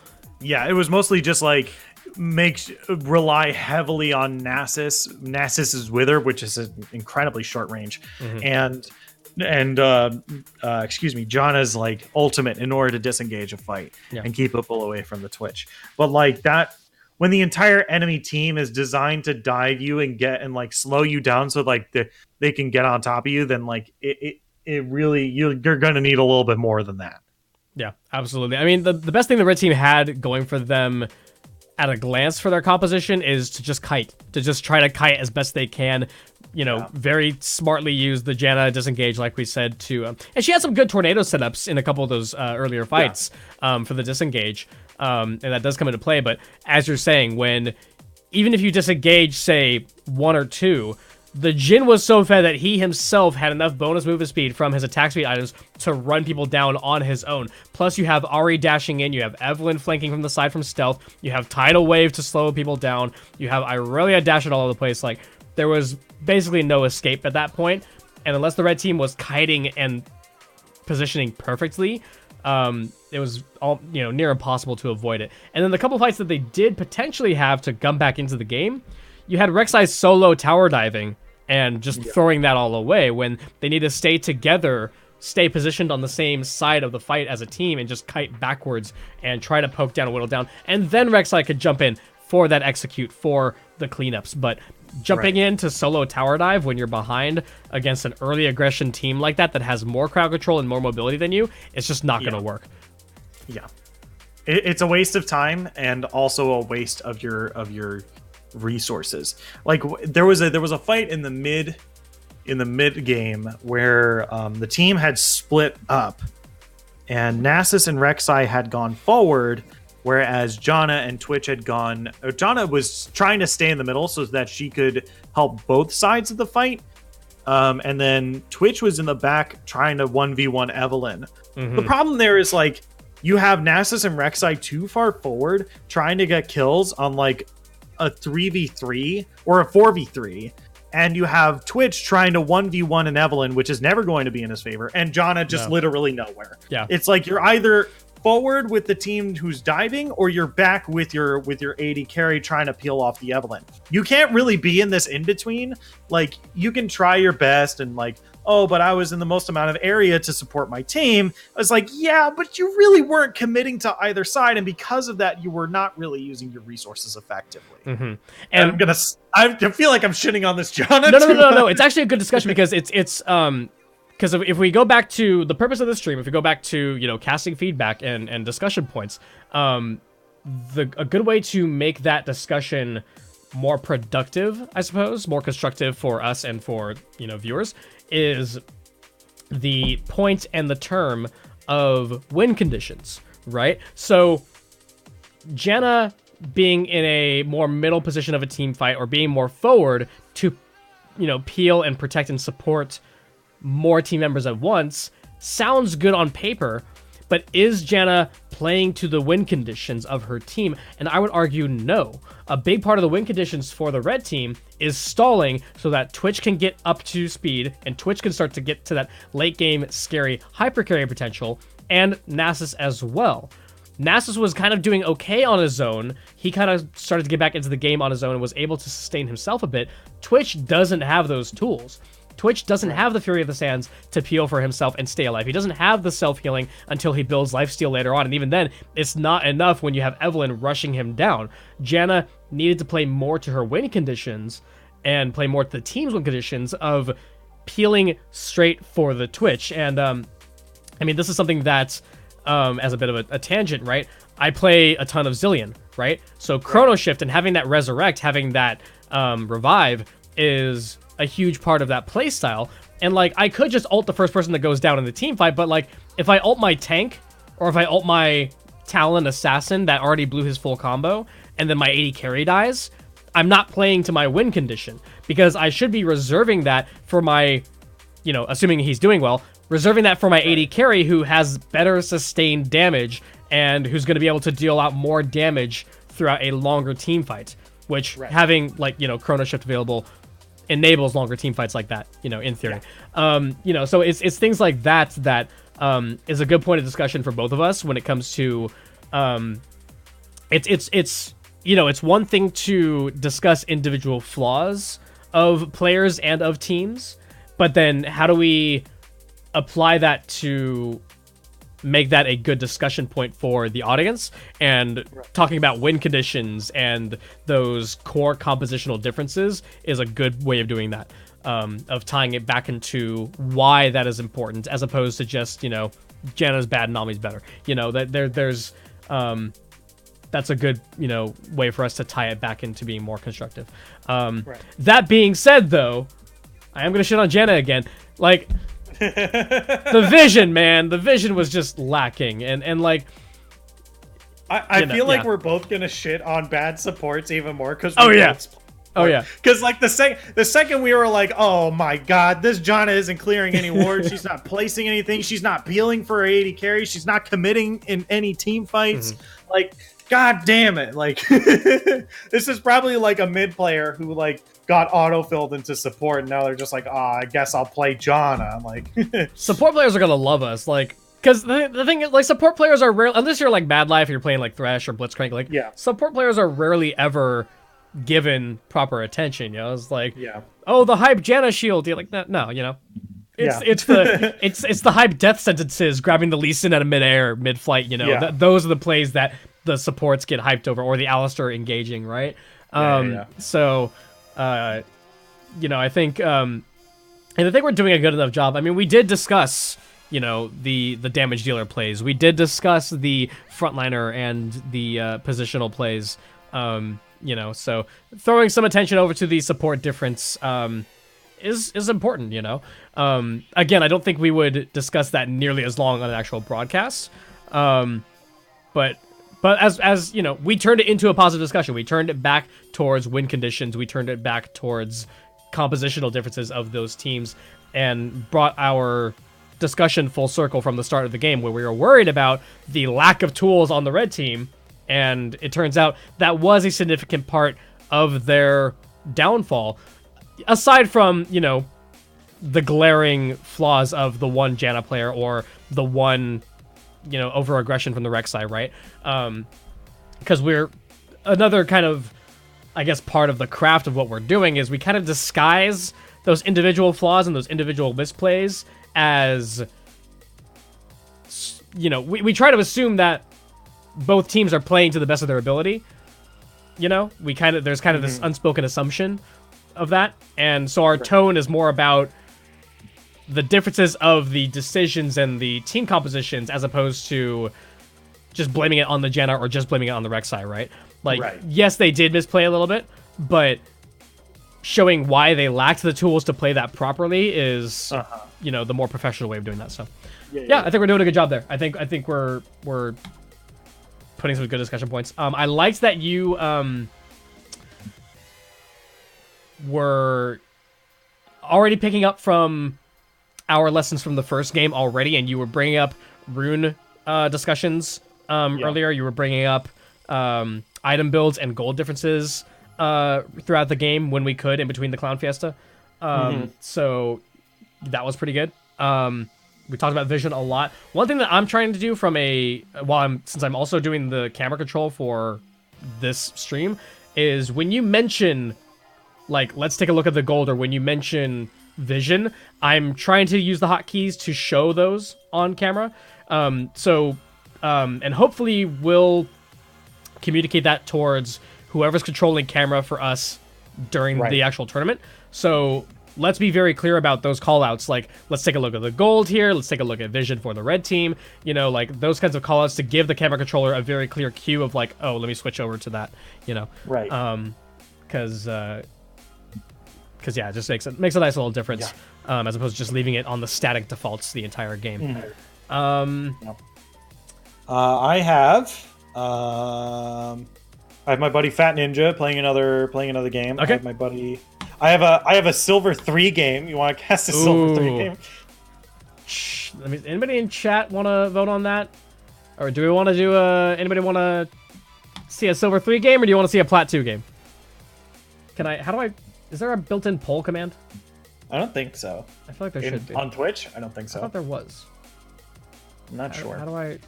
Yeah, it was mostly just like rely heavily on Nasus's Wither, which is an incredibly short range, and Janna's like ultimate in order to disengage a fight and keep people away from the Twitch. But like that, when the entire enemy team is designed to dive you and slow you down so like they can get on top of you, then like it really, you're gonna need a little bit more than that. Yeah, absolutely. I mean, the best thing the red team had going for them at a glance for their composition is to just try to kite as best they can. Very smartly use the Janna disengage, like we said, and she had some good tornado setups in a couple of those earlier fights for the disengage. And that does come into play, but as you're saying, even if you disengage, say, 1 or 2, the Jhin was so fed that he himself had enough bonus movement speed from his attack speed items to run people down on his own. Plus, you have Ahri dashing in, you have Evelyn flanking from the side from stealth, you have Tidal Wave to slow people down, you have Irelia dashing all over the place. Like, there was basically no escape at that point, and unless the red team was kiting and positioning perfectly, it was all near impossible to avoid it. And then the couple fights that they did potentially have to come back into the game, you had Rek'Sai solo tower diving and just throwing that all away when they need to stay together, stay positioned on the same side of the fight as a team, and just kite backwards and try to poke down and whittle down. And then Rek'Sai could jump in for that execute, for the cleanups. But jumping in to solo tower dive when you're behind against an early aggression team like that has more crowd control and more mobility than you, it's just not going to work. Yeah, it's a waste of time and also a waste of your resources. Like there was a fight in the mid game where the team had split up, and Nasus and Rek'Sai had gone forward, whereas Janna and Twitch had gone. Janna was trying to stay in the middle so that she could help both sides of the fight, and then Twitch was in the back trying to 1v1 Evelyn. The problem there is like you have Nasus and Rek'Sai too far forward trying to get kills on like a 3v3 or a 4v3, and you have Twitch trying to 1v1 an Evelyn, which is never going to be in his favor, and Janna just literally nowhere. Yeah, it's like you're either forward with the team who's diving, or you're back with your AD carry trying to peel off the Evelyn. You can't really be in this in between. Like, you can try your best and like oh, but I was in the most amount of area to support my team. I was like, yeah, but you really weren't committing to either side, and because of that, you were not really using your resources effectively. Mm-hmm. And I feel like I'm shitting on this, John. No. It's actually a good discussion because it's because if we go back to the purpose of the stream, if we go back to casting feedback and discussion points, a good way to make that discussion more productive, I suppose, more constructive for us and for viewers, is the point and the term of win conditions, right? So Janna being in a more middle position of a team fight or being more forward to peel and protect and support more team members at once sounds good on paper, but is Janna playing to the win conditions of her team? And I would argue no. A big part of the win conditions for the red team is stalling so that Twitch can get up to speed and Twitch can start to get to that late game scary hyper carry potential, and Nasus as well. Nasus was kind of doing okay on his own. He kind of started to get back into the game on his own and was able to sustain himself a bit. Twitch doesn't have those tools. Twitch doesn't have the Fury of the Sands to peel for himself and stay alive. He doesn't have the self-healing until he builds lifesteal later on, and even then, it's not enough when you have Evelynn rushing him down. Janna needed to play more to her win conditions and play more to the team's win conditions of peeling straight for the Twitch. And, this is something that, as a bit of a tangent, right? I play a ton of Zillion, right? So Chrono Shift and having that Resurrect, having that Revive is a huge part of that playstyle. And I could just ult the first person that goes down in the team fight, but if I ult my tank or if I ult my Talon assassin that already blew his full combo and then my AD carry dies, I'm not playing to my win condition, because I should be reserving that for my, assuming he's doing well, reserving that for my AD carry who has better sustained damage and who's going to be able to deal out more damage throughout a longer team fight, which having Chrono Shift available enables longer team fights like that, in theory. So it's things like that is a good point of discussion for both of us when it comes to it's one thing to discuss individual flaws of players and of teams, but then how do we apply that to make that a good discussion point for the audience? And talking about win conditions and those core compositional differences is a good way of doing that, of tying it back into why that is important, as opposed to just Janna's bad, Nami's better. There's that's a good way for us to tie it back into being more constructive. That being said, though, I am gonna shit on Janna again. The vision, man. The vision was just lacking, and I feel like we're both gonna shit on bad supports even more because because the second we were like, oh my god, this Janna isn't clearing any wards, she's not placing anything, she's not peeling for her AD carry, she's not committing in any team fights. God damn it! This is probably a mid player who got auto-filled into support, and now they're just I guess I'll play Janna. Support players are gonna love us, because the thing is, support players are rare, unless you're Bad Life, you're playing Thresh or Blitzcrank. Support players are rarely ever given proper attention. It's oh, the hype Janna shield. You're no, it's the hype death sentences grabbing the Lee Sin out of midair, mid-flight. Those are the plays that the supports get hyped over, or the Alistar engaging, right? So, I think, and I think we're doing a good enough job. We did discuss, the damage dealer plays. We did discuss the frontliner and the positional plays. So throwing some attention over to the support difference is important. Again, I don't think we would discuss that nearly as long on an actual broadcast. But as we turned it into a positive discussion. We turned it back towards win conditions. We turned it back towards compositional differences of those teams, and brought our discussion full circle from the start of the game, where we were worried about the lack of tools on the red team, and it turns out that was a significant part of their downfall, aside from the glaring flaws of the one Janna player or the one over aggression from the Rek'Sai, right? Because we're another kind of, I guess, part of the craft of what we're doing is we kind of disguise those individual flaws and those individual misplays as, you know, we try to assume that both teams are playing to the best of their ability. You know, there's kind of this unspoken assumption of that. And so our tone is more about the differences of the decisions and the team compositions as opposed to just blaming it on the Janna or just blaming it on the Rek'Sai, right? Like, yes, they did misplay a little bit, but showing why they lacked the tools to play that properly is, you know, the more professional way of doing that. So, yeah, I think we're doing a good job there. I think we're putting some good discussion points. I liked that you were already picking up from our lessons from the first game already, and you were bringing up rune discussions earlier. You were bringing up item builds and gold differences throughout the game when we could in between the Clown Fiesta. So that was pretty good. We talked about vision a lot. One thing that I'm trying to do since I'm also doing the camera control for this stream is when you mention, like, let's take a look at the gold, or when you mention vision, I'm trying to use the hotkeys to show those on camera. And hopefully we'll communicate that towards whoever's controlling camera for us during the actual tournament. So let's be very clear about those callouts. Like, let's take a look at the gold here. Let's take a look at vision for the red team. You know, like those kinds of callouts to give the camera controller a very clear cue of like, oh, let me switch over to that. You know, because yeah, it just makes a nice little difference as opposed to just leaving it on the static defaults the entire game. I have my buddy Fat Ninja playing another game. Okay. I have a silver 3 game. You want to cast a silver 3 game? Anybody in chat want to vote on that? Or do we want to do anybody want to see a silver 3 game, or do you want to see a plat 2 game? Is there a built-in poll command? I don't think so. I feel like there should be. On Twitch? I don't think so. I thought there was. I'm not sure. How do I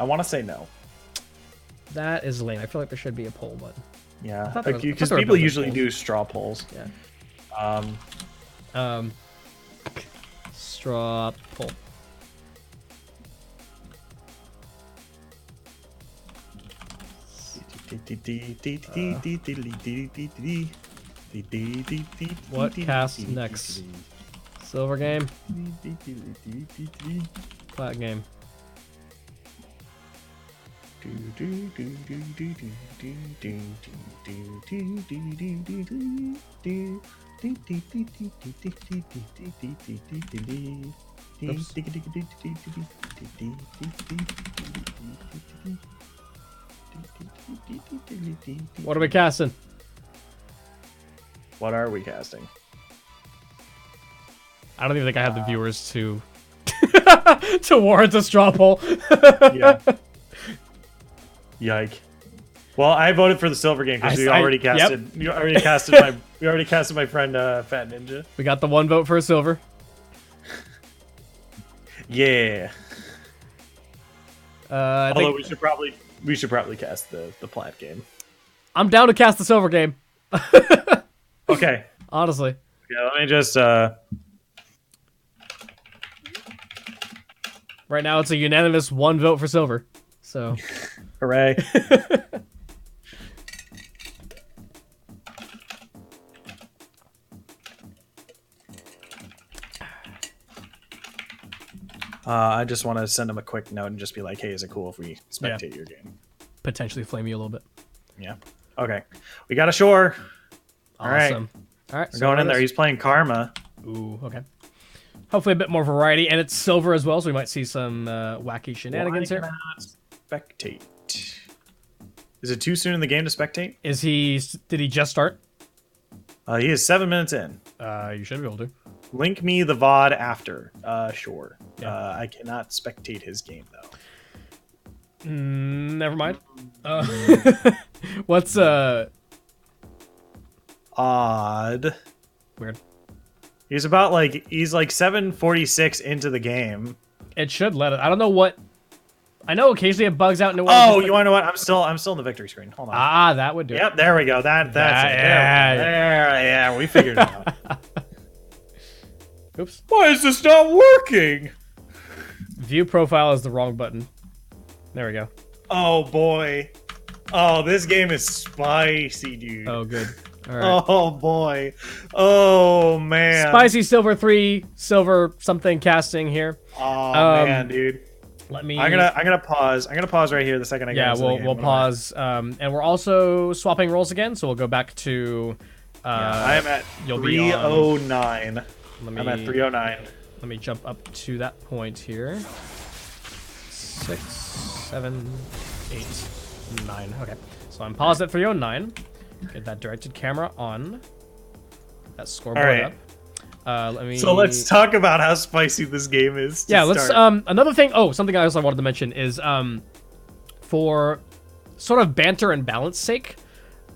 want to say no. That is lame. I feel like there should be a poll button. Yeah, because people usually do straw polls. Yeah. Straw poll. What cast next? Silver game? Plat game. What are we casting? What are we casting? I don't even think I have the viewers to to warrant a straw poll. Yeah. Yike. Well, I voted for the silver game because we already casted. Yep. We already casted my friend Fat Ninja. We got the 1 vote for a silver. Yeah. Although we should probably cast the plat game. I'm down to cast the silver game. Okay. Honestly. Yeah. Let me just. Right now, it's a unanimous 1 vote for silver. So. Hooray. I just want to send him a quick note and just be like, hey, is it cool if we spectate your game? Potentially flame you a little bit. Yeah. Okay. We got a shore. Awesome. All right. We're going in there. He's playing Karma. Ooh, okay. Hopefully a bit more variety, and it's silver as well, so we might see some wacky shenanigans here. Spectate. Is it too soon in the game to spectate? Did he just start? He is 7 minutes in. You should be able to. Link me the VoD after. Sure. Yeah. I cannot spectate his game though. Never mind. What's odd? Weird. He's like 7:46 into the game. It should let it. I don't know what. I know occasionally it bugs out. You want to know what? I'm still in the victory screen. Hold on. That would do it. Yep, there we go. That's it. Yeah, we figured it out. Oops. Why is this not working? View profile is the wrong button. There we go. Oh boy. Oh, this game is spicy, dude. Oh, good. All right. Oh boy. Oh man. Spicy Silver 3, Silver something casting here. Oh man, dude. Let me. I'm gonna pause. I'm gonna pause right here the second I get into the game. We'll pause. And we're also swapping roles again, so we'll go back to. I am at you'll be on- 309. I'm at 309. Let me jump up to that point here. 6, 7, 8, 9. Okay, so I'm paused at 309. Get that directed camera on. That scoreboard All right. up. Let me. So let's talk about how spicy this game is. Yeah, let's. Another thing. Oh, something else I wanted to mention is for sort of banter and balance sake,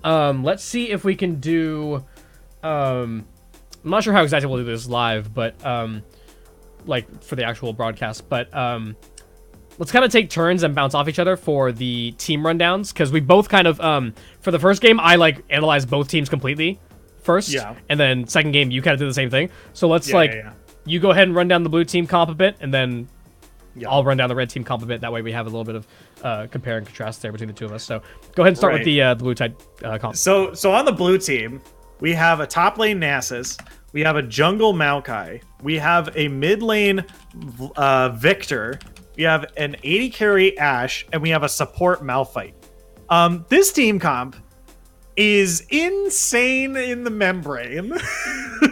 let's see if we can do. I'm not sure how exactly we'll do this live, but like for the actual broadcast, but let's kind of take turns and bounce off each other for the team rundowns, because we both kind of for the first game I like analyzed both teams completely first, and then second game you kind of did the same thing. So let's you go ahead and run down the blue team comp a bit, and then I'll run down the red team comp a bit. That way we have a little bit of compare and contrast there between the two of us. So go ahead and start with the blue type comp. So on the blue team, we have a top lane Nasus, we have a jungle Maokai, we have a mid lane Victor, we have an 80 carry Ashe, and we have a support Malphite. This team comp is insane in the membrane.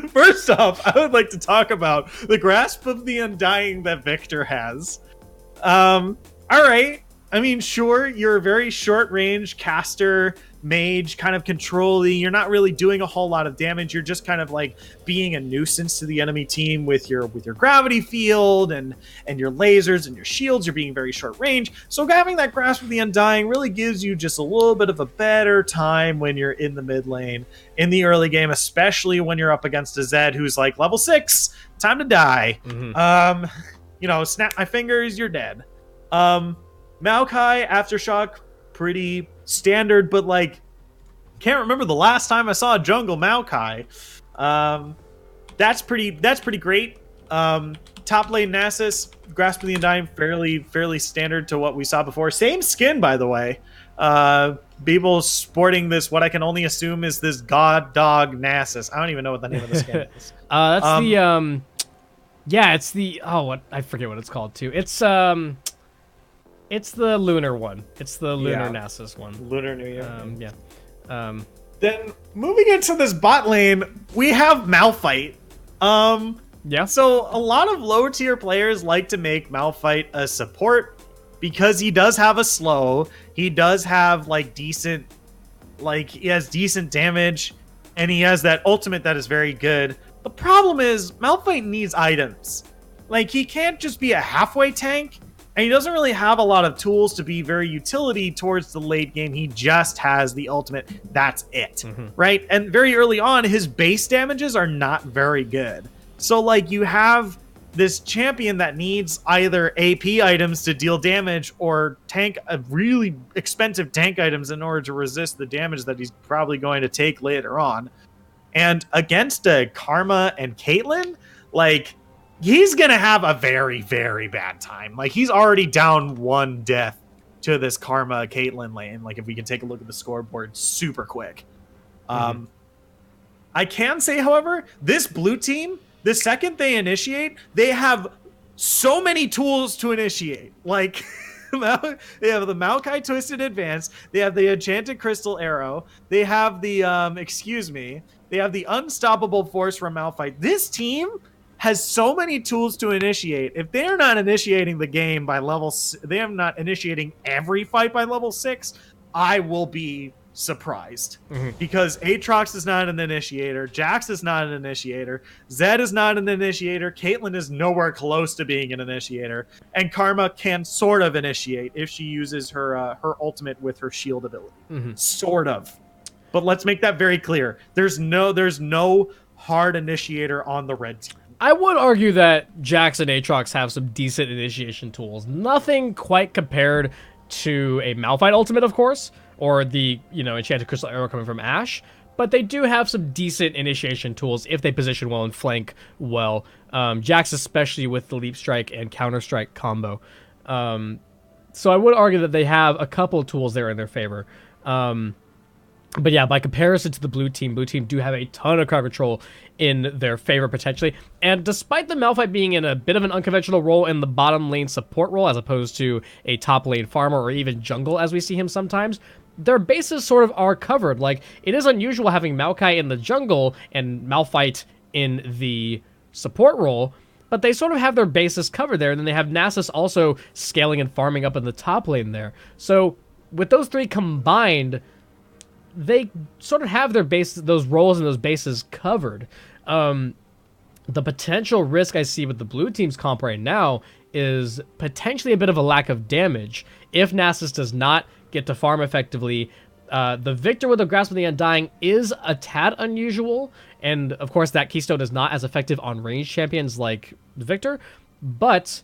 First off, I would like to talk about the grasp of the Undying that Victor has. All right. I mean, sure, you're a very short range caster, mage, kind of control-y. You're not really doing a whole lot of damage. You're just kind of like being a nuisance to the enemy team with your gravity field and your lasers and your shields. You're being very short range. So having that grasp of the Undying really gives you just a little bit of a better time when you're in the mid lane in the early game, especially when you're up against a Zed who's like level 6, time to die. You know, snap my fingers, you're dead. Maokai, Aftershock, pretty standard, but like, can't remember the last time I saw a jungle Maokai. That's pretty great. Top lane Nasus, Grasp of the Undying, fairly standard to what we saw before. Same skin, by the way. Beeble sporting this, what I can only assume is this god dog Nasus. I don't even know what the name of the skin is. That's it's the what I forget what it's called too. It's the lunar one. It's the lunar Nasus one. Lunar New Year. Then moving into this bot lane, we have Malphite. So a lot of low tier players like to make Malphite a support because he does have a slow. He does have like decent, he has decent damage, and he has that ultimate that is very good. The problem is Malphite needs items. Like, he can't just be a halfway tank, and he doesn't really have a lot of tools to be very utility towards the late game. He just has the ultimate. That's it, right? And very early on, his base damages are not very good. So, like, you have this champion that needs either AP items to deal damage or tank really expensive tank items in order to resist the damage that he's probably going to take later on. And against a Karma and Caitlyn, like, he's going to have a very, very bad time. Like, he's already down 1 death to this Karma Caitlyn lane. Like, if we can take a look at the scoreboard super quick. I can say, however, this blue team, the second they initiate, they have so many tools to initiate. Like, they have the Maokai Twisted Advance. They have the Enchanted Crystal Arrow. They have the, they have the Unstoppable Force from Malphite. This team has so many tools to initiate. If they're not initiating the game by level, they are not initiating every fight by level 6, I will be surprised. Because Aatrox is not an initiator, Jax is not an initiator, Zed is not an initiator, Caitlyn is nowhere close to being an initiator, and Karma can sort of initiate if she uses her ultimate with her shield ability. Sort of. But let's make that very clear. There's no hard initiator on the red team. I would argue that Jax and Aatrox have some decent initiation tools. Nothing quite compared to a Malphite ultimate, of course, or the Enchanted Crystal Arrow coming from Ashe. but they do have some decent initiation tools if they position well and flank well. Jax especially with the Leap Strike and Counter Strike combo. So I would argue that they have a couple of tools there in their favor. But yeah, by comparison to the blue team do have a ton of crowd control in their favor potentially. And despite the Malphite being in a bit of an unconventional role in the bottom lane support role as opposed to a top lane farmer or even jungle as we see him sometimes, their bases sort of are covered. Like, it is unusual having Maokai in the jungle and Malphite in the support role, but they sort of have their bases covered there. And then they have Nasus also scaling and farming up in the top lane there. So with those three combined, they sort of have their bases, those roles and those bases covered. The potential risk I see with the blue team's comp right now is potentially a bit of a lack of damage. If Nasus does not get to farm effectively, the Victor with the Grasp of the Undying is a tad unusual, and of course that keystone is not as effective on ranged champions like the Victor, but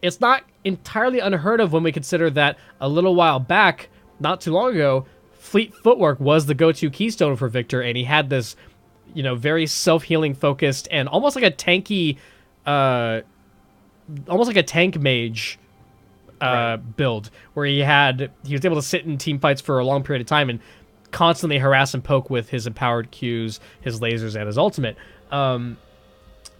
it's not entirely unheard of when we consider that a little while back, not too long ago, Fleet Footwork was the go-to keystone for Victor, and he had this, you know, very self-healing focused and almost like a tanky, almost like a tank mage build, where he was able to sit in team fights for a long period of time and constantly harass and poke with his empowered Qs, his lasers, and his ultimate.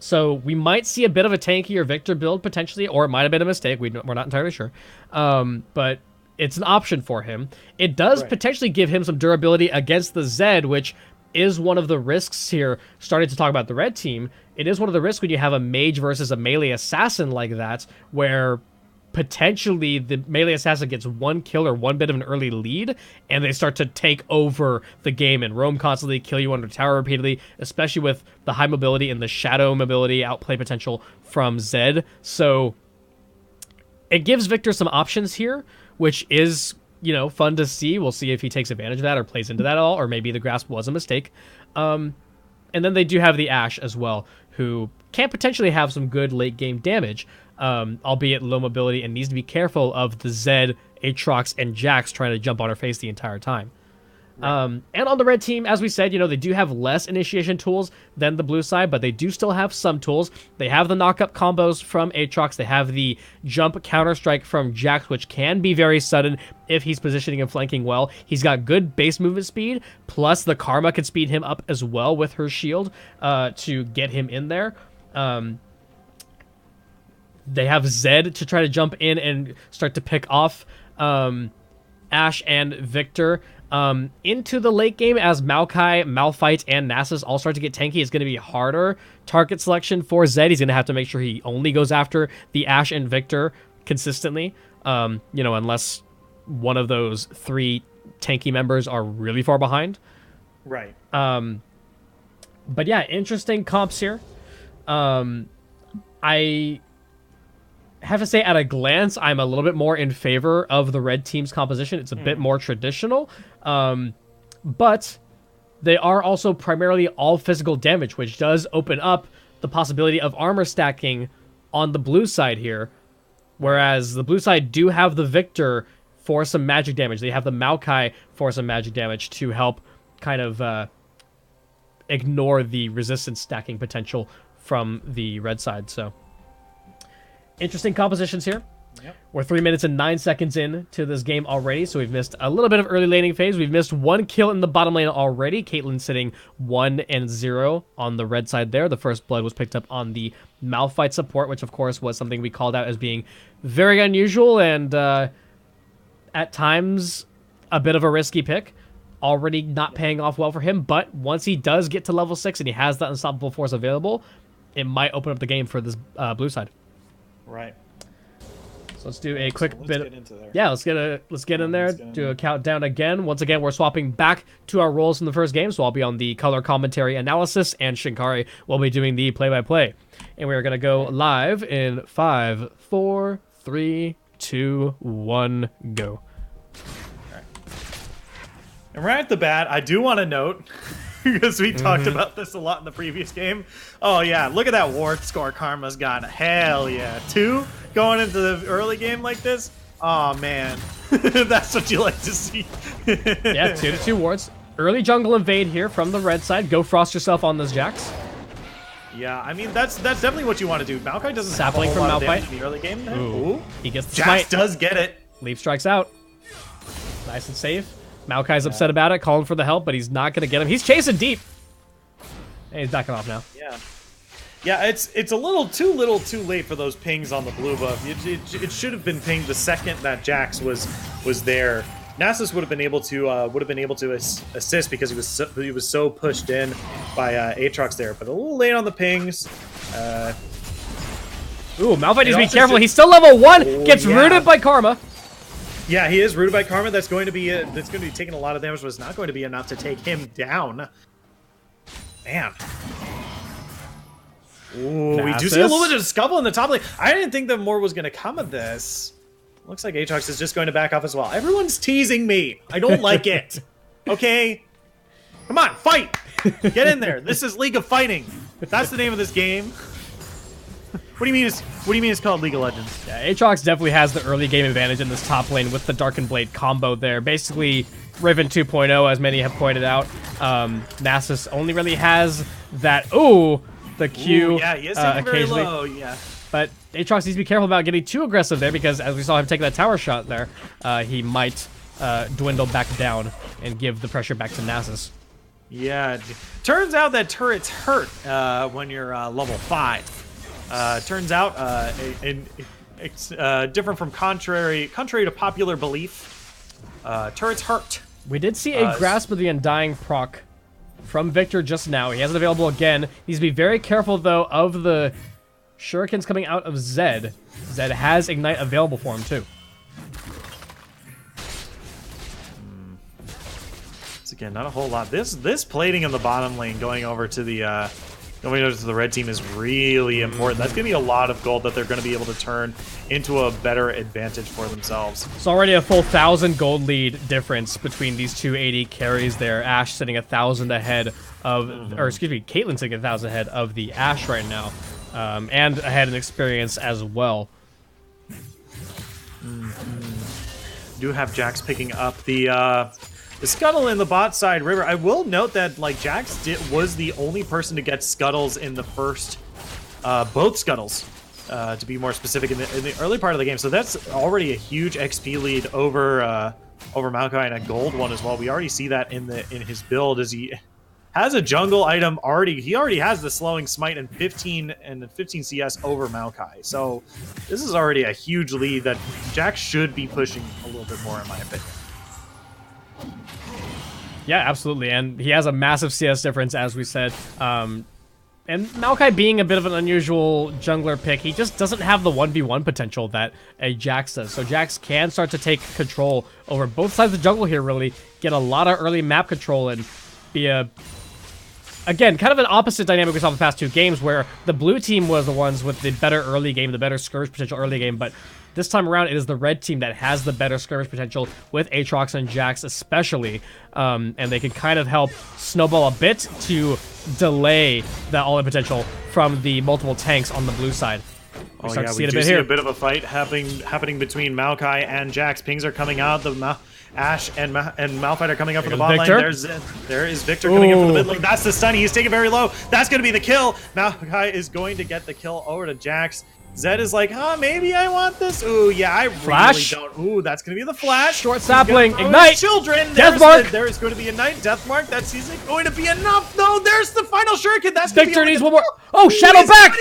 So we might see a bit of a tankier Victor build potentially, or it might have been a mistake. We're not entirely sure. But it's an option for him. It does potentially give him some durability against the Zed, which is one of the risks here. Starting to talk about the red team, it is one of the risks when you have a mage versus a melee assassin like that, where potentially the melee assassin gets one kill or one bit of an early lead, and they start to take over the game and roam constantly, kill you under tower repeatedly, especially with the high mobility and the shadow mobility outplay potential from Zed. So it gives Victor some options here, which is, you know, fun to see. We'll see if he takes advantage of that or plays into that at all, or maybe the grasp was a mistake. And then they do have the Ashe as well, who can potentially have some good late game damage, albeit low mobility, and needs to be careful of the Zed, Aatrox, and Jax trying to jump on her face the entire time. And on the red team, as we said, you know, they do have less initiation tools than the blue side, but they do still have some tools. They have the knock-up combos from Aatrox. They have the jump counter-strike from Jax, which can be very sudden if he's positioning and flanking well. He's got good base movement speed, plus the Karma can speed him up as well with her shield to get him in there. They have Zed to try to jump in and start to pick off Ashe and Victor. Into the late game, as Maokai, Malphite, and Nasus all start to get tanky, it's going to be harder target selection for Zed. He's going to have to make sure he only goes after the Ashe and Victor consistently, you know, unless one of those three tanky members are really far behind. Right. But yeah, interesting comps here. I have to say, at a glance, I'm a little bit more in favor of the red team's composition. It's a bit more traditional, but they are also primarily all physical damage, which does open up the possibility of armor stacking on the blue side here, whereas the blue side do have the Victor for some magic damage. They have the Maokai for some magic damage to help kind of ignore the resistance stacking potential from the red side. So interesting compositions here. Yep. We're 3 minutes and 9 seconds in to this game already, so we've missed a little bit of early laning phase. We've missed one kill in the bottom lane already. Caitlyn sitting 1-0 on the red side there. The first blood was picked up on the Malphite support, which of course was something we called out as being very unusual and at times a bit of a risky pick. Already not paying off well for him, but once he does get to level 6 and he has that unstoppable force available, it might open up the game for this blue side. Right. So let's do a quick bit. Get into there. Yeah, let's get in there. Do a countdown again. Once again, we're swapping back to our roles from the first game. So I'll be on the color commentary analysis, and Shinkari will be doing the play-by-play. And we are gonna go live in 5, 4, 3, 2, 1, go. And right at the bat, I do want to note, because we talked about this a lot in the previous game. Oh yeah, look at that ward score Karma's got. Hell yeah. 2 going into the early game like this. Oh man. That's what you like to see. Yeah, 2 wards. Early jungle invade here from the red side. Go frost yourself on those Jax. Yeah, I mean, that's definitely what you want to do. Maokai doesn't Sapling have a whole from lot of Malphite. damage in the early game. Ooh. He gets the Jax smite. does get it. Leaf strikes out. Nice and safe. Maokai's upset about it, calling for the help, but he's not going to get him. He's chasing deep. And he's backing off now. Yeah. Yeah, it's a little too late for those pings on the blue buff. It should have been pinged the second that Jax was there. Nasus would have been able to assist because he was so pushed in by Aatrox there, but a little late on the pings. Ooh, Malphite needs to be careful. He's still level 1. Gets rooted by Karma. Yeah, he is rooted by Karma. That's going to be taking a lot of damage, but it's not going to be enough to take him down. Man. Ooh, we do see a little bit of scuffle in the top lane. I didn't think that more was going to come of this. Looks like Aatrox is just going to back off as well. Everyone's teasing me. I don't like it. Okay? Come on, fight! Get in there. This is League of Fighting. That's the name of this game. What do you mean it's called League of Legends? Yeah, Aatrox definitely has the early game advantage in this top lane with the Darkened Blade combo there. Basically, Riven 2.0, as many have pointed out. Nasus only really has that... Ooh! The Q. Ooh, yeah, he is taking very occasionally. low. Yeah. But Aatrox needs to be careful about getting too aggressive there because as we saw him take that tower shot there, he might dwindle back down and give the pressure back to Nasus. Yeah. Turns out that turrets hurt when you're level 5. Turns out it's different from contrary to popular belief. Turrets hurt. We did see a Grasp of the Undying proc from Victor just now. He has it available again. Needs to be very careful, though, of the shurikens coming out of Zed. Zed has Ignite available for him, too. Once again, not a whole lot. This plating in the bottom lane going over to the red team is really important. That's going to be a lot of gold that they're going to be able to turn into a better advantage for themselves. It's already a full 1,000 gold lead difference between these two AD carries there. Ashe sitting 1,000 ahead of, or excuse me, Caitlyn sitting 1,000 ahead of the Ashe right now, and ahead in experience as well. Do have Jax picking up the scuttle in the bot side river. I will note that like Jax was the only person to get scuttles in the first, both scuttles, to be more specific in the early part of the game. So that's already a huge XP lead over Maokai, and a gold one as well. We already see that in his build as he has a jungle item already. He already has the slowing smite and 15 CS over Maokai. So this is already a huge lead that Jax should be pushing a little bit more, in my opinion. Yeah, absolutely, and he has a massive CS difference, as we said. And Maokai being a bit of an unusual jungler pick, he just doesn't have the 1v1 potential that a Jax does. So Jax can start to take control over both sides of the jungle here, really. Get a lot of early map control and be a... Again, kind of an opposite dynamic we saw in the past 2 games, where the blue team was the ones with the better early game, the better skirmish potential early game, but this time around, it is the red team that has the better skirmish potential with Aatrox and Jax especially, and they can kind of help snowball a bit to delay that all-in potential from the multiple tanks on the blue side. We see a bit of a fight happening between Maokai and Jax. Pings are coming out. Ashe and Malphite are coming up from the bot lane. There is Victor coming up from the mid lane. That's the stun. He's taken very low. That's going to be the kill. Maokai is going to get the kill over to Jax. Zed is like, maybe I want this. Ooh, yeah, I really don't. Ooh, that's going to be the flash. Short sapling. Ignite. Children. Death mark. There is going to be a Ignite. Death mark. That's going to be enough. No, there's the final shuriken. That's Victor needs one more. Oh, shadow back.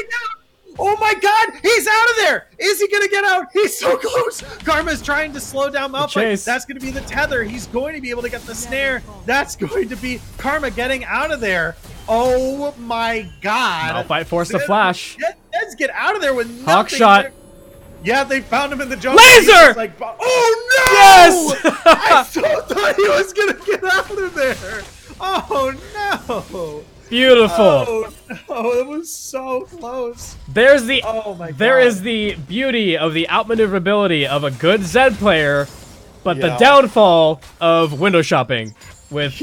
Oh my god, he's out of there! Is he gonna get out? He's so close! Karma's trying to slow down Malphite. That's gonna be the tether. He's going to be able to get the snare. That's going to be Karma getting out of there. Oh my god. Malphite forced the flash. Let's get out of there with nothing. Hawk shot. Yeah, they found him in the jungle. Laser! Like, oh no! Yes! I so thought he was gonna get out of there. Oh no! Beautiful. Oh, it was so close. There's the There is the beauty of the outmaneuverability of a good Zed player, but the downfall of window shopping with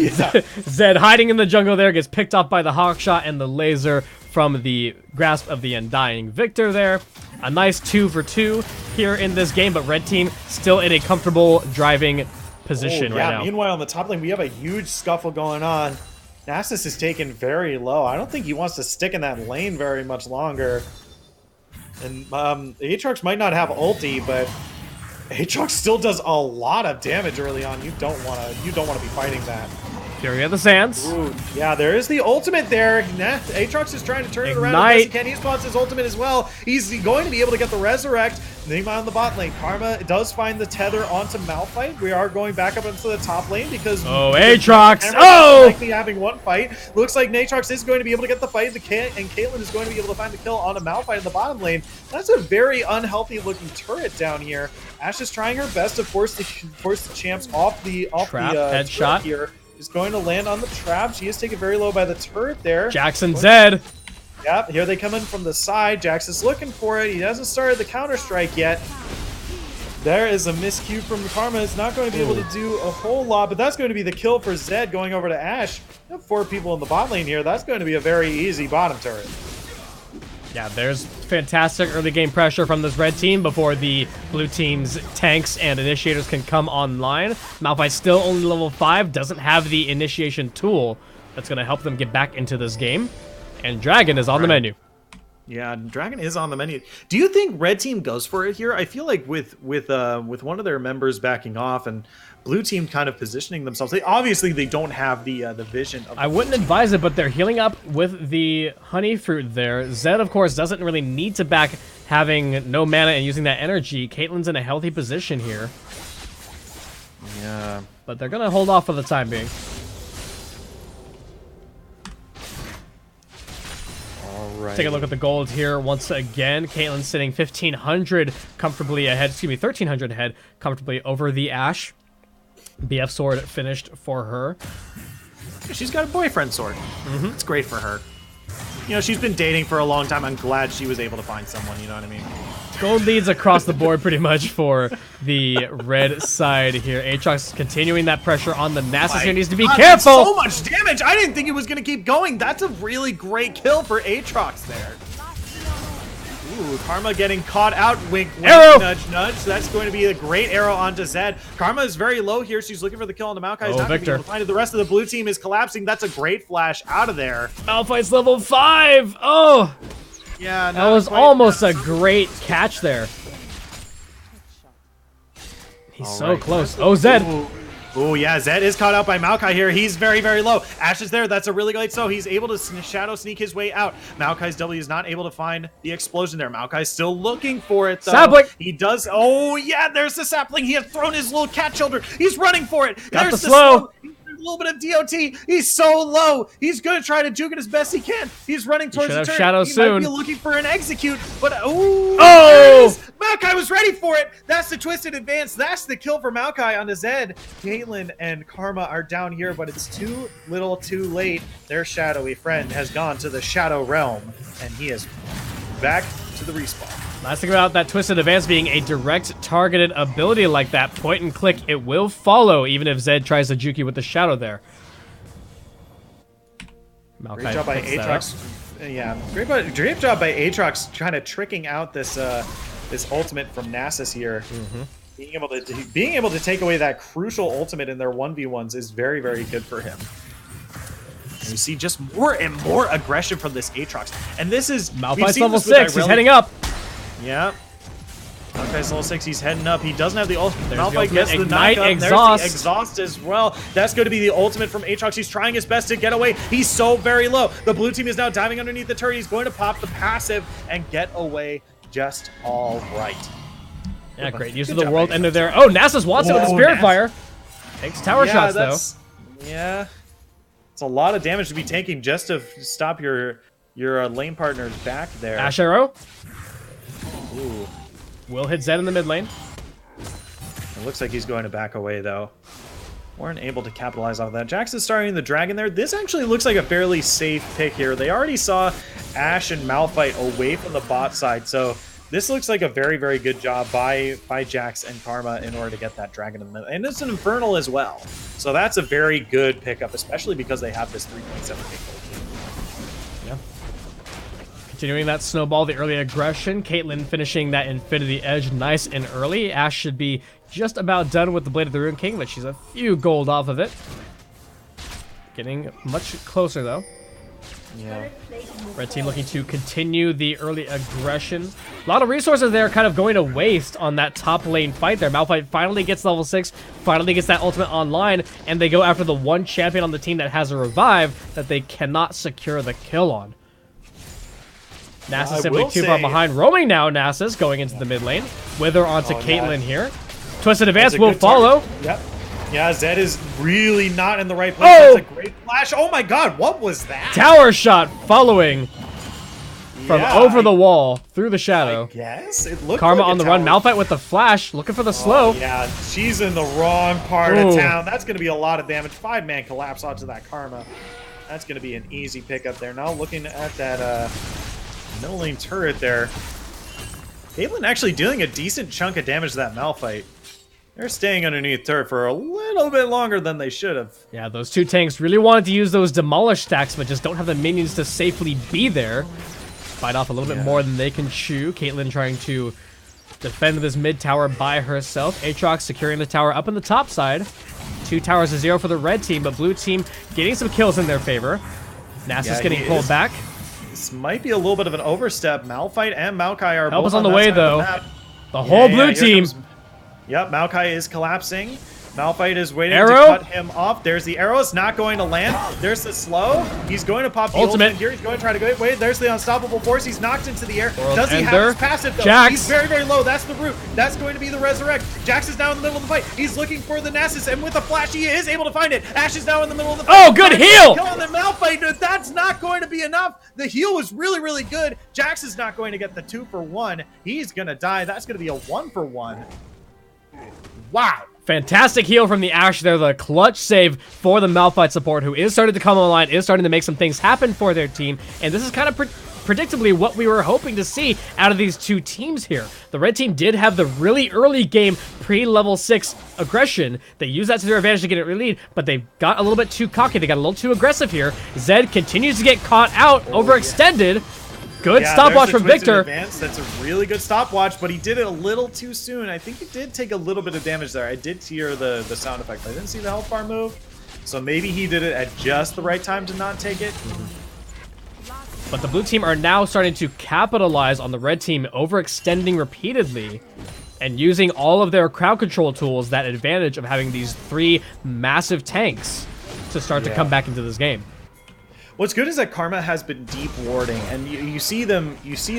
Zed hiding in the jungle there, gets picked off by the hawk shot and the laser from the grasp of the Undying Victor there. A nice 2 for 2 here in this game, but red team still in a comfortable driving position right now. Meanwhile, on the top lane, we have a huge scuffle going on. Nasus is taken very low. I don't think he wants to stick in that lane very much longer. And Aatrox might not have ulti, but Aatrox still does a lot of damage early on. You don't want to be fighting that. Fury of the Sands. Ooh, yeah, there is the ultimate there. Aatrox is trying to turn it around as best he can. He spawns his ultimate as well. He's going to be able to get the resurrect. Meanwhile, on the bot lane, Karma does find the tether onto Malphite. We are going back up into the top lane because Aatrox! Likely having one fight. Looks like Aatrox is going to be able to get the fight, and Caitlyn is going to be able to find the kill on a Malphite in the bottom lane. That's a very unhealthy looking turret down here. Ashe is trying her best to force the champs off the headshot here. Is going to land on the trap. She is taken very low by the turret there. Jackson Zed. Yep, here they come in from the side. Jax is looking for it. He hasn't started the counter-strike yet. There is a miscue from Karma. It's not going to be able to do a whole lot, but that's going to be the kill for Zed going over to Ashe. We have 4 people in the bot lane here. That's going to be a very easy bottom turret. Yeah, there's fantastic early game pressure from this red team before the blue team's tanks and initiators can come online. Malphite still only level 5, doesn't have the initiation tool that's going to help them get back into this game. And Dragon is on the menu. Yeah, Dragon is on the menu. Do you think red team goes for it here? I feel like with one of their members backing off and blue team kind of positioning themselves, obviously they don't have the vision of... I wouldn't advise it, but they're healing up with the honey fruit there. Zed, of course, doesn't really need to back having no mana and using that energy. Caitlyn's in a healthy position here. Yeah. But they're going to hold off for the time being. Right. Take a look at the gold here once again. Caitlyn sitting 1,500 comfortably ahead. Excuse me, 1,300 ahead comfortably over the Ashe. BF sword finished for her. She's got a boyfriend sword. It's great for her. You know, she's been dating for a long time. I'm glad she was able to find someone, you know what I mean? Gold leads across the board pretty much for the red side here. Aatrox continuing that pressure on the Nasus here. Needs to be careful. So much damage. I didn't think it was going to keep going. That's a really great kill for Aatrox there. Ooh, Karma getting caught out. Wink, wink, arrow. Nudge, nudge. So that's going to be a great arrow onto Zed. Karma is very low here. She's looking for the kill on the Maokai. He's not going to be able to find it. The rest of the blue team is collapsing. That's a great flash out of there. Malphite's level 5. Oh. Yeah, that was almost a great catch there. He's so close. Oh, Zed. Oh, yeah, Zed is caught out by Maokai here. He's very, very low. Ashe is there. That's a really great so. He's able to shadow sneak his way out. Maokai's W is not able to find the explosion there. Maokai's still looking for it, though. Sapling. He does. Oh, yeah, there's the sapling. He has thrown his little cat children. He's running for it. Got there's the slow. A little bit of DOT. He's so low. He's going to try to juke it as best he can. He's running towards the turret. Shadow he soon. Might be looking for an execute, but oh! Maokai was ready for it. That's the twisted advance. That's the kill for Maokai on the Zed. Caitlyn and Karma are down here, but it's too little too late. Their shadowy friend has gone to the Shadow Realm, and he is back to the respawn. Last thing about that twisted advance being a direct targeted ability like that, point and click, it will follow even if Zed tries to juke you with the shadow there. Maokai great job by Aatrox. Yeah, great job by Aatrox trying to tricking out this this ultimate from Nasus here. Being able to take away that crucial ultimate in their 1v1s is very, very good for him. And we see just more and more aggression from this Aatrox. And this is Malphite's level 6, he's heading up. Yeah. Malphite's level 6, he's heading up. He doesn't have the ultimate. Malphite gets the Ignite, knockup. exhaust. There's the exhaust as well. That's going to be the ultimate from Aatrox. He's trying his best to get away. He's so very low. The blue team is now diving underneath the turret. He's going to pop the passive and get away just all right. Yeah, great use of the world ender there. Oh, Nasus wants it with the Spirit Fire. Takes tower shots, though. Yeah. It's a lot of damage to be taking just to stop your lane partner's back there. Ashe arrow. Ooh. Will hit Zed in the mid lane. It looks like he's going to back away, though. Weren't able to capitalize off that. Jax is starting the dragon there. This actually looks like a fairly safe pick here. They already saw Ashe and Malphite away from the bot side, so this looks like a very, very good job by Jax and Karma in order to get that dragon in the middle. And it's an Infernal as well. So that's a very good pickup, especially because they have this 3.7 big gold. Yeah. Continuing that snowball, the early aggression. Caitlyn finishing that Infinity Edge nice and early. Ashe should be just about done with the Blade of the Rune King, but she's a few gold off of it. Getting much closer, though. Yeah. Red team looking to continue the early aggression. A lot of resources there kind of going to waste on that top lane fight there. Malphite finally gets level 6, finally gets that ultimate online, and they go after the one champion on the team that has a revive that they cannot secure the kill on. Nasus simply too far behind. Roaming now, Nasus going into the mid lane. Wither onto Caitlyn here. Twisted Advance will follow. Yep. Yeah, Zed is really not in the right place. That's a great flash. Oh my god, what was that? Tower shot following from over the wall through the shadow. Yes, it looked Karma like on the run. Malphite with the flash, looking for the slow. Yeah, she's in the wrong part of town. That's going to be a lot of damage. 5-man collapse onto that Karma. That's going to be an easy pickup there. Now looking at that middle lane turret there. Caitlyn actually dealing a decent chunk of damage to that Malphite. They're staying underneath turret for a little bit longer than they should have. Yeah, those two tanks really wanted to use those demolish stacks, but just don't have the minions to safely be there. Fight off a little bit more than they can chew. Caitlyn trying to defend this mid tower by herself. Aatrox securing the tower up in the top side. 2 towers to 0 for the red team, but blue team getting some kills in their favor. Nasus getting pulled back. This might be a little bit of an overstep. Malphite and Maokai are Help both us on the way, though. The whole blue team. Yep, Maokai is collapsing. Malphite is waiting Arrow. to cut him off. There's the arrow. It's not going to land. There's the slow. He's going to pop the ultimate here. He's going to try to go. Wait, there's the unstoppable force. He's knocked into the air. Does he have his passive, though? Jax. He's very, very low. That's the root. That's going to be the resurrect. Jax is now in the middle of the fight. He's looking for the Nasus, and with a flash, he is able to find it. Ashe is now in the middle of the fight. Oh, good heal! Kill on the Malphite. That's not going to be enough. The heal was really, really good. Jax is not going to get the 2-for-1. He's going to die. That's going to be a 1-for-1. Wow. Fantastic heal from the Ashe there. The clutch save for the Malphite support, who is starting to come online, is starting to make some things happen for their team. And this is kind of predictably what we were hoping to see out of these two teams here. The red team did have the really early game pre-level 6 aggression. They used that to their advantage to get an early lead, but they got a little bit too cocky. They got a little too aggressive here. Zed continues to get caught out, overextended. Good stopwatch from Victor. That's a really good stopwatch, but he did it a little too soon. I think he did take a little bit of damage there. I did hear the sound effect, but I didn't see the health bar move. So maybe he did it at just the right time to not take it. But the blue team are now starting to capitalize on the red team overextending repeatedly and using all of their crowd control tools, that advantage of having these 3 massive tanks to start to come back into this game. What's good is that Karma has been deep warding, and you see it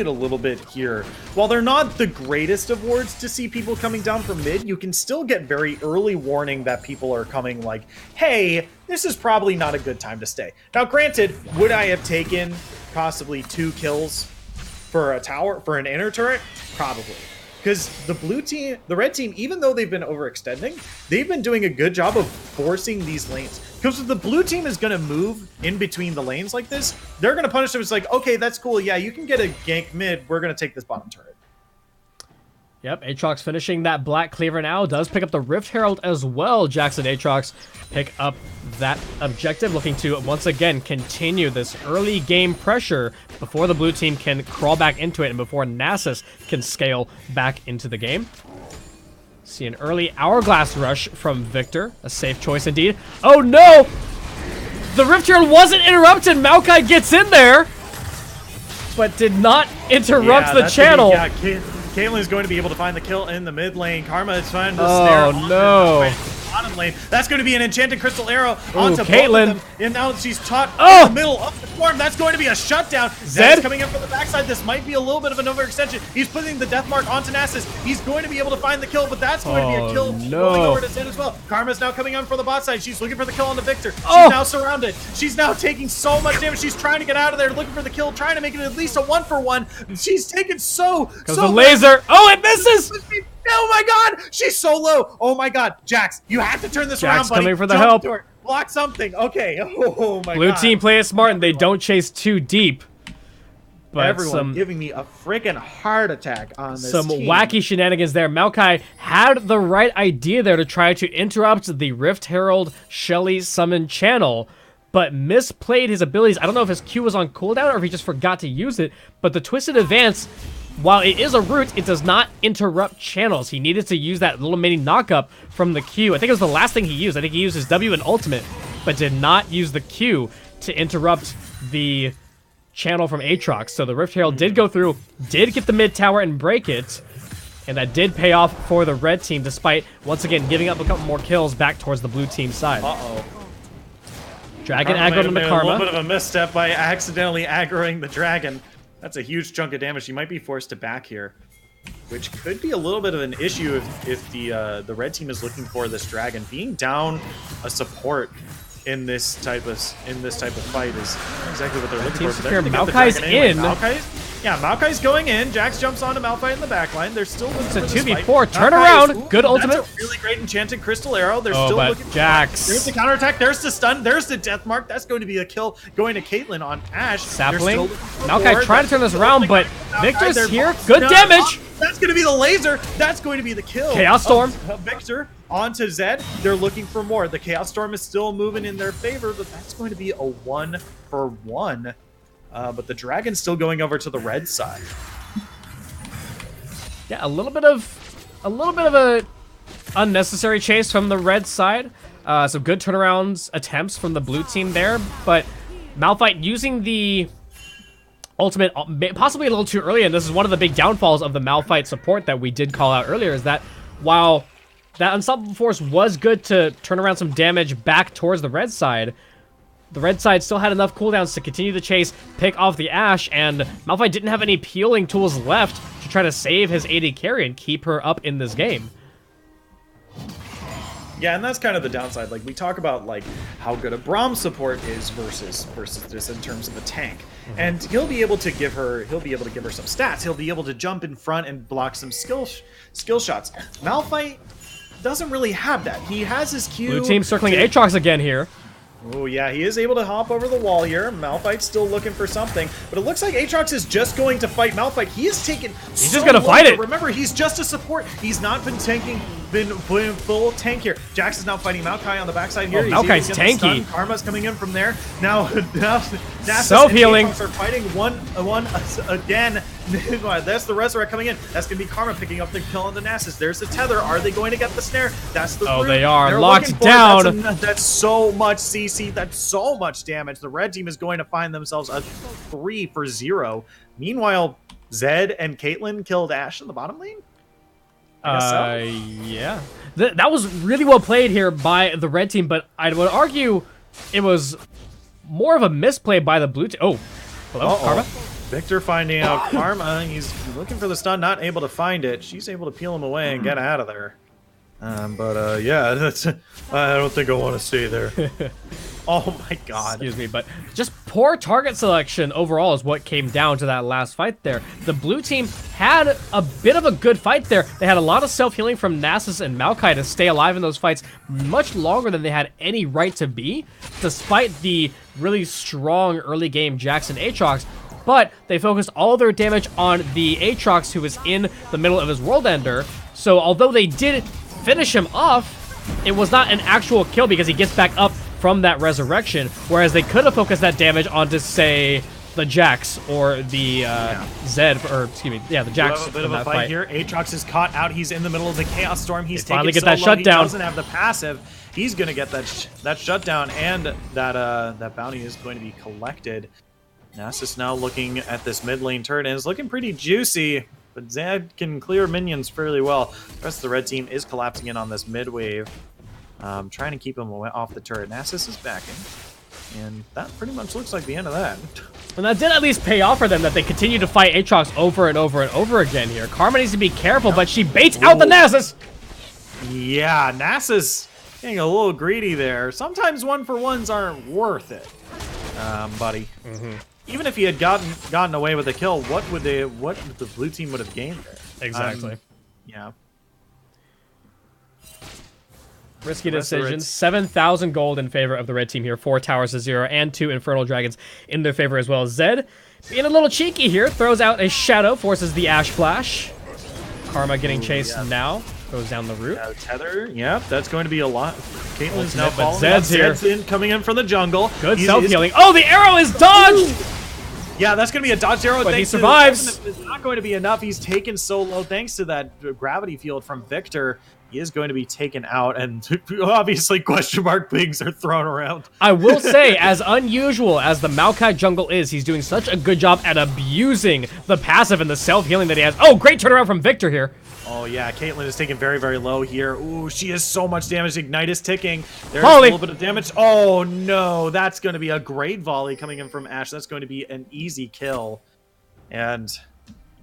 a little bit here. While they're not the greatest of wards to see people coming down from mid, you can still get very early warning that people are coming, like, hey, this is probably not a good time to stay. Now, granted, would I have taken possibly 2 kills for a tower, for an inner turret? Probably. Because the red team, even though they've been overextending, they've been doing a good job of forcing these lanes. Because if the blue team is going to move in between the lanes like this, they're going to punish them. It's like, okay, that's cool. Yeah, you can get a gank mid. We're going to take this bottom turret. Yep, Aatrox finishing that Black Cleaver now. Does pick up the Rift Herald as well. Jackson Aatrox pick up that objective, looking to once again continue this early game pressure before the blue team can crawl back into it and before Nasus can scale back into the game. See an early Hourglass rush from Victor. A safe choice indeed. Oh no! The Rift Herald wasn't interrupted. Maokai gets in there, but did not interrupt the channel. Caitlyn is going to be able to find the kill in the mid lane. Karma is trying to snare the bottom lane. That's going to be an enchanted crystal arrow onto Caitlyn. both of them. And now she's caught in the middle of the storm. That's going to be a shutdown. Zed's coming in from the backside. This might be a little bit of an overextension. He's putting the death mark onto Nasus. He's going to be able to find the kill, but that's going to be a kill going over to Zed as well. Karma's now coming on from the bot side. She's looking for the kill on the Victor. She's now surrounded. She's now taking so much damage. She's trying to get out of there, looking for the kill, trying to make it at least a 1-for-1. She's taken so the laser. Oh, it misses! Oh my god! She's so low! Oh my god. Jax, you have to turn this around, buddy. Coming for the help. Block something. Okay. Oh my god. Blue team play it smart and they don't chase too deep. But everyone giving me a freaking heart attack on this team. Wacky shenanigans there. Maokai had the right idea there to try to interrupt the Rift Herald Shelly summon channel, but misplayed his abilities. I don't know if his Q was on cooldown or if he just forgot to use it, but the Twisted Advance, while it is a root, it does not interrupt channels. He needed to use that little mini knock-up from the Q. I think it was the last thing he used. I think he used his W and ultimate, but did not use the Q to interrupt the channel from Aatrox. So the Rift Herald did go through, did get the mid tower and break it, and that did pay off for the red team, despite, once again, giving up a couple more kills back towards the blue team side. Uh-oh. Dragon aggroed into Karma. A little bit of a misstep by accidentally aggroing the dragon. That's a huge chunk of damage. He might be forced to back here, which could be a little bit of an issue if the red team is looking for this dragon. Being down a support in this type of fight is exactly what they're looking for. Here, Maokai's in. Maokai's going in. Jax jumps onto Malphite in the backline. They're still looking for it's this a 2v4. fight. Turn around. Good ultimate. That's a really great enchanted crystal arrow. They're still looking for Jax. There's the counterattack. There's the stun. There's the death mark. That's going to be a kill going to Caitlyn on Ashe. Sapling. Maokai trying to turn this around, but Victor's here. Good damage. That's going to be the laser. That's going to be the kill. Chaos Storm. Victor onto Zed. They're looking for more. The Chaos Storm is still moving in their favor, but that's going to be a 1-for-1. But the Dragon's still going over to the red side. Yeah, a little bit of a unnecessary chase from the red side. Some good turnarounds attempts from the blue team there, but Malphite using the ultimate possibly a little too early, and this is one of the big downfalls of the Malphite support that we did call out earlier, is that while that Unstoppable Force was good to turn around some damage back towards the red side still had enough cooldowns to continue the chase, pick off the Ashe, and Malphite didn't have any peeling tools left to try to save his AD carry and keep her up in this game. Yeah, and that's kind of the downside. Like, we talk about like how good a Braum support is versus this in terms of a tank. And he'll be able to give her some stats. He'll be able to jump in front and block some skill shots. Malphite doesn't really have that. He has his Q. Blue team circling Aatrox again here. Oh yeah, he is able to hop over the wall here. Malphite's still looking for something, but it looks like Aatrox is just going to fight Malphite. He is taken. He's just gonna fight it. Remember, he's just a support. He's not been tanking, been full tank here. Jax is now fighting Maokai on the backside here. Maokai's tanky. Karma's coming in from there. Now self-healing. Are fighting one again. That's the Resurrect coming in. That's going to be Karma picking up the kill on the Nasus. There's the tether. Are they going to get the snare? That's the root. They are. They're locked down. That's so much CC. That's so much damage. The red team is going to find themselves a 3-for-0. Meanwhile, Zed and Caitlyn killed Ashe in the bottom lane? Yeah. That was really well played here by the red team, but I would argue it was more of a misplay by the blue team. Oh, hello, Karma? Victor finding out Karma. He's looking for the stun, not able to find it. She's able to peel him away and get out of there. Yeah, that's. I don't think I want to stay there. Oh my god. Excuse me, but just poor target selection overall is what came down to that last fight there. The blue team had a bit of a good fight there. They had a lot of self-healing from Nasus and Maokai to stay alive in those fights much longer than they had any right to be, despite the really strong early game Jax and Aatrox. But they focused all their damage on the Aatrox, who was in the middle of his World Ender. So although they did finish him off, it was not an actual kill because he gets back up from that resurrection, whereas they could have focused that damage onto, say, the Jax or the Zed, or excuse me, yeah, the Jax. A bit of a fight here. Aatrox is caught out. He's in the middle of the Chaos Storm. He's finally taking get that shutdown. He doesn't have the passive. He's gonna get that shutdown, and that bounty is going to be collected. Nasus now looking at this mid lane turret, and it's looking pretty juicy. But Zed can clear minions fairly well. The rest of the red team is collapsing in on this mid wave. Trying to keep him off the turret. Nasus is backing. And that pretty much looks like the end of that. And that did at least pay off for them, that they continue to fight Aatrox over and over and over again here. Karma needs to be careful, but she baits out the Nasus! Yeah, Nasus getting a little greedy there. Sometimes 1-for-1s aren't worth it, buddy. Even if he had gotten away with a kill, what the blue team would have gained there? Exactly. Yeah. Risky decision. 7,000 gold in favor of the red team here. 4 towers to 0 and 2 infernal dragons in their favor as well. Zed, being a little cheeky here, throws out a shadow, forces the Ash Flash. Karma getting chased now. Goes down the root. Tether, yep, that's going to be a lot. Caitlin's now But falling. Zed's here. Zed's coming in from the jungle. Good self-healing. Oh, the arrow is dodged! Yeah, that's going to be a dodge arrow. But he survives. It's not going to be enough. He's taken so low thanks to that gravity field from Victor. He is going to be taken out, and obviously question mark things are thrown around. I will say, as unusual as the Maokai jungle is, he's doing such a good job at abusing the passive and the self-healing that he has. Oh, great turnaround from Victor here. Oh, yeah, Caitlyn is taken very, very low here. Ooh, she has so much damage. Ignite is ticking. There's a little bit of damage. Oh, no. That's going to be a great volley coming in from Ashe. That's going to be an easy kill. And,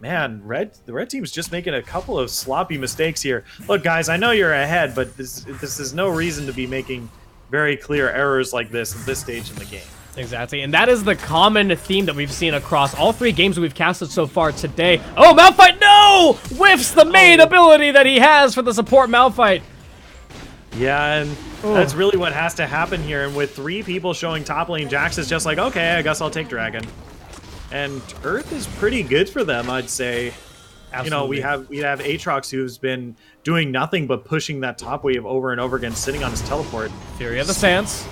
man, the red team's just making a couple of sloppy mistakes here. Look, guys, I know you're ahead, but this is no reason to be making very clear errors like this at this stage in the game. Exactly, and that is the common theme that we've seen across all 3 games that we've casted so far today. Oh, Malphite, no! Whiffs the main ability that he has for the support Malphite. Yeah, and that's really what has to happen here. And with 3 people showing top lane, Jax is just like, okay, I guess I'll take Dragon. And Earth is pretty good for them, I'd say. Absolutely. You know, we have Aatrox, who's been doing nothing but pushing that top wave over and over again, sitting on his teleport. Fury of the Sands.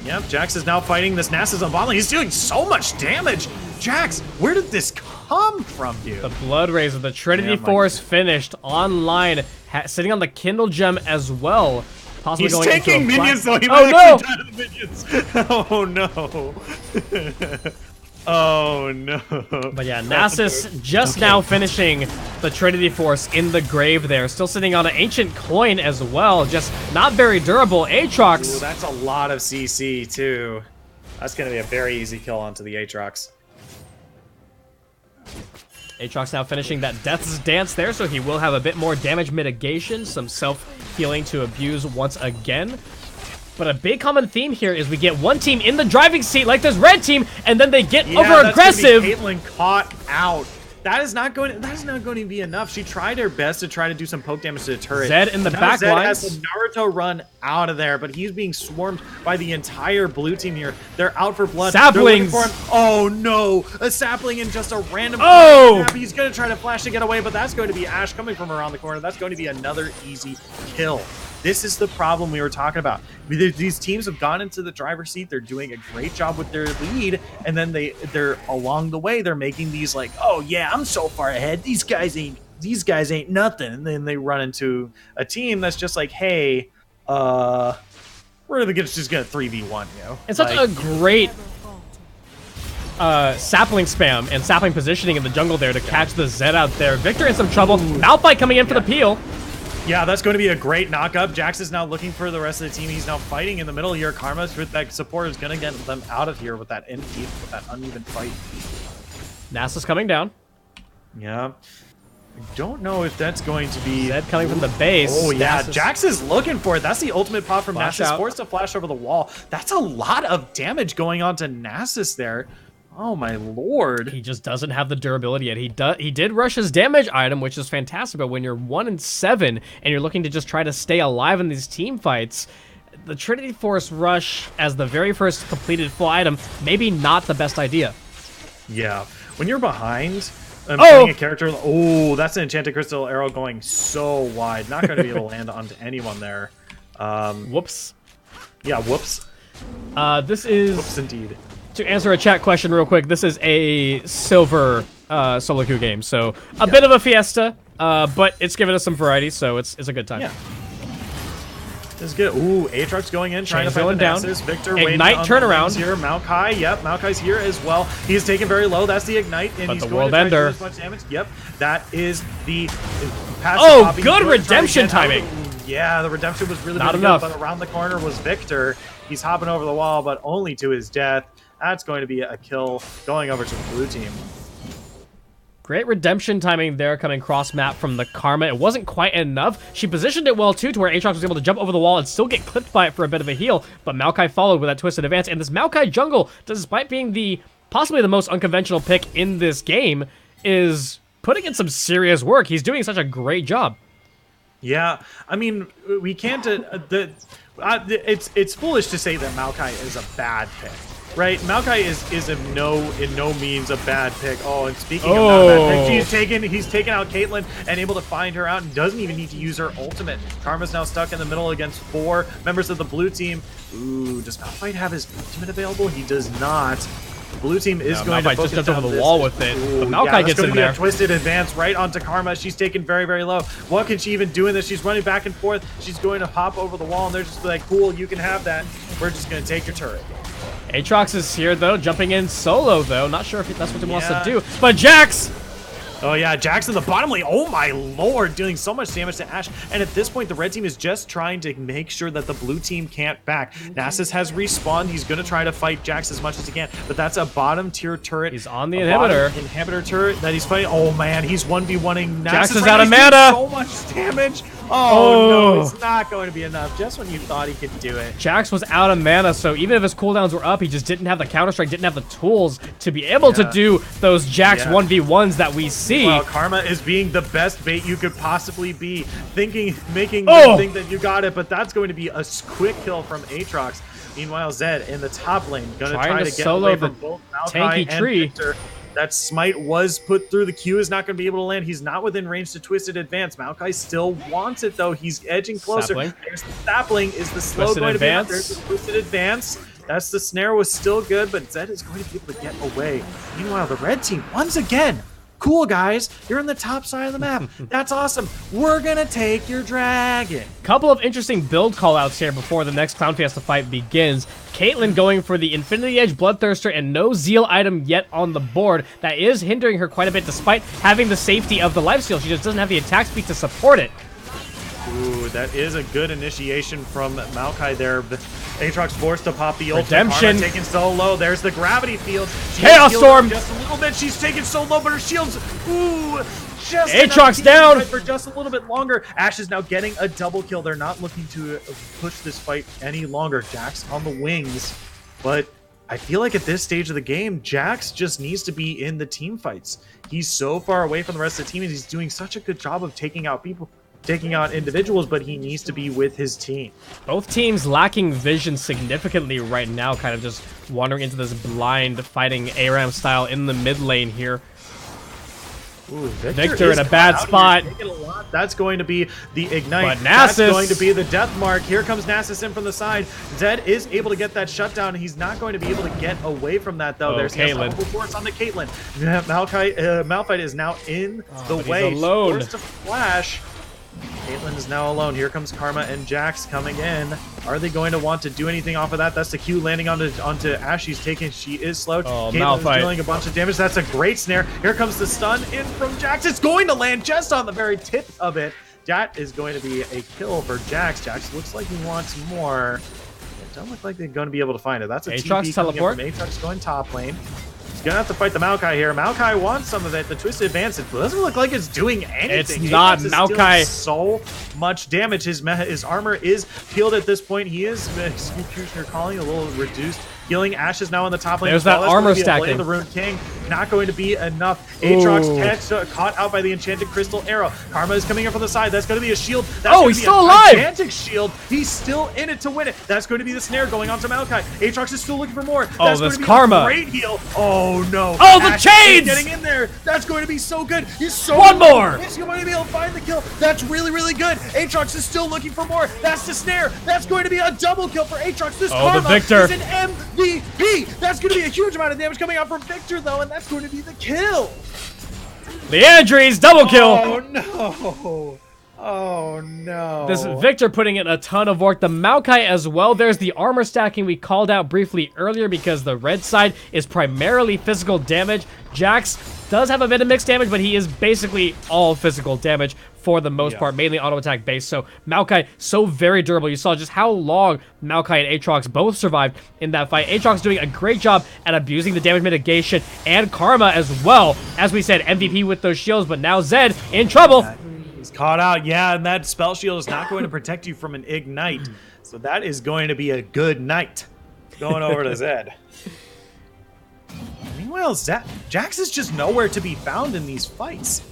Yep, Jax is now fighting this Nasus on bot lane. He's doing so much damage. Jax, where did this come from, dude? The Blood Rays of the Trinity Force finished online, sitting on the Kindle Gem as well. Possibly He's going taking into a minions, though. He oh, might no! actually die to the minions. Oh, no. Oh, no. But yeah, Nasus just now finishing the Trinity Force in the grave there. Still sitting on an ancient coin as well. Just not very durable. Aatrox. Ooh, that's a lot of CC, too. That's going to be a very easy kill onto the Aatrox. Aatrox now finishing that Death's Dance there, so he will have a bit more damage mitigation, some self-healing to abuse once again. But a big common theme here is we get one team in the driving seat like this red team, and then they get over aggressive. Caitlyn caught out. That is not going to be enough. She tried her best to try to do some poke damage to the turret. Zed in the back Zed lines. has the Naruto run out of there, but he's being swarmed by the entire blue team here. They're out for blood. Saplings. For him. Oh no, a sapling in just a random. Oh! He's gonna try to flash to get away, but that's going to be Ashe coming from around the corner. That's going to be another easy kill. This is the problem we were talking about. These teams have gone into the driver's seat. They're doing a great job with their lead, and then they're along the way. They're making these like, oh yeah, I'm so far ahead. These guys ain't nothing. And then they run into a team that's just like, hey, we're just gonna 3v1, you know. It's such a great sapling spam and sapling positioning in the jungle there to catch the Zed out there. Victor in some trouble. Malphite coming in for the peel. Yeah, that's going to be a great knockup. Jax is now looking for the rest of the team. He's now fighting in the middle here. Karma with that support is going to get them out of here with that uneven fight. Nasus coming down. Yeah. I don't know if that's going to be... Zed coming from the base. Oh, yeah. Nasus. Jax is looking for it. That's the ultimate pop from Flash Nasus. out. Forced to flash over the wall. That's a lot of damage going on to Nasus there. Oh my lord. He just doesn't have the durability yet. He did rush his damage item, which is fantastic, but when you're 1-7 and you're looking to just try to stay alive in these team fights, the Trinity Force rush as the very first completed full item, maybe not the best idea. Yeah. When you're behind, playing a character, oh, that's an Enchanted Crystal Arrow going so wide. Not going to be able to land onto anyone there. Whoops. Yeah, whoops. This is... Whoops indeed. To answer a chat question real quick, this is a silver solo queue game, so a bit of a fiesta, but it's given us some variety, so it's a good time. Yeah. It's good. Ooh, Aatrox going in, trying to fight the down. Nasus. Victor Ignite turnaround here. Maokai, yep, Maokai's here as well. He's taken very low. That's the Ignite, and But he's the going World to try to do Ender. as much damage. Yep, that is the passive Oh, copy. good He's going to try to redemption get out. timing. Yeah, the redemption was really, Not really enough. good, but around the corner was Victor. He's hopping over the wall, but only to his death. That's going to be a kill going over to the blue team. Great redemption timing there coming cross map from the Karma. It wasn't quite enough. She positioned it well too to where Aatrox was able to jump over the wall and still get clipped by it for a bit of a heal, but Maokai followed with that twisted advance, and this Maokai jungle, despite being the possibly the most unconventional pick in this game, is putting in some serious work. He's doing such a great job. Yeah, I mean, we can't... it's foolish to say that Maokai is a bad pick. right? Maokai is in no means a bad pick. Oh, and speaking of not a bad pick, he's taken out Caitlyn and able to find her out and doesn't even need to use her ultimate. Karma's now stuck in the middle against 4 members of the blue team. Ooh, does Malphite have his ultimate available? He does not. The blue team is going to focus just jumped over the wall with it. Ooh, but Maokai gets in there. A twisted advance right onto Karma. She's taken very, very low. What can she even do in this? She's running back and forth. She's going to hop over the wall, and they're just like, cool, you can have that. We're just going to take your turret. Aatrox is here, though, jumping in solo, though. Not sure if that's what he wants to do. But Jax! Oh, yeah, Jax in the bottom lane. Oh, my lord, doing so much damage to Ashe. And at this point, the red team is just trying to make sure that the blue team can't back. Nasus has respawned. He's going to try to fight Jax as much as he can. But that's a bottom-tier turret. He's on the inhibitor. Inhibitor turret that he's fighting. Oh, man, he's 1v1ing Nasus. Jax is out of mana. So much damage. Oh, no, it's not going to be enough. Just when you thought he could do it. Jax was out of mana, so even if his cooldowns were up, he just didn't have the counter-strike, didn't have the tools to be able to do those Jax 1v1s that we see. Well, Karma is being the best bait you could possibly be. Making them think that you got it, but that's going to be a quick kill from Aatrox. Meanwhile, Zed in the top lane, going to try to get away from both Maokai and Victor. That smite was put through. The Q is not going to be able to land. He's not within range to Twisted Advance. Maokai still wants it, though. He's edging closer. There's the Sapling. Is the slow Twisted going Advance. to be? There's the Twisted Advance. That's the snare was still good, but Zed is going to be able to get away. Meanwhile, the red team, once again, cool, guys. You're in the top side of the map. That's awesome. We're going to take your dragon. Couple of interesting build callouts here before the next Clown Fiesta fight begins. Caitlyn going for the Infinity Edge Bloodthirster and no Zeal item yet on the board. That is hindering her quite a bit despite having the safety of the lifesteal. She just doesn't have the attack speed to support it. Ooh, that is a good initiation from Maokai there. Aatrox forced to pop the ult. Redemption. Taken so low. There's the gravity field. Chaos Storm. Just a little bit. She's taken so low, but her shield's just Aatrox down for just a little bit longer. Ashe is now getting a double kill. They're not looking to push this fight any longer. Jax on the wings, but I feel like at this stage of the game, Jax just needs to be in the team fights. He's so far away from the rest of the team, and he's doing such a good job of taking out individuals, but he needs to be with his team. Both teams lacking vision significantly right now, kind of just wandering into this blind fighting ARAM style in the mid lane here. Ooh, Victor in a bad spot. That's going to be the ignite. But Nasus. That's going to be the death mark. Here comes Nasus in from the side. Zed is able to get that shutdown. He's not going to be able to get away from that, though. There's Caitlyn. force on the Caitlyn. Malphite is now in the way. He's alone. Forced to flash. Caitlyn is now alone. Here comes Karma and Jax coming in. Are they going to want to do anything off of that? That's the Q landing onto Ashe. She is slowed. Caitlyn is dealing a bunch of damage. That's a great snare. Here comes the stun in from Jax. It's going to land just on the very tip of it. That is going to be a kill for Jax. Jax looks like he wants more. It doesn't look like they're going to be able to find it. That's a Aatrox TP teleport. Aatrox going top lane. He's gonna have to fight the Maokai here. Maokai wants some of it. The Twisted Advance, it doesn't look like it's doing anything. It's not. Maokai so much damage. His armor is peeled at this point. He is Executioner calling a little reduced. Healing. Ashe is now on the top lane. There's that armor stacking. The Rune King, not going to be enough. Aatrox caught out by the Enchanted Crystal Arrow. Karma is coming in from the side. That's going to be a shield. That's he's still alive! Gigantic shield. He's still in it to win it. That's going to be the snare going on to Maokai. Aatrox is still looking for more. That's going to be Karma. A great heal. Oh no. Oh, the Ashe chains! Getting in there. That's going to be so good. He's so One more. He's going to be able to find the kill. That's really, really good. Aatrox is still looking for more. That's the snare. That's going to be a double kill for Aatrox. This Karma the Victor is an MVP. That's going to be a huge amount of damage coming out from Victor, though, and that's going to be the kill. Leandries, double kill. Oh, no. Oh, no. This Victor putting in a ton of work. The Maokai as well. There's the armor stacking we called out briefly earlier because the red side is primarily physical damage. Jax does have a bit of mixed damage, but he is basically all physical damage for the most part, mainly auto attack based. So Maokai, so very durable. You saw just how long Maokai and Aatrox both survived in that fight. Aatrox doing a great job at abusing the damage mitigation, and Karma as well. As we said, MVP with those shields, but now Zed in trouble. He's caught out, and that spell shield is not going to protect you from an ignite. So that is going to be a good night. Going over to Zed. Meanwhile, Jax is just nowhere to be found in these fights.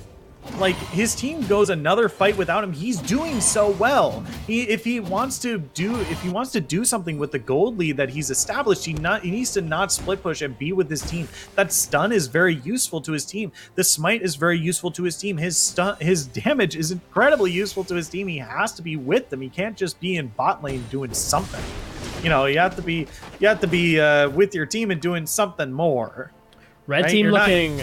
like his team goes another fight without him, he's doing so well. If he wants to do something with the gold lead that he's established, he needs to not split push and be with his team. That stun is very useful to his team. The smite is very useful to his team. His damage is incredibly useful to his team. He has to be with them. He can't just be in bot lane doing something. You know, you have to be with your team and doing something more. Red team looking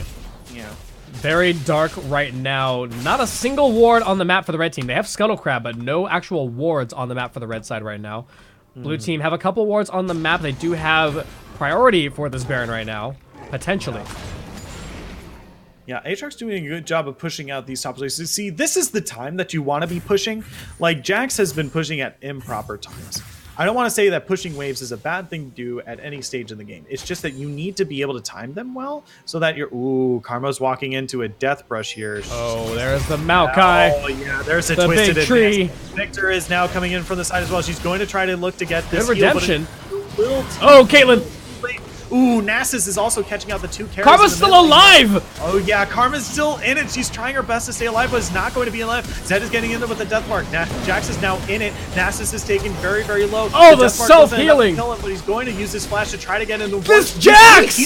very dark right now. Not a single ward on the map for the red team. They have Scuttle Crab, but no actual wards on the map for the red side right now. Blue team have a couple wards on the map. They do have priority for this Baron right now, potentially. Yeah, Aatrox doing a good job of pushing out these top places. See, this is the time that you want to be pushing. Like, Jax has been pushing at improper times. I don't want to say that pushing waves is a bad thing to do at any stage in the game. It's just that you need to be able to time them well so that you're... Ooh, Karma's walking into a death brush here. Oh, there's the Maokai. Oh, yeah, there's a the twisted big tree. Victor is now coming in from the side as well. She's going to try to look to get this good redemption. Heal, oh, Caitlyn. Ooh, Nasus is also catching out the two carries. Karma's still alive! Oh yeah, Karma's still in it. She's trying her best to stay alive, but is not going to be alive. Zed is getting in there with the death mark. Jax is now in it. Nasus is taken very, very low. Oh, the self-healing! But he's going to use his flash to try to get in the this Jax!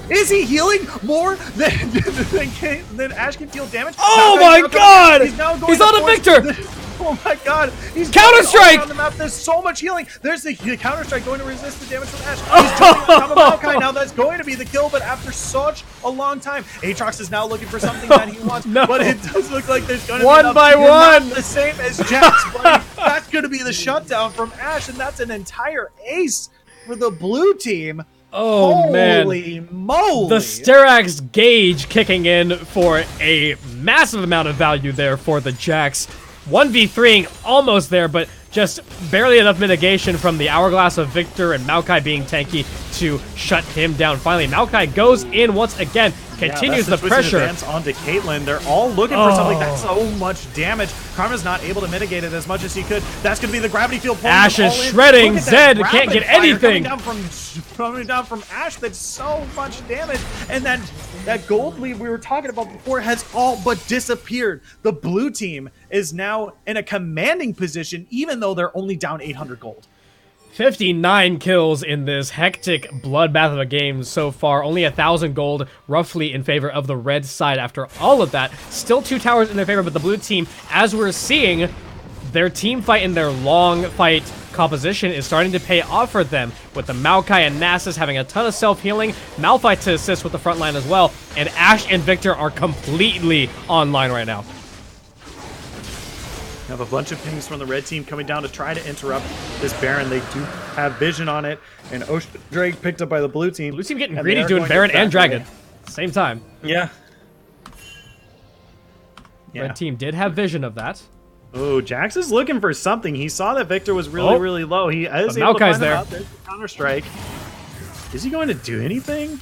Is he healing more than Ashe can deal damage? Oh my god! He's on a Victor! Oh my god! He's Counter-Strike! On the map. There's so much healing. There's the Counter-Strike going to resist the damage from Ashe. He's jumping on top of Maokai. Now that's going to be the kill, but after such a long time, Aatrox is now looking for something that he wants. No. But it does look like there's going to be one by one. Not the same as Jax, buddy. That's going to be the shutdown from Ashe, and that's an entire ace for the blue team. Oh, holy man. Moly. The Styrax gauge kicking in for a massive amount of value there for the Jax. 1v3ing almost there, but just barely enough mitigation from the Hourglass of Victor and Maokai being tanky to shut him down. Finally, Maokai goes in once again, continues the pressure. Onto Caitlyn. They're all looking for something. That's so much damage. Karma's not able to mitigate it as much as he could. That's going to be the gravity field. Ashe is shredding. Zed can't get anything. Coming down from Ashe. That's so much damage. And then that gold lead we were talking about before has all but disappeared. The blue team is now in a commanding position, even though they're only down 800 gold. 59 kills in this hectic bloodbath of a game so far. Only 1,000 gold, roughly in favor of the red side after all of that. Still 2 towers in their favor, but the blue team, as we're seeing, their team fight and their long fight composition is starting to pay off for them, with the Maokai and Nasus having a ton of self-healing, Malphite to assist with the front line as well, and Ashe and Victor are completely online right now. We have a bunch of pings from the red team coming down to try to interrupt this Baron. They do have vision on it, and Ocean Drake picked up by the blue team. Blue team getting greedy doing Baron and Dragon. Same time. Yeah. Red team did have vision of that. Oh, Jax is looking for something. He saw that Victor was really, really low. He is able to find him out. There's the Counter-Strike. Is he going to do anything?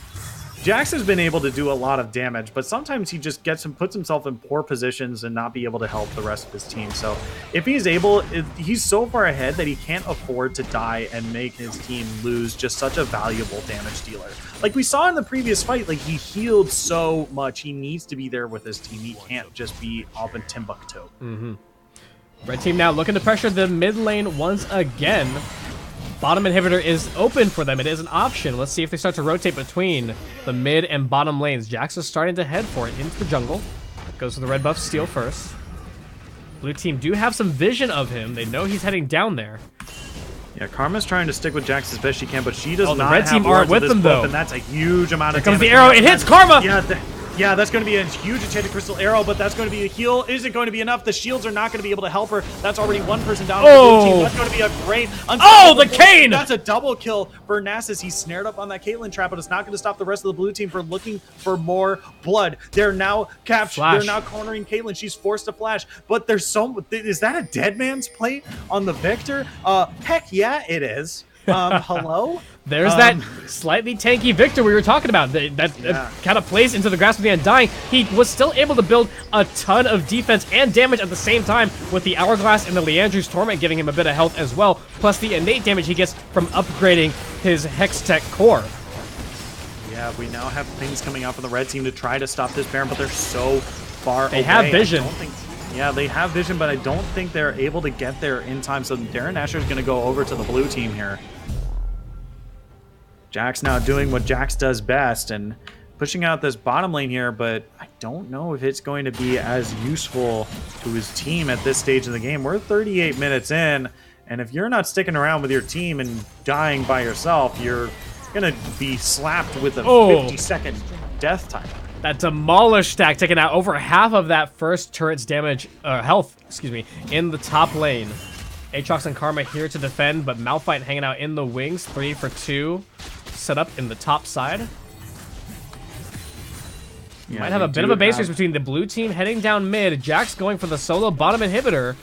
Jax has been able to do a lot of damage, but sometimes he just puts himself in poor positions and not be able to help the rest of his team. So if he's able, he's so far ahead that he can't afford to die and make his team lose just such a valuable damage dealer. Like we saw in the previous fight, like he healed so much. He needs to be there with his team. He can't just be up in Timbuktu. Red team now looking to pressure the mid lane once again. Bottom inhibitor is open for them. It is an option. Let's see if they start to rotate between the mid and bottom lanes. Jax is starting to head for it into the jungle. Goes to the red buff steal first. Blue team do have some vision of him. They know he's heading down there. Yeah, Karma's trying to stick with Jax as best she can, but she does not. The red team aren't with them though, and that's a huge amount of damage. Here comes the arrow. It hits Karma. Yeah, that's going to be a huge enchanted crystal arrow, but that's going to be a heal. Is it going to be enough? The shields are not going to be able to help her. That's already one person down on the blue team. That's going to be a great... Oh, the cane! That's a double kill for Nasus. He's snared up on that Caitlyn trap, but it's not going to stop the rest of the blue team from looking for more blood. They're now captured. They're now cornering Caitlyn. She's forced to flash, but there's so... Is that a dead man's plate on the Victor? Heck yeah, it is. Hello? There's that slightly tanky Victor we were talking about. That kind of plays into the grasp of the Undying. He was still able to build a ton of defense and damage at the same time, with the Hourglass and the Leandri's Torment giving him a bit of health as well, plus the innate damage he gets from upgrading his Hextech core. Yeah, we now have things coming out from the red team to try to stop this Baron, but they're so far away. They have vision. Yeah, they have vision, but I don't think they're able to get there in time. So Darren Asher is going to go over to the blue team here. Jax now doing what Jax does best and pushing out this bottom lane here, but I don't know if it's going to be as useful to his team at this stage of the game. We're 38 minutes in, and if you're not sticking around with your team and dying by yourself, you're going to be slapped with a 50-second death time. That Demolish stack taking out over half of that first turret's damage, health, excuse me, in the top lane. Aatrox and Karma here to defend, but Malphite hanging out in the wings, 3 for 2, set up in the top side. Yeah, might have a bit of a base race between the blue team heading down mid. Jax going for the solo bottom inhibitor.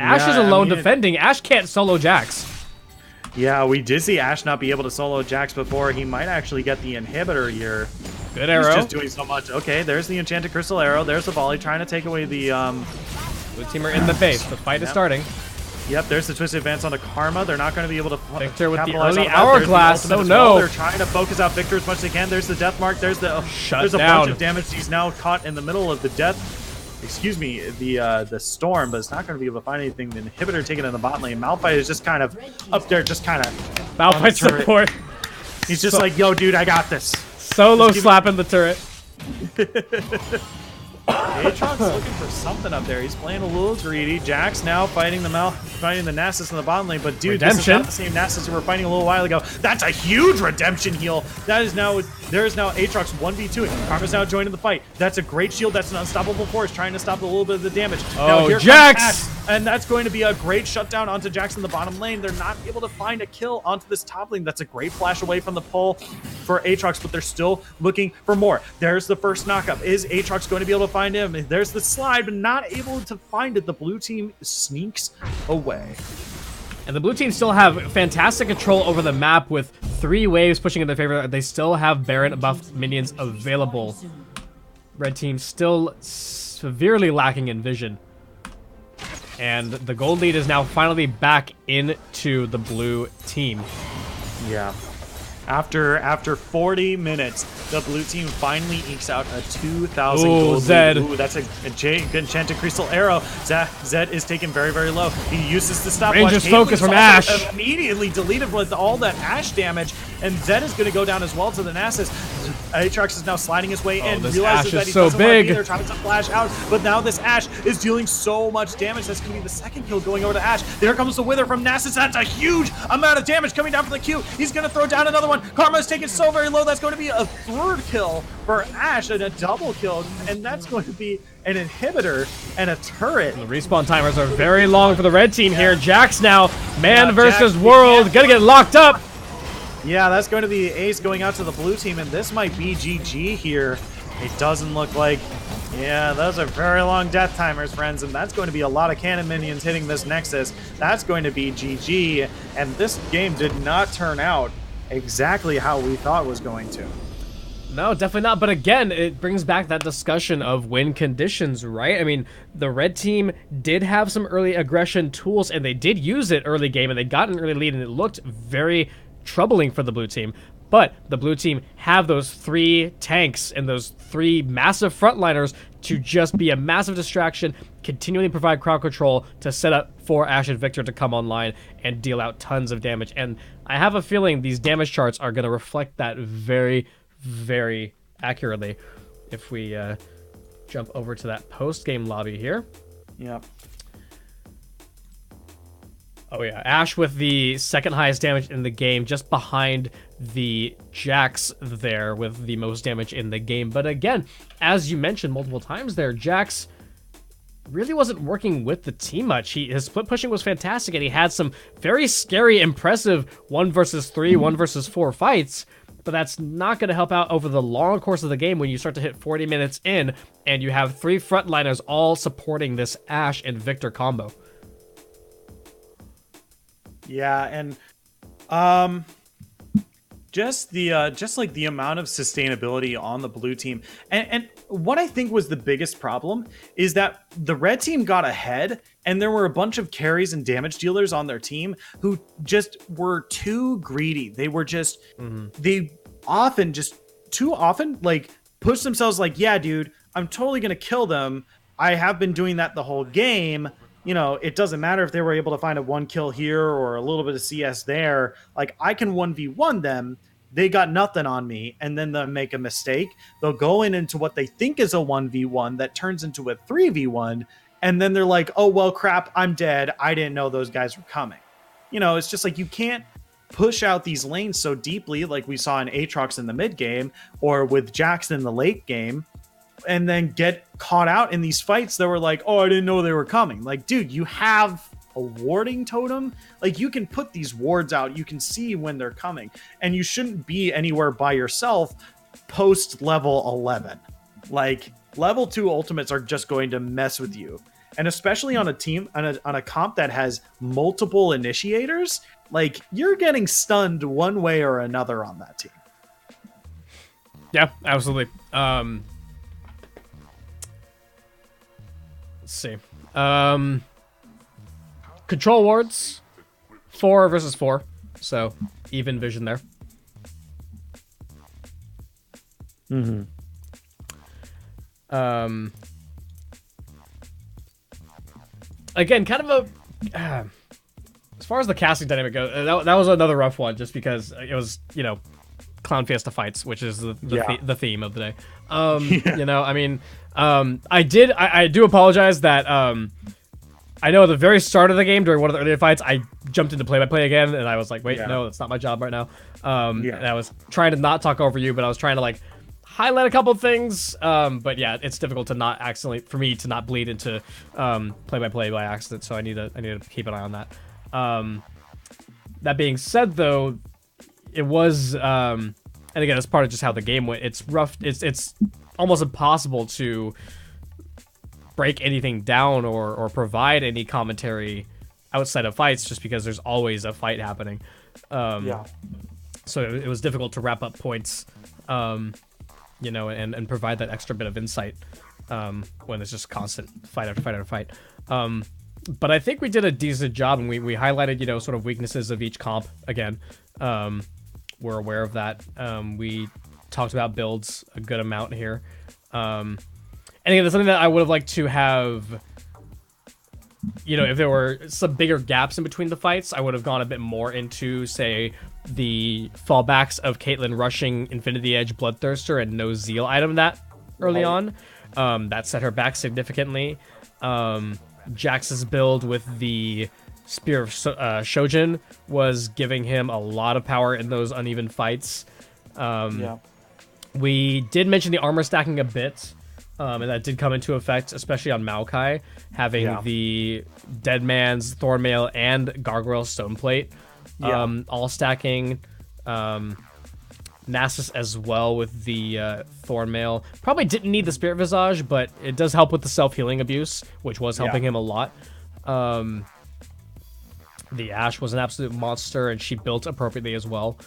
Ash is alone defending. Ash can't solo Jax. Yeah, we did see Ash not be able to solo Jax before. He might actually get the inhibitor here. Good arrow. He's just doing so much. Okay, there's the enchanted crystal arrow. There's the volley trying to take away the... Blue team are in the base. The fight is starting. Yep, there's the twisted advance onto Karma. They're not going to be able to Victor with the early hourglass. Oh no! They're trying to focus out Victor as much as they can. There's the death mark. There's the there's a bunch of damage. He's now caught in the middle of the death. Excuse me, the storm, but it's not going to be able to find anything. The inhibitor taken in the bot lane. Malphite is just kind of up there, just kind of. Malphite support. He's just like, yo, dude, I got this. Solo slapping the turret. Aatrox looking for something up there. He's playing a little greedy. Jax now fighting the Nasus in the bottom lane, but dude, this is not the same Nasus we were fighting a little while ago. That's a huge redemption heal. That is now, there is now Aatrox 1v2. Karma's now joining the fight. That's a great shield. That's an unstoppable force trying to stop a little bit of the damage. Now here Jax! comes Ash, and that's going to be a great shutdown onto Jax in the bottom lane. They're not able to find a kill onto this top lane. That's a great flash away from the pull for Aatrox, but they're still looking for more. There's the first knockup. Is Aatrox going to be able to find him? There's the slide, but not able to find it. The blue team sneaks away. And the blue team still have fantastic control over the map with 3 waves pushing in their favor. They still have Baron buff minions available. Red team still severely lacking in vision. And the gold lead is now finally back into the blue team. Yeah. After 40 minutes, the blue team finally ekes out a 2,000 gold Zed. lead. Ooh, that's a good enchanted crystal arrow. Zed is taken very, very low. He uses the stopwatch. Ranger's focus from Ash. Immediately deleted with all that Ash damage, and Zed is going to go down as well to the Nasus. Aatrox is now sliding his way in. This Realizes Ash that is he so doesn't want to be big. there, trying to flash out, but now this Ash is dealing so much damage. That's going to be the second kill going over to Ash. There comes the Wither from Nasus. That's a huge amount of damage coming down from the Q. He's going to throw down another one. Karma's taken so very low. That's going to be a 3rd kill for Ash and a double kill, and that's going to be an inhibitor and a turret. The respawn timers are very long for the red team here. Jax now, man versus world, gonna get locked up. Yeah, that's going to be ace going out to the blue team, and this might be GG here. It doesn't look like. Yeah, those are very long death timers, friends, and that's going to be a lot of cannon minions hitting this Nexus. That's going to be GG, and this game did not turn out exactly how we thought it was going to. No, definitely not. But again, it brings back that discussion of win conditions, right? I mean, the red team did have some early aggression tools, and they did use it early game, and they got an early lead, and it looked very troubling for the blue team. But the blue team have those 3 tanks and those 3 massive frontliners to just be a massive distraction, continually provide crowd control to set up for Ash and Victor to come online and deal out tons of damage. And I have a feeling these damage charts are going to reflect that very, very accurately. If we jump over to that post-game lobby here. Yep. Oh yeah, Ash with the 2nd highest damage in the game, just behind the Jax there with the most damage in the game. But again, as you mentioned multiple times there, Jax really wasn't working with the team much. His split pushing was fantastic, and he had some very scary, impressive 1 versus 3, 1 versus 4 fights. But that's not going to help out over the long course of the game when you start to hit 40 minutes in, and you have 3 frontliners all supporting this Ash and Victor combo. Yeah, and just like the amount of sustainability on the blue team, and what I think was the biggest problem is that the red team got ahead, and there were a bunch of carries and damage dealers on their team who just were too greedy. They were just they often just too often like push themselves like, yeah, dude, I'm totally going to kill them. I have been doing that the whole game. You know, it doesn't matter if they were able to find a 1 kill here or a little bit of CS there. Like, I can 1v1 them. They got nothing on me, and then they'll make a mistake. They'll go into what they think is a 1v1 that turns into a 3v1, and then they're like, oh, well, crap, I'm dead. I didn't know those guys were coming. You know, it's just like you can't push out these lanes so deeply like we saw in Aatrox in the mid game or with Jackson in the late game, and then get caught out in these fights that were like, oh, I didn't know they were coming. Like, dude, you have a warding totem. Like, you can put these wards out. You can see when they're coming. And you shouldn't be anywhere by yourself post level 11. Like, level 2 ultimates are just going to mess with you. And especially on a team, on a comp that has multiple initiators, like, you're getting stunned one way or another on that team. Yeah, absolutely. Let's see. Control wards, 4 versus 4, so even vision there. Mm-hmm. Again, kind of a as far as the casting dynamic goes, that was another rough one, just because it was, you know, Clown Fiesta fights, which is the theme of the day. You know, I mean, I do apologize that I know at the very start of the game, during one of the earlier fights, I jumped into play-by-play again, and I was like, wait, no, that's not my job right now. And I was trying to not talk over you, but I was trying to, like, highlight a couple of things. But yeah, it's difficult to not accidentally, for me to not bleed into play-by-play by accident, so I need to keep an eye on that. That being said, though, it was, and again, it's part of just how the game went. It's rough. It's almost impossible to break anything down or provide any commentary outside of fights, just because there's always a fight happening. So it was difficult to wrap up points, you know, and provide that extra bit of insight when it's just constant fight after fight after fight. But I think we did a decent job, and we highlighted, you know, sort of weaknesses of each comp again. We're aware of that. We talked about builds a good amount here. And again, that's something that I would have liked to have, you know, if there were some bigger gaps in between the fights, I would have gone a bit more into, say, the fallbacks of Caitlyn rushing Infinity Edge Bloodthirster and no Zeal item that early on. That set her back significantly. Jax's build with the Spear of Shojin was giving him a lot of power in those uneven fights. We did mention the armor stacking a bit, and that did come into effect, especially on Maokai, having the Dead Man's Thornmail and Gargoyle Stoneplate all stacking. Nasus as well with the Thornmail. Probably didn't need the Spirit Visage, but it does help with the self-healing abuse, which was helping him a lot. The Ashe was an absolute monster, and she built appropriately as well.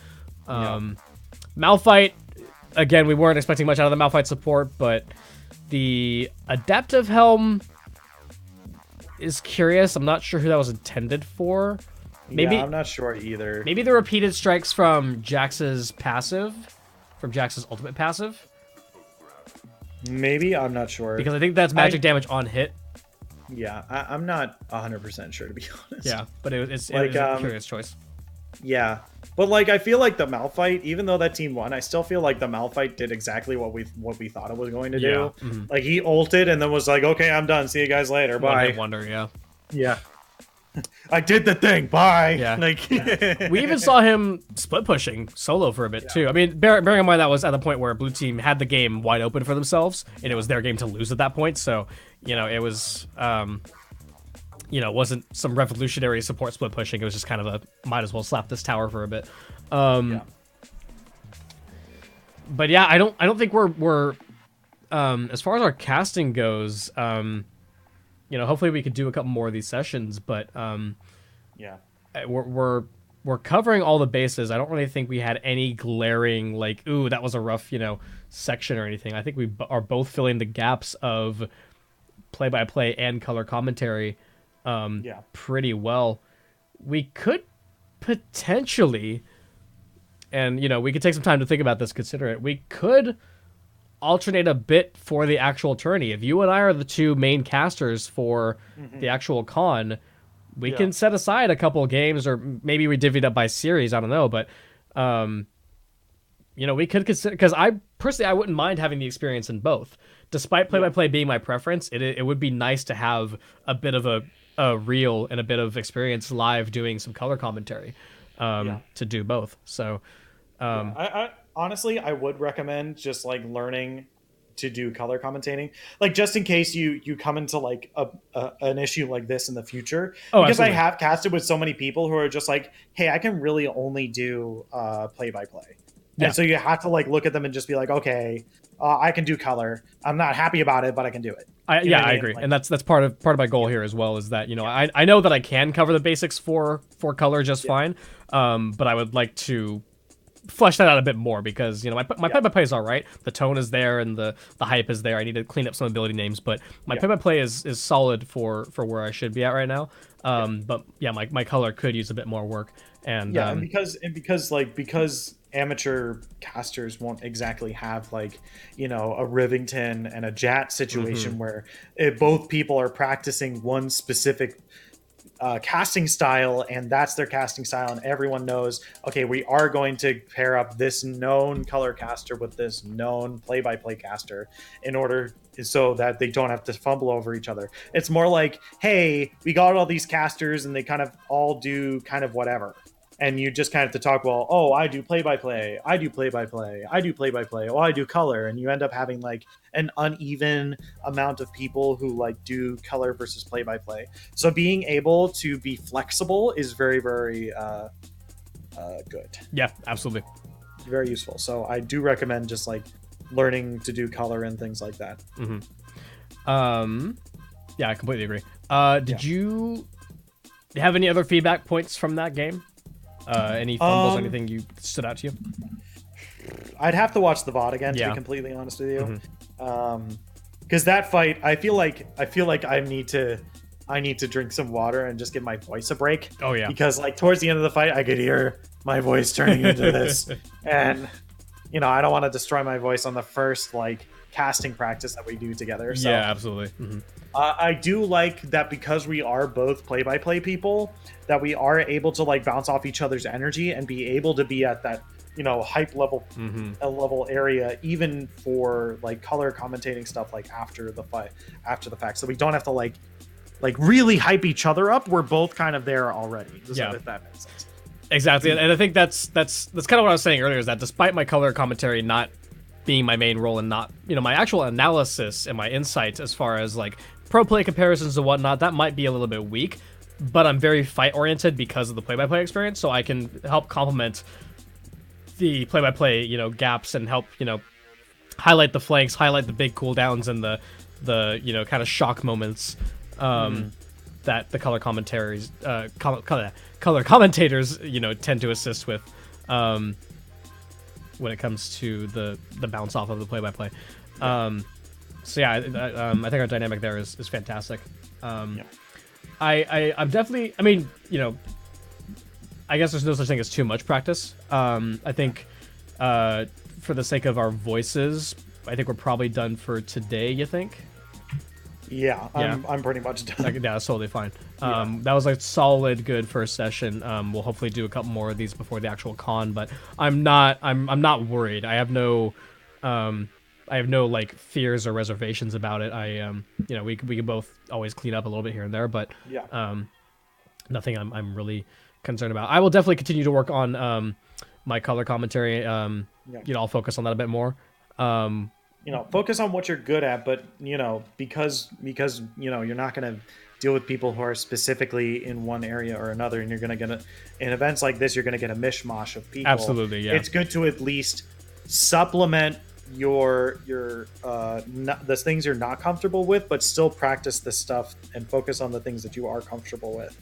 Malphite, again, we weren't expecting much out of the Malphite support, but the Adaptive Helm is curious. I'm not sure who that was intended for. Maybe I'm not sure either. Maybe the repeated strikes from Jax's passive, from Jax's ultimate passive. Maybe, I'm not sure. Because I think that's magic damage on hit. Yeah, I'm not 100% sure, to be honest. Yeah, but it was a curious choice. Yeah, but like I feel like the Malphite, even though that team won, I still feel like the Malphite did exactly what we thought it was going to do. Like, he ulted and then was like, "Okay, I'm done. See you guys later. Bye." One-hit wonder, yeah. I did the thing. Bye. Yeah. Like, we even saw him split pushing solo for a bit too. I mean, bearing in mind that was at the point where blue team had the game wide open for themselves, and it was their game to lose at that point. So, you know, it was, you know, it wasn't some revolutionary support split pushing. It was just kind of a might as well slap this tower for a bit. But yeah, I don't think we're as far as our casting goes. You know, hopefully we could do a couple more of these sessions, but we're covering all the bases. I don't really think we had any glaring, like, ooh, that was a rough, you know, section or anything. I think we are both filling the gaps of play-by-play and color commentary pretty well. We could potentially, and, you know, we could take some time to think about this, consider it, we could alternate a bit for the actual tourney. If you and I are the two main casters for the actual con, we can set aside a couple of games, or maybe we divvy it up by series. I don't know, but you know, we could consider, because I personally I wouldn't mind having the experience in both. Despite play-by-play being my preference, it would be nice to have a bit of a reel and a bit of experience live doing some color commentary to do both. So I honestly, I would recommend just like learning to do color commentating, like just in case you come into like an issue like this in the future. Because absolutely. I have casted with so many people who are just like, hey, I can really only do play-by-play. Yeah. And so you have to like look at them and just be like, okay, I can do color. I'm not happy about it, but I can do it. I agree, like, and that's part of my goal here as well. Is that, you know, I know that I can cover the basics for color just fine, but I would like to flesh that out a bit more, because, you know, my play-by-play is all right. The tone is there and the hype is there. I need to clean up some ability names, but my play-by-play is solid for where I should be at right now. But yeah, my color could use a bit more work. And and because amateur casters won't exactly have, like, you know, a Rivington and a Jat situation where both people are practicing one specific casting style, and that's their casting style, and everyone knows, okay, we are going to pair up this known color caster with this known play-by-play caster in order so that they don't have to fumble over each other. It's more like, hey, we got all these casters and they kind of all do kind of whatever. And you just kind of have to talk, well, oh, I do play-by-play, I do play-by-play, I do play-by-play, oh, I do color. And you end up having like an uneven amount of people who like do color versus play-by-play. So being able to be flexible is very, very good. Yeah, absolutely. Very useful. So I do recommend just like learning to do color and things like that. Yeah, I completely agree. Did you have any other feedback points from that game? Any fumbles, anything you stood out to you? I'd have to watch the VoD again, to be completely honest with you. Because that fight, I feel like I need to drink some water and just give my voice a break. Oh yeah. Because like towards the end of the fight, I could hear my voice turning into this, and you know, I don't want to destroy my voice on the first like casting practice that we do together. So, yeah, absolutely. I do like that, because we are both play-by-play people, that we are able to like bounce off each other's energy and be able to be at that, you know, hype level level area, even for like color commentating stuff like after the fact. So we don't have to like really hype each other up. We're both kind of there already. If that makes sense. Exactly, and I think that's kind of what I was saying earlier, is that despite my color commentary not being my main role and not, you know, my actual analysis and my insights as far as like pro play comparisons and whatnot, that might be a little bit weak, but I'm very fight oriented because of the play-by-play experience, so I can help complement the play-by-play, you know, gaps, and help, you know, highlight the flanks, highlight the big cooldowns and the you know, kind of shock moments that the color commentaries color commentators, you know, tend to assist with when it comes to the bounce off of the play-by-play. So yeah, I think our dynamic there is fantastic. I'm definitely, I mean, you know, I guess there's no such thing as too much practice. I think for the sake of our voices, I think we're probably done for today, you think? Yeah, I'm pretty much done. Yeah, that's totally fine. That was a solid, good first session. We'll hopefully do a couple more of these before the actual con, but I'm not worried. I have no like fears or reservations about it. You know, we can both always clean up a little bit here and there, but nothing I'm really concerned about. I will definitely continue to work on my color commentary. You know, I'll focus on that a bit more. You know, focus on what you're good at, but you know, because you know, you're not going to deal with people who are specifically in one area or another, and you're going to get in events like this, you're going to get a mishmash of people. Absolutely, yeah. It's good to at least supplement your the things you're not comfortable with, but still practice the stuff and focus on the things that you are comfortable with.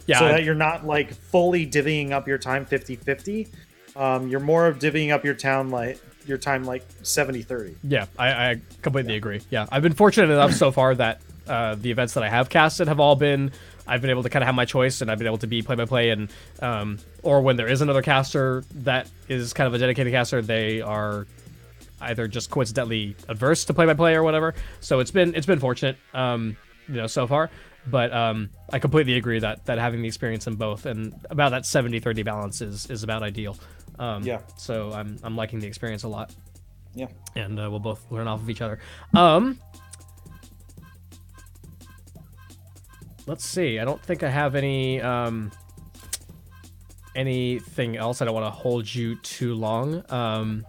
Yeah, so that you're not like fully divvying up your time 50-50. You're more of divvying up your time like 70-30. Yeah, I completely agree. Yeah, I've been fortunate enough so far that the events that I have casted have all been, I've been able to kind of have my choice, and I've been able to be play-by-play, and or when there is another caster that is kind of a dedicated caster, they are either just coincidentally adverse to play-by-play or whatever. So it's been fortunate, so far. But I completely agree that having the experience in both and about that 70-30 balance is about ideal. So I'm liking the experience a lot. Yeah. And we'll both learn off of each other. Let's see. I don't think I have anything else. I don't want to hold you too long.